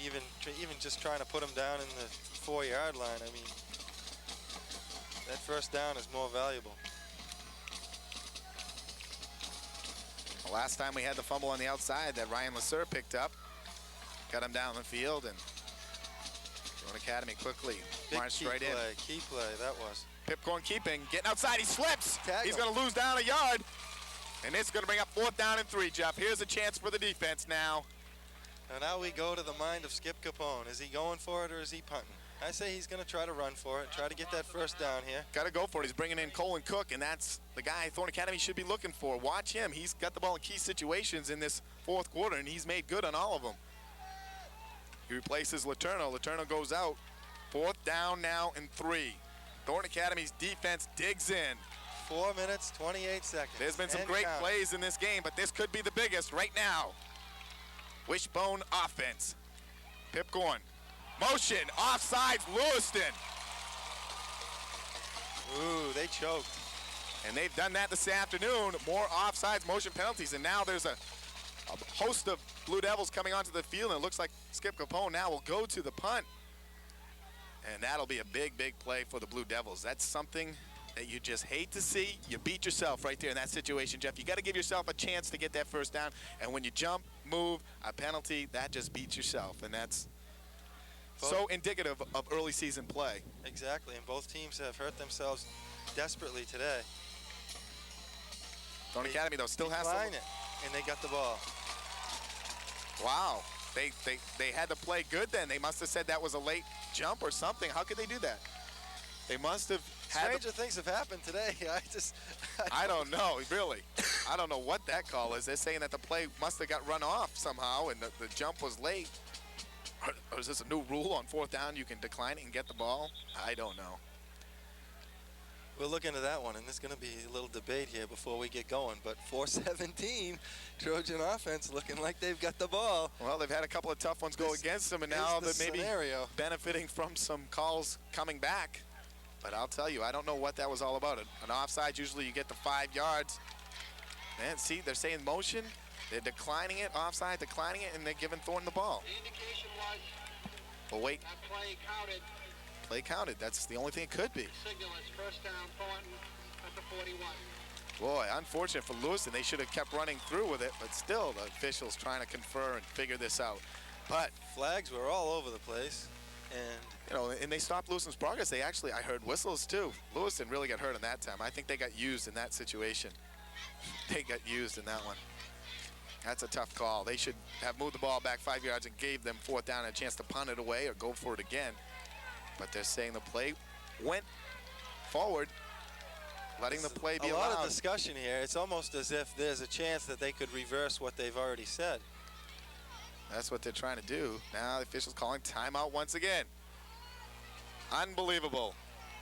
[SPEAKER 2] Even just trying to put him down in the 4-yard line, I mean, that first down is more valuable.
[SPEAKER 1] The last time we had the fumble on the outside that Ryan Lasser picked up, got him down the field, and Thorn Academy quickly marched right in.
[SPEAKER 2] Key play, that was.
[SPEAKER 1] Pipcorn keeping, getting outside, he slips.
[SPEAKER 2] Tag
[SPEAKER 1] He's
[SPEAKER 2] him.
[SPEAKER 1] going to lose down a yard, and it's going to bring up 4th down and 3, Jeff. Here's a chance for the defense now.
[SPEAKER 2] And now we go to the mind of Skip Capone. Is he going for it or is he punting? I say he's going to try to run for it, try to get that first down here.
[SPEAKER 1] Got to go for it. He's bringing in Colin Cook, and that's the guy Thorn Academy should be looking for. Watch him. He's got the ball in key situations in this 4th quarter, and he's made good on all of them. He replaces Letourneau. Letourneau goes out. 4th down now and 3. Thorn Academy's defense digs in.
[SPEAKER 2] 4 minutes, 28 seconds.
[SPEAKER 1] There's been some
[SPEAKER 2] And
[SPEAKER 1] great
[SPEAKER 2] count.
[SPEAKER 1] plays in this game, but this could be the biggest right now. Wishbone offense. Pipcorn. Motion. Offsides. Lewiston.
[SPEAKER 2] Ooh, they choked.
[SPEAKER 1] And they've done that this afternoon. More offsides motion penalties. And now there's a a host of Blue Devils coming onto the field, and it looks like Skip Capone now will go to the punt. And that'll be a big, big play for the Blue Devils. That's something that you just hate to see. You beat yourself right there in that situation, Jeff. You got to give yourself a chance to get that first down. And when you jump, move, a penalty, that just beats yourself. And that's so indicative of early season play.
[SPEAKER 2] Exactly, and both teams have hurt themselves desperately today.
[SPEAKER 1] Thorn Academy, though, still has to
[SPEAKER 2] line it, and they got the ball.
[SPEAKER 1] Wow. They had to play good then. They must have said that was a late jump or something. How could they do that? They must have had
[SPEAKER 2] Stranger things have happened today.
[SPEAKER 1] I don't know, really. I don't know what that call is. They're saying that the play must have got run off somehow and the jump was late. Or is this a new rule on 4th down? You can decline it and get the ball? I don't know.
[SPEAKER 2] We'll look into that one, and there's going to be a little debate here before we get going. But 4-17, Trojan offense looking like they've got the ball.
[SPEAKER 1] Well, they've had a couple of tough ones go against them, and now they're maybe benefiting from some calls coming back. But I'll tell you, I don't know what that was all about. An offside, usually you get the 5 yards. Man, see, they're saying motion. They're declining it, offside, declining it, and they're giving Thornton the ball.
[SPEAKER 3] The indication was
[SPEAKER 1] well, wait.
[SPEAKER 3] that play counted.
[SPEAKER 1] Play counted. That's the only thing it could be.
[SPEAKER 3] Signal is first down, Thornton at the 41.
[SPEAKER 1] Boy, unfortunate for Lewiston. They should have kept running through with it, but still the officials trying to confer and figure this out. But
[SPEAKER 2] flags were all over the place, and
[SPEAKER 1] you know, and they stopped Lewiston's progress. They actually, I heard whistles too. Lewiston really got hurt in that time. I think they got used in that situation. They got used in that one. That's a tough call. They should have moved the ball back 5 yards and gave them 4th down and a chance to punt it away or go for it again. But they're saying the play went forward, letting the play be allowed.
[SPEAKER 2] A lot of discussion here. It's almost as if there's a chance that they could reverse what they've already said.
[SPEAKER 1] That's what they're trying to do. Now the officials calling timeout once again. Unbelievable.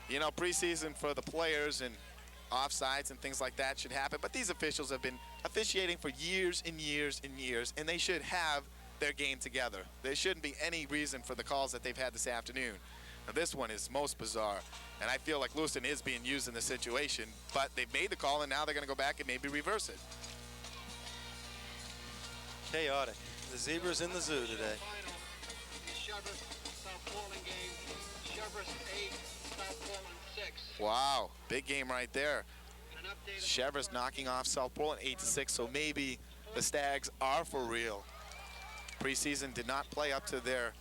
[SPEAKER 1] You know, preseason for the players and offsides and things like that should happen, but these officials have been officiating for years and years and years, and they should have their game together. There shouldn't be any reason for the calls that they've had this afternoon. Now, this one is most bizarre, and I feel like Lewiston is being used in this situation, but they've made the call, and now they're going to go back and maybe reverse it.
[SPEAKER 2] Chaotic. The zebras in the zoo today.
[SPEAKER 1] Wow, big game right there. Chever's knocking off South Portland 8-6, so maybe the Stags are for real. Preseason did not play up to their...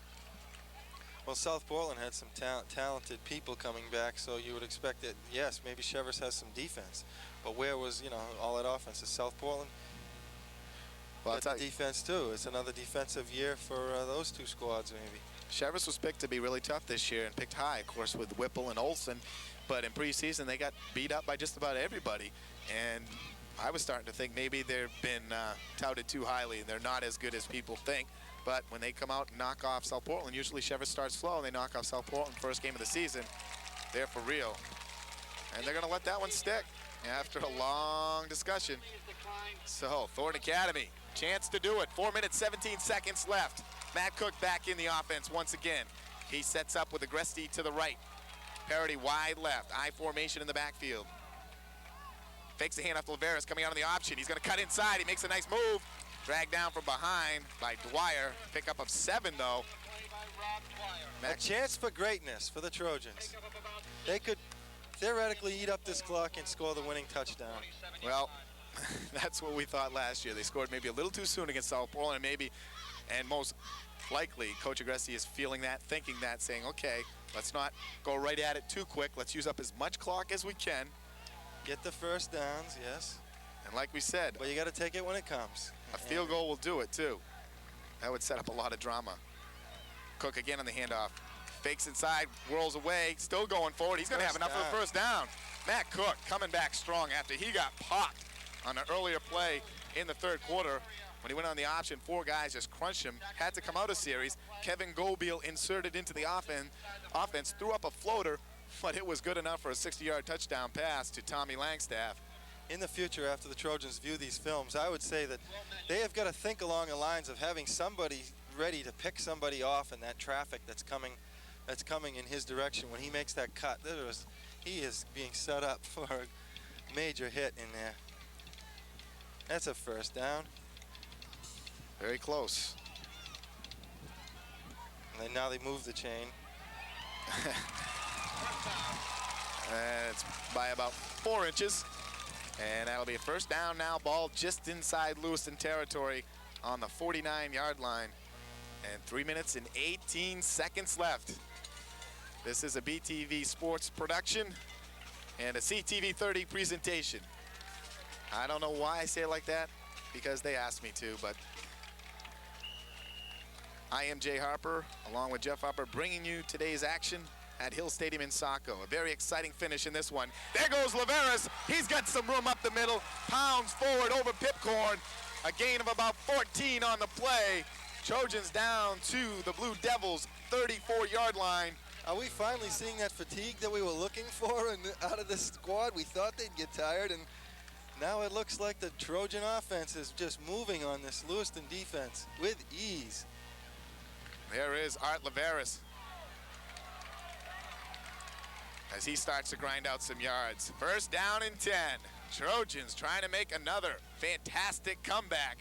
[SPEAKER 2] Well, South Portland had some talented people coming back, so you would expect that, yes, maybe Chevers has some defense. But where was, you know, all that offense? Is South Portland? Well, that's defense, too. It's another defensive year for those two squads, maybe.
[SPEAKER 1] Chevers was picked to be really tough this year and picked high, of course, with Whipple and Olsen. But in preseason, they got beat up by just about everybody. And I was starting to think maybe they've been touted too highly and they're not as good as people think. But when they come out and knock off South Portland, usually Chevers starts slow and they knock off South Portland first game of the season. They're for real. And they're going to let that one stick after a long discussion. So, Thorn Academy, chance to do it. 4 minutes, 17 seconds left. Matt Cook back in the offense once again. He sets up with Agresti to the right. Parity wide left. I formation in the backfield. Fakes the handoff to Laveras coming out on the option. He's going to cut inside. He makes a nice move. Dragged down from behind by Dwyer. Pickup of 7, though.
[SPEAKER 2] A chance for greatness for the Trojans. They could theoretically eat up this clock and score the winning touchdown.
[SPEAKER 1] Well, that's what we thought last year. They scored maybe a little too soon against South Portland, maybe, and most likely Coach Agresti is feeling that, thinking that, saying, okay, let's not go right at it too quick. Let's use up as much clock as we can.
[SPEAKER 2] Get the first downs, yes.
[SPEAKER 1] And like we said,
[SPEAKER 2] but you got to take it when it comes.
[SPEAKER 1] A field goal will do it, too. That would set up a lot of drama. Cook again on the handoff. Fakes inside, whirls away, still going forward. He's going to have enough for the first down. Matt Cook coming back strong after he got popped on an earlier play in the third quarter. When he went on the option, 4 guys just crunched him, had to come out of series. Kevin Gobiel inserted into the offense, threw up a floater, but it was good enough for a 60-yard touchdown pass to Tommy Langstaff.
[SPEAKER 2] In the future, after the Trojans view these films, I would say that they have got to think along the lines of having somebody ready to pick somebody off in that traffic that's coming in his direction. When he makes that cut, he is being set up for a major hit in there. That's a first down.
[SPEAKER 1] Very close.
[SPEAKER 2] And then now they move the chain.
[SPEAKER 1] It's by about 4 inches. And that'll be a first down now. Ball just inside Lewiston territory on the 49-yard line. And 3 minutes and 18 seconds left. This is a BTV Sports production and a CTV 30 presentation. I don't know why I say it like that, because they asked me to, but I am Jay Harper, along with Jeff Harper, bringing you today's action at Hill Stadium in Saco. A very exciting finish in this one. There goes Laveras. He's got some room up the middle, pounds forward over Pipcorn. A gain of about 14 on the play. Trojans down to the Blue Devils' 34-yard line.
[SPEAKER 2] Are we finally seeing that fatigue that we were looking for out of this squad? We thought they'd get tired, and now it looks like the Trojan offense is just moving on this Lewiston defense with ease.
[SPEAKER 1] There is Art Laveras as he starts to grind out some yards. First down and 10. Trojans trying to make another fantastic comeback.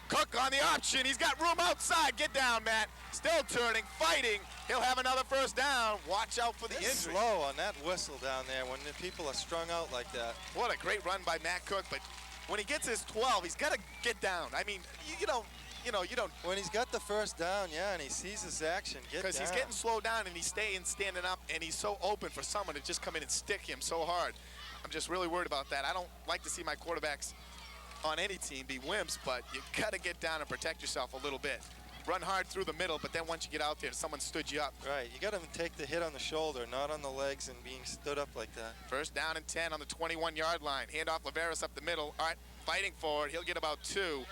[SPEAKER 1] Cook on the option. He's got room outside. Get down, Matt. Still turning, fighting. He'll have another first down. Watch out for the injury.
[SPEAKER 2] Slow on that whistle down there when the people are strung out like that.
[SPEAKER 1] What a great run by Matt Cook, but when he gets his 12, he's got to get down. I mean, you don't.
[SPEAKER 2] When he's got the first down, yeah, and he sees his action, get down.
[SPEAKER 1] Because he's getting slowed down and he's standing up, and he's so open for someone to just come in and stick him so hard. I'm just really worried about that. I don't like to see my quarterbacks on any team be wimps, but you got to get down and protect yourself a little bit. Run hard through the middle, but then once you get out there, someone stood you up.
[SPEAKER 2] Right, you got to take the hit on the shoulder, not on the legs and being stood up like that.
[SPEAKER 1] First down and 10 on the 21-yard line. Hand off Laveras up the middle. All right, fighting forward. He'll get about 2.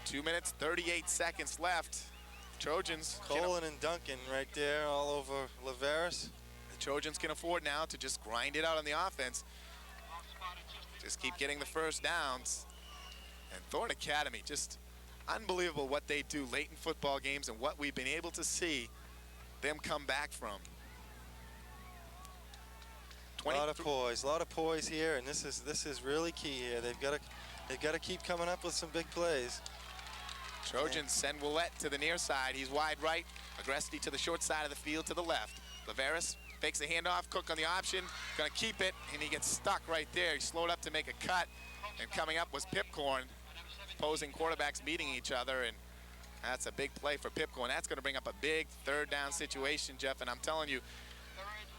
[SPEAKER 1] 2 minutes, 38 seconds left. Trojans.
[SPEAKER 2] Colin and Duncan right there all over Laveras.
[SPEAKER 1] The Trojans can afford now to just grind it out on the offense. Just keep getting the first downs. And Thorn Academy, just unbelievable what they do late in football games and what we've been able to see them come back from.
[SPEAKER 2] A lot of poise here, and this is really key here. They've got to keep coming up with some big plays.
[SPEAKER 1] Trojans send Willette to the near side. He's wide right. Agresti to the short side of the field to the left. Laveras fakes a handoff. Cook on the option. Gonna keep it, and he gets stuck right there. He slowed up to make a cut, and coming up was Pipcorn. Opposing quarterbacks meeting each other, and that's a big play for Pipcorn. That's gonna bring up a big third down situation, Jeff, and I'm telling you,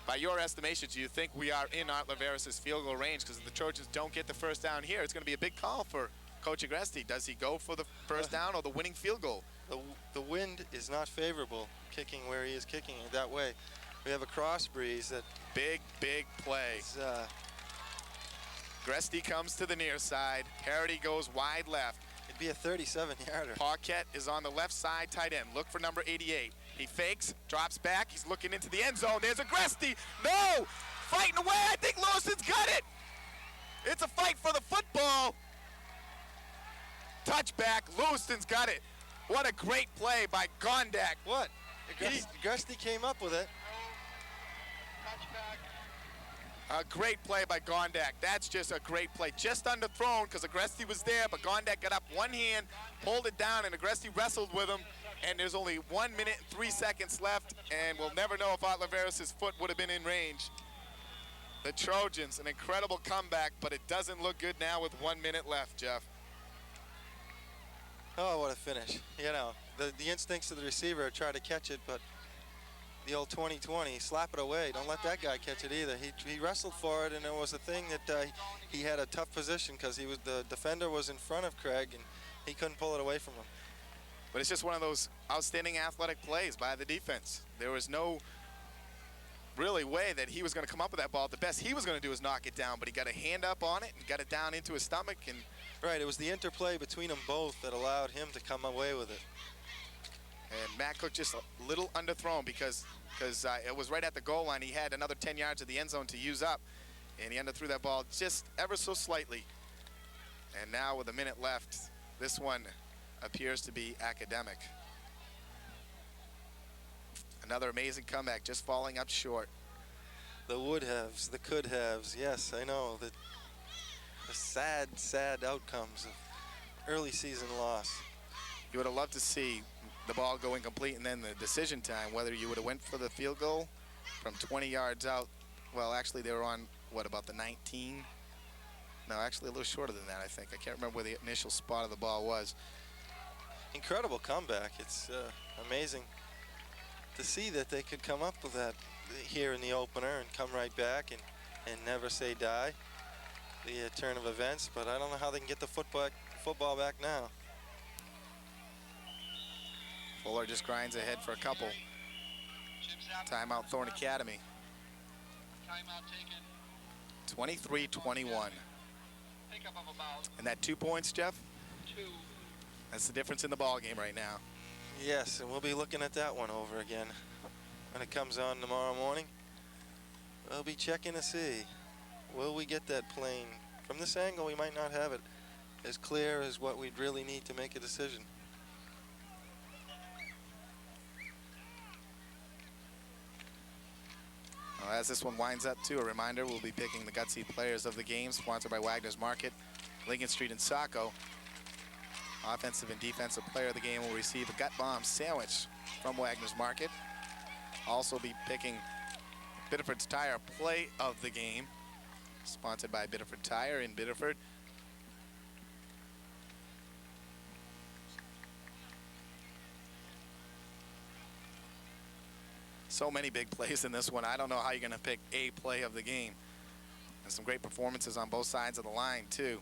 [SPEAKER 1] by your estimations, do you think we are in Art Laveras' field goal range? Because if the Trojans don't get the first down here, it's gonna be a big call for Coach Agresti. Does he go for the first down or the winning field goal?
[SPEAKER 2] The wind is not favorable kicking where he is kicking it that way. We have a cross breeze that
[SPEAKER 1] big play. Agresti comes to the near side. Parity goes wide left.
[SPEAKER 2] It'd be a 37-yarder.
[SPEAKER 1] Paquette is on the left side, tight end. Look for number 88. He fakes, drops back. He's looking into the end zone. There's Agresti. No! Fighting away. I think Lewiston's got it. It's a fight for the football. Touchback. Lewiston's got it. What a great play by Gondak.
[SPEAKER 2] What? Agresti came up with it.
[SPEAKER 1] A great play by Gondak. That's just a great play. Just underthrown because Agresti was there, but Gondak got up one hand, pulled it down, and Agresti wrestled with him. And there's only 1 minute and 3 seconds left, and we'll never know if Art Laveras' foot would have been in range. The Trojans, an incredible comeback, but it doesn't look good now with 1 minute left, Jeff.
[SPEAKER 2] Oh, what a finish. You know, the instincts of the receiver are try to catch it, but the old 20-20, slap it away. Don't let that guy catch it either. He wrestled for it, and it was a thing that he had a tough position because the defender was in front of Craig, and he couldn't pull it away from him.
[SPEAKER 1] But it's just one of those outstanding athletic plays by the defense. There was no really way that he was going to come up with that ball. The best he was going to do is knock it down, but he got a hand up on it and got it down into his stomach. And
[SPEAKER 2] right, it was the interplay between them both that allowed him to come away with it.
[SPEAKER 1] And Matt Cook just a little underthrown because it was right at the goal line. He had another 10 yards of the end zone to use up, and he underthrew that ball just ever so slightly. And now with a minute left, this one appears to be academic. Another amazing comeback, just falling up short.
[SPEAKER 2] The would-haves, the could-haves, yes, I know. The sad, sad outcomes of early season loss.
[SPEAKER 1] You would have loved to see the ball go incomplete and then the decision time, whether you would have went for the field goal from 20 yards out. Well, actually, they were on, what, about the 19? No, actually a little shorter than that, I think. I can't remember where the initial spot of the ball was.
[SPEAKER 2] Incredible comeback. It's amazing to see that they could come up with that here in the opener and come right back and never say die. The turn of events, but I don't know how they can get the football back now.
[SPEAKER 1] Fuller just grinds ahead for a couple. Timeout, Thorn Academy.
[SPEAKER 3] Timeout taken.
[SPEAKER 1] 23-21.
[SPEAKER 3] Pickup of about
[SPEAKER 1] And that 2 points, Jeff?
[SPEAKER 3] 2.
[SPEAKER 1] That's the difference in the ball game right now.
[SPEAKER 2] Yes, and we'll be looking at that one over again when it comes on tomorrow morning. We'll be checking to see, will we get that plane? From this angle, we might not have it as clear as what we'd really need to make a decision.
[SPEAKER 1] Well, as this one winds up, too, a reminder, we'll be picking the Gutsy Players of the Game, sponsored by Wagner's Market, Lincoln Street and Saco. Offensive and defensive player of the game will receive a gut bomb sandwich from Wagner's Market. Also be picking Biddeford's Tire Play of the Game, sponsored by Biddeford Tire in Biddeford. So many big plays in this one. I don't know how you're going to pick a play of the game. And some great performances on both sides of the line, too.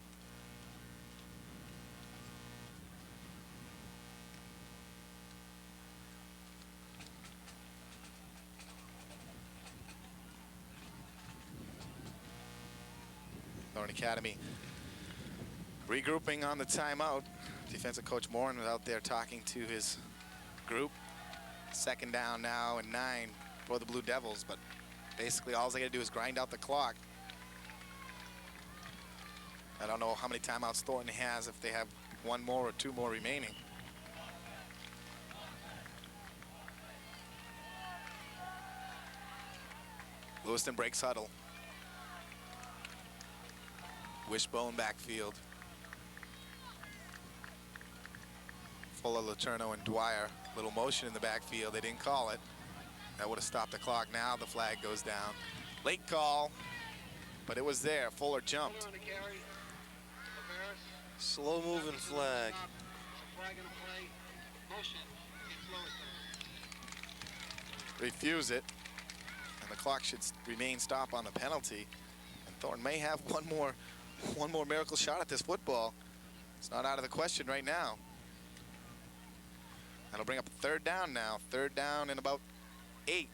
[SPEAKER 1] Thorn Academy regrouping on the timeout. Defensive coach Morin was out there talking to his group. Second down now and 9 for the Blue Devils, but basically all they got to do is grind out the clock. I don't know how many timeouts Thornton has, if they have 1 more or 2 more remaining. Lewiston breaks huddle. Wishbone backfield. Fuller, Letourneau, and Dwyer. Little motion in the backfield. They didn't call it. That would have stopped the clock. Now the flag goes down. Late call, but it was there. Fuller jumped.
[SPEAKER 3] Fuller on the carry. Laveras.
[SPEAKER 2] Slow moving flag.
[SPEAKER 3] There's a flag in the play. Motion against Lewiston.
[SPEAKER 1] Refuse it. And the clock should remain stop on the penalty. And Thornton may have one more miracle shot at this football. It's not out of the question right now. That'll bring up a 3rd down now. 3rd down and about 8.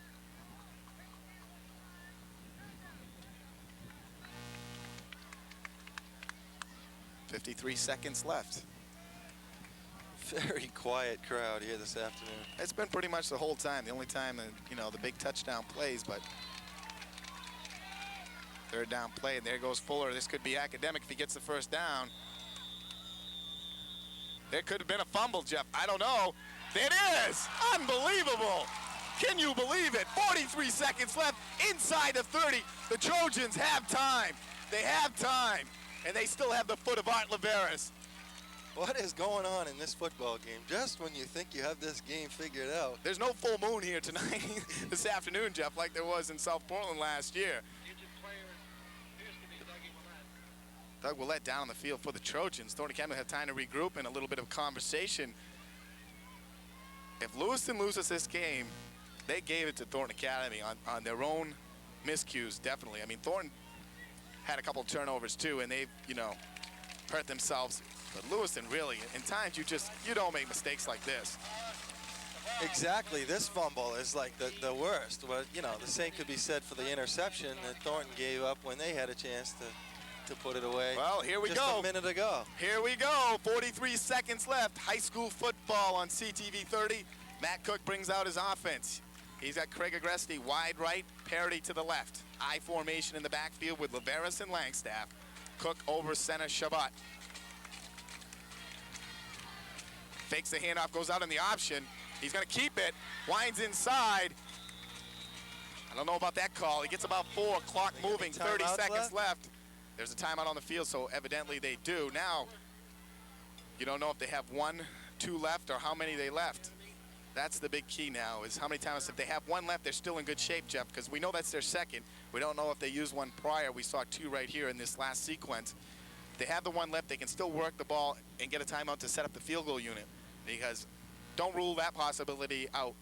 [SPEAKER 1] .53 seconds left.
[SPEAKER 2] Very quiet crowd here this afternoon.
[SPEAKER 1] It's been pretty much the whole time. The only time that, you know, the big touchdown plays, but 3rd down play, and there goes Fuller. This could be academic if he gets the 1st down. There could have been a fumble, Jeff. I don't know. It is! Unbelievable! Can you believe it? 43 seconds left inside the 30. The Trojans have time. They have time. And they still have the foot of Art Laveras.
[SPEAKER 2] What is going on in this football game? Just when you think you have this game figured out.
[SPEAKER 1] There's no full moon here tonight, this afternoon, Jeff, like there was in South Portland last year.
[SPEAKER 3] Injured player appears to be Dougie Willett.
[SPEAKER 1] Doug Willett down on the field for the Trojans. Thornton Academy will have time to regroup and a little bit of conversation. If Lewiston loses this game, they gave it to Thornton Academy on their own miscues, definitely. I mean, Thornton had a couple turnovers too, and they've, you know, hurt themselves. But Lewiston, really, in times you don't make mistakes like this.
[SPEAKER 2] Exactly. This fumble is like the worst. But, you know, the same could be said for the interception that Thornton gave up when they had a chance to put it away.
[SPEAKER 1] Well, here we go.
[SPEAKER 2] Just a minute ago.
[SPEAKER 1] Here we go. 43 seconds left. High school football on CTV 30. Matt Cook brings out his offense. He's got Craig Agresti wide right, Parity to the left. I formation in the backfield with Laveras and Langstaff. Cook over center, Shabbat. Fakes the handoff, goes out in the option. He's going to keep it. Winds inside. I don't know about that call. He gets about 4 clock moving, 30 seconds left. There's a timeout on the field, so evidently they do. Now, you don't know if they have 1, 2 left or how many they left. That's the big key now, is how many times. If they have 1 left, they're still in good shape, Jeff, because we know that's their second. We don't know if they used 1 prior. We saw 2 right here in this last sequence. If they have the 1 left, they can still work the ball and get a timeout to set up the field goal unit, because don't rule that possibility out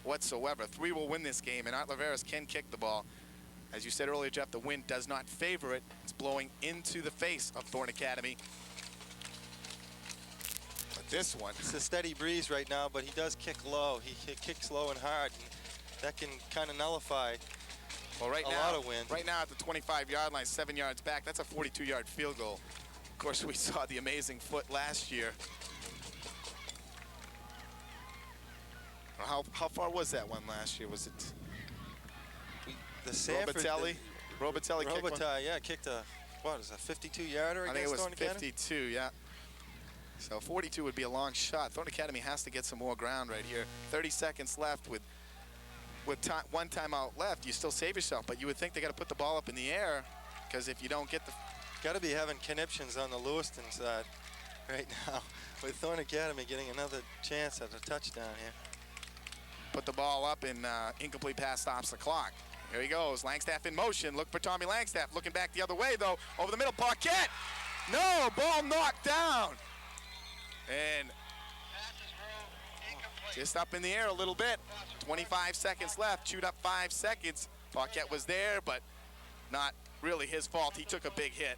[SPEAKER 1] whatsoever. 3 will win this game, and Art Laveras can kick the ball. As you said earlier, Jeff, the wind does not favor it. It's blowing into the face of Thorn Academy. But this one,
[SPEAKER 2] it's a steady breeze right now, but he does kick low. He kicks low and hard, and that can kind of nullify a lot of wind.
[SPEAKER 1] Right now at the 25-yard line, 7 yards back, that's a 42-yard field goal. Of course, we saw the amazing foot last year. How far was that one last year? Was it
[SPEAKER 2] the Sanford?
[SPEAKER 1] Robitelli kicked one?
[SPEAKER 2] Yeah, kicked a, what is a 52-yarder against Thorn Academy?
[SPEAKER 1] I think it was 52, yeah. So 42 would be a long shot. Thorn Academy has to get some more ground right here. 30 seconds left with 1 timeout left. You still save yourself, but you would think they got to put the ball up in the air, because if you don't get the...
[SPEAKER 2] Got to be having conniptions on the Lewiston side right now, with Thorn Academy getting another chance at a touchdown here.
[SPEAKER 1] Put the ball up, and incomplete pass stops the clock. Here he goes, Langstaff in motion. Look for Tommy Langstaff, looking back the other way though, over the middle, Paquette! No, ball knocked down. And just up in the air a little bit. 25 seconds left, chewed up 5 seconds. Paquette was there, but not really his fault. He took a big hit,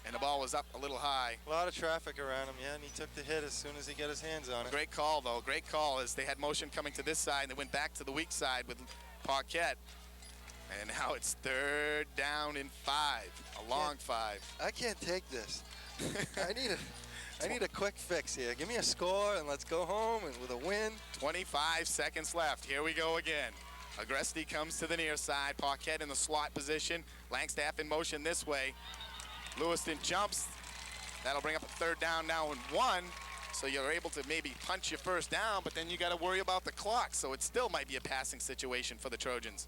[SPEAKER 1] and the ball was up a little high.
[SPEAKER 2] A lot of traffic around him, yeah, and he took the hit as soon as he got his hands on it.
[SPEAKER 1] Great call, though. Great call, as they had motion coming to this side, and they went back to the weak side with Paquette. And now it's 3rd down and 5, a long 5.
[SPEAKER 2] I can't take this. I need a quick fix here. Give me a score and let's go home and with a win.
[SPEAKER 1] 25 seconds left. Here we go again. Agresti comes to the near side. Paquette in the slot position. Langstaff in motion this way. Lewiston jumps. That'll bring up a 3rd down now and 1. So you're able to maybe punch your 1st down, but then you got to worry about the clock. So it still might be a passing situation for the Trojans.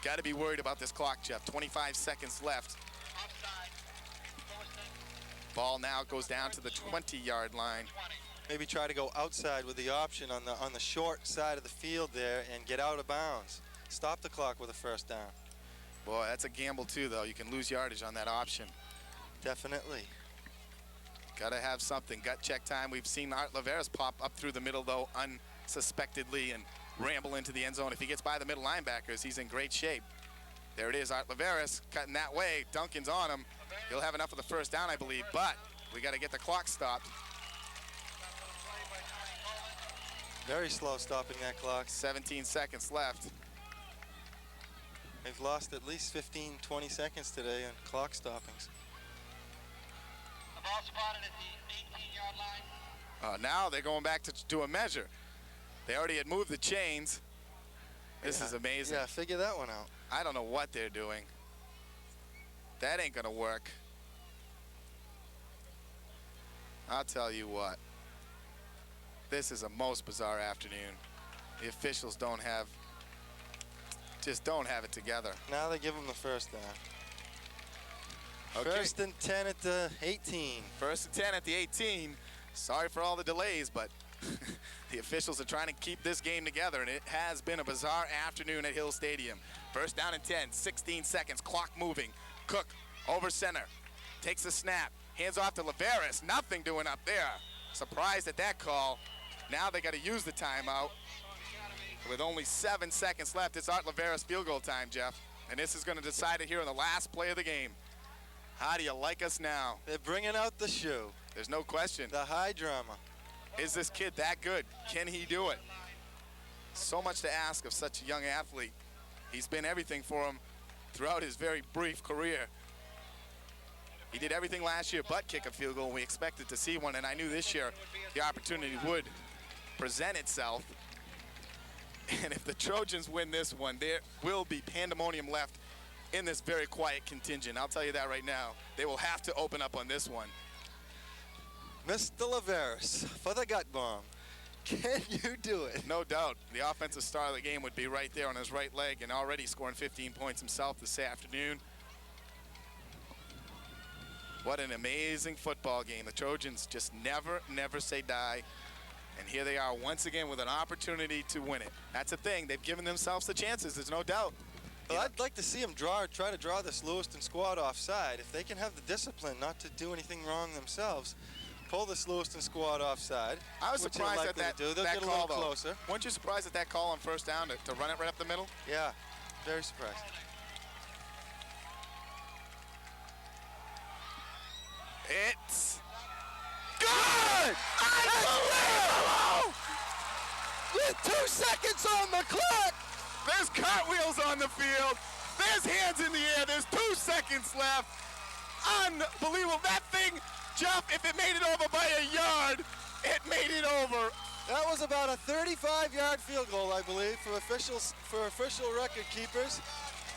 [SPEAKER 1] Got to be worried about this clock, Jeff. 25 seconds left. Ball now goes down to the 20-yard line.
[SPEAKER 2] Maybe try to go outside with the option on the short side of the field there and get out of bounds. Stop the clock with a 1st down.
[SPEAKER 1] Boy, that's a gamble too, though. You can lose yardage on that option.
[SPEAKER 2] Definitely.
[SPEAKER 1] Got to have something. Gut check time. We've seen Art Laveras pop up through the middle, though, unsuspectedly, and ramble into the end zone. If he gets by the middle linebackers, he's in great shape. There it is, Art Laveras cutting that way. Duncan's on him. He'll have enough of the 1st down, I believe, but we got to get the clock stopped.
[SPEAKER 2] Very slow stopping that clock.
[SPEAKER 1] 17 seconds left.
[SPEAKER 2] They've lost at least 15, 20 seconds today on clock stoppings.
[SPEAKER 3] The ball spotted at the 18-yard line.
[SPEAKER 1] Now they're going back to do a measure. They already had moved the chains. This is amazing.
[SPEAKER 2] Yeah, figure that one out.
[SPEAKER 1] I don't know what they're doing. That ain't gonna work. I'll tell you what. This is a most bizarre afternoon. The officials just don't have it together.
[SPEAKER 2] Now they give them the 1st down.
[SPEAKER 1] Okay.
[SPEAKER 2] 1st and 10 at the 18.
[SPEAKER 1] 1st and 10 at the 18. Sorry for all the delays, but the officials are trying to keep this game together, and it has been a bizarre afternoon at Hill Stadium. 1st down and 10, 16 seconds, clock moving. Cook over center, takes the snap, hands off to Laveras. Nothing doing up there. Surprised at that call. Now they got to use the timeout. With only 7 seconds left, it's Art Laveras field goal time, Jeff. And this is going to decide it here in the last play of the game. How do you like us now?
[SPEAKER 2] They're bringing out the shoe.
[SPEAKER 1] There's no question.
[SPEAKER 2] The high drama.
[SPEAKER 1] Is this kid that good? Can he do it? So much to ask of such a young athlete. He's been everything for him throughout his very brief career. He did everything last year but kick a field goal, and we expected to see one, and I knew this year the opportunity would present itself. And if the Trojans win this one, there will be pandemonium left in this very quiet contingent. I'll tell you that right now. They will have to open up on this one.
[SPEAKER 2] Mr. Laveras for the gut bomb. Can you do it?
[SPEAKER 1] No doubt. The offensive star of the game would be right there on his right leg, and already scoring 15 points himself this afternoon. What an amazing football game. The Trojans just never say die. And here they are once again with an opportunity to win it. That's the thing. They've given themselves the chances. There's no doubt.
[SPEAKER 2] Well, I'd like to see them try to draw this Lewiston squad offside. If they can have the discipline not to do anything wrong themselves, pull this Lewiston squad offside.
[SPEAKER 1] I was surprised at that,
[SPEAKER 2] They'll
[SPEAKER 1] that
[SPEAKER 2] get a
[SPEAKER 1] call,
[SPEAKER 2] little
[SPEAKER 1] though.
[SPEAKER 2] closer.
[SPEAKER 1] Weren't you surprised at that call on first down to run it right up the middle?
[SPEAKER 2] Yeah, very surprised.
[SPEAKER 1] It's good! Unbelievable!
[SPEAKER 2] With 2 seconds on the clock!
[SPEAKER 1] There's cartwheels on the field. There's hands in the air. There's 2 seconds left. Unbelievable. That thing, Jeff, if it made it over by a yard, it made it over.
[SPEAKER 2] That was about a 35-yard field goal, I believe, for official record keepers.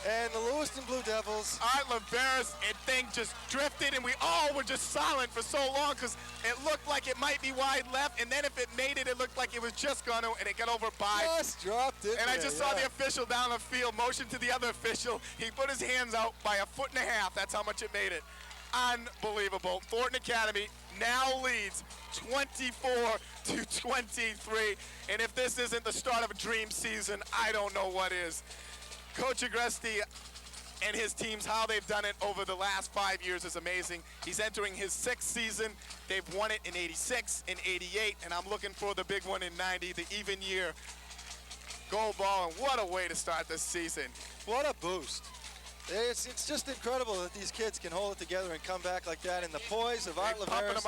[SPEAKER 2] And the Lewiston Blue Devils.
[SPEAKER 1] Laveras, and thing just drifted, and we all were just silent for so long because it looked like it might be wide left, and then if it made it, it looked like it was just going to, and it got over by.
[SPEAKER 2] Just dropped it.
[SPEAKER 1] And I just saw the official down the field motion to the other official. He put his hands out by 1.5 feet. That's how much it made it. Unbelievable. Thornton Academy now leads 24-23. And if this isn't the start of a dream season, I don't know what is. Coach Agresti and his teams, how they've done it over the last 5 years is amazing. He's entering his 6th season. They've won it in '86 and '88, and I'm looking for the big one in '90, the even year gold ball, and what a way to start this season.
[SPEAKER 2] What a boost. It's just incredible that these kids can hold it together and come back like that, and the poise of Art Laveras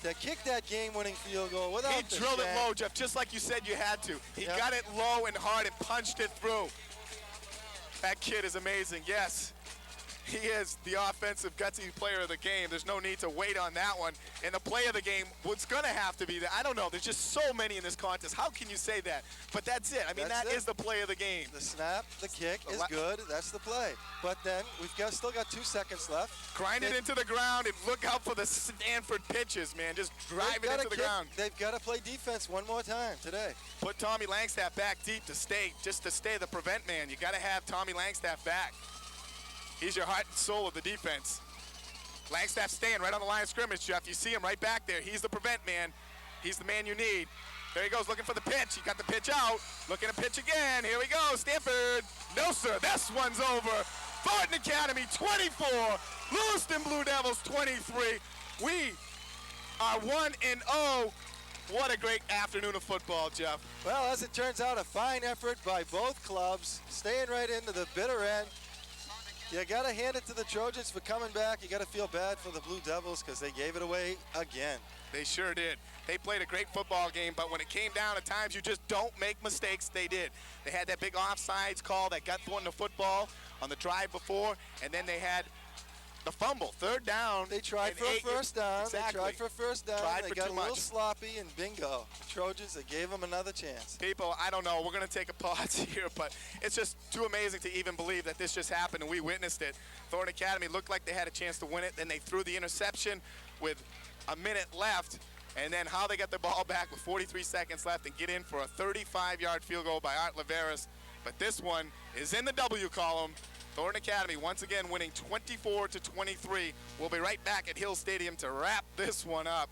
[SPEAKER 2] to kick that game-winning field goal without
[SPEAKER 1] He drilled it low, Jeff, just like you said you had to. He got it low and hard and punched it through. That kid is amazing, yes. He is the offensive gutsy player of the game. There's no need to wait on that one. And the play of the game, what's going to have to be that. I don't know. There's just so many in this contest. How can you say that? But that's it. I mean, that is the play of the game.
[SPEAKER 2] The snap, the kick is good. That's the play. But then we've still got 2 seconds left.
[SPEAKER 1] Grind it into the ground and look out for the Stanford pitches, man. Just drive it into the ground.
[SPEAKER 2] They've got to play defense one more time today.
[SPEAKER 1] Put Tommy Langstaff back deep to stay the prevent man. You got to have Tommy Langstaff back. He's your heart and soul of the defense. Langstaff staying right on the line of scrimmage, Jeff. You see him right back there. He's the prevent man. He's the man you need. There he goes, looking for the pitch. He got the pitch out. Looking to pitch again. Here we go, Stanford. No, sir, this one's over. Thornton Academy, 24. Lewiston Blue Devils, 23. We are 1-0. What a great afternoon of football, Jeff.
[SPEAKER 2] Well, as it turns out, a fine effort by both clubs, staying right into the bitter end. You got to hand it to the Trojans for coming back. You got to feel bad for the Blue Devils because they gave it away again.
[SPEAKER 1] They sure did. They played a great football game, but when it came down, at times you just don't make mistakes. They did. They had that big offsides call that got Thornton the football on the drive before, and then they had the fumble, 3rd down.
[SPEAKER 2] They tried for a first down.
[SPEAKER 1] Exactly.
[SPEAKER 2] They tried for a first down.
[SPEAKER 1] Tried
[SPEAKER 2] they
[SPEAKER 1] for
[SPEAKER 2] got
[SPEAKER 1] too
[SPEAKER 2] a little
[SPEAKER 1] much.
[SPEAKER 2] sloppy, and bingo. The Trojans, they gave them another chance.
[SPEAKER 1] People, I don't know. We're going to take a pause here, but it's just too amazing to even believe that this just happened and we witnessed it. Thorn Academy looked like they had a chance to win it. Then they threw the interception with a minute left. And then how they got the ball back with 43 seconds left and get in for a 35-yard field goal by Art Laveras. But this one is in the W column. Thorn Academy once again winning 24-23. We'll be right back at Hill Stadium to wrap this one up.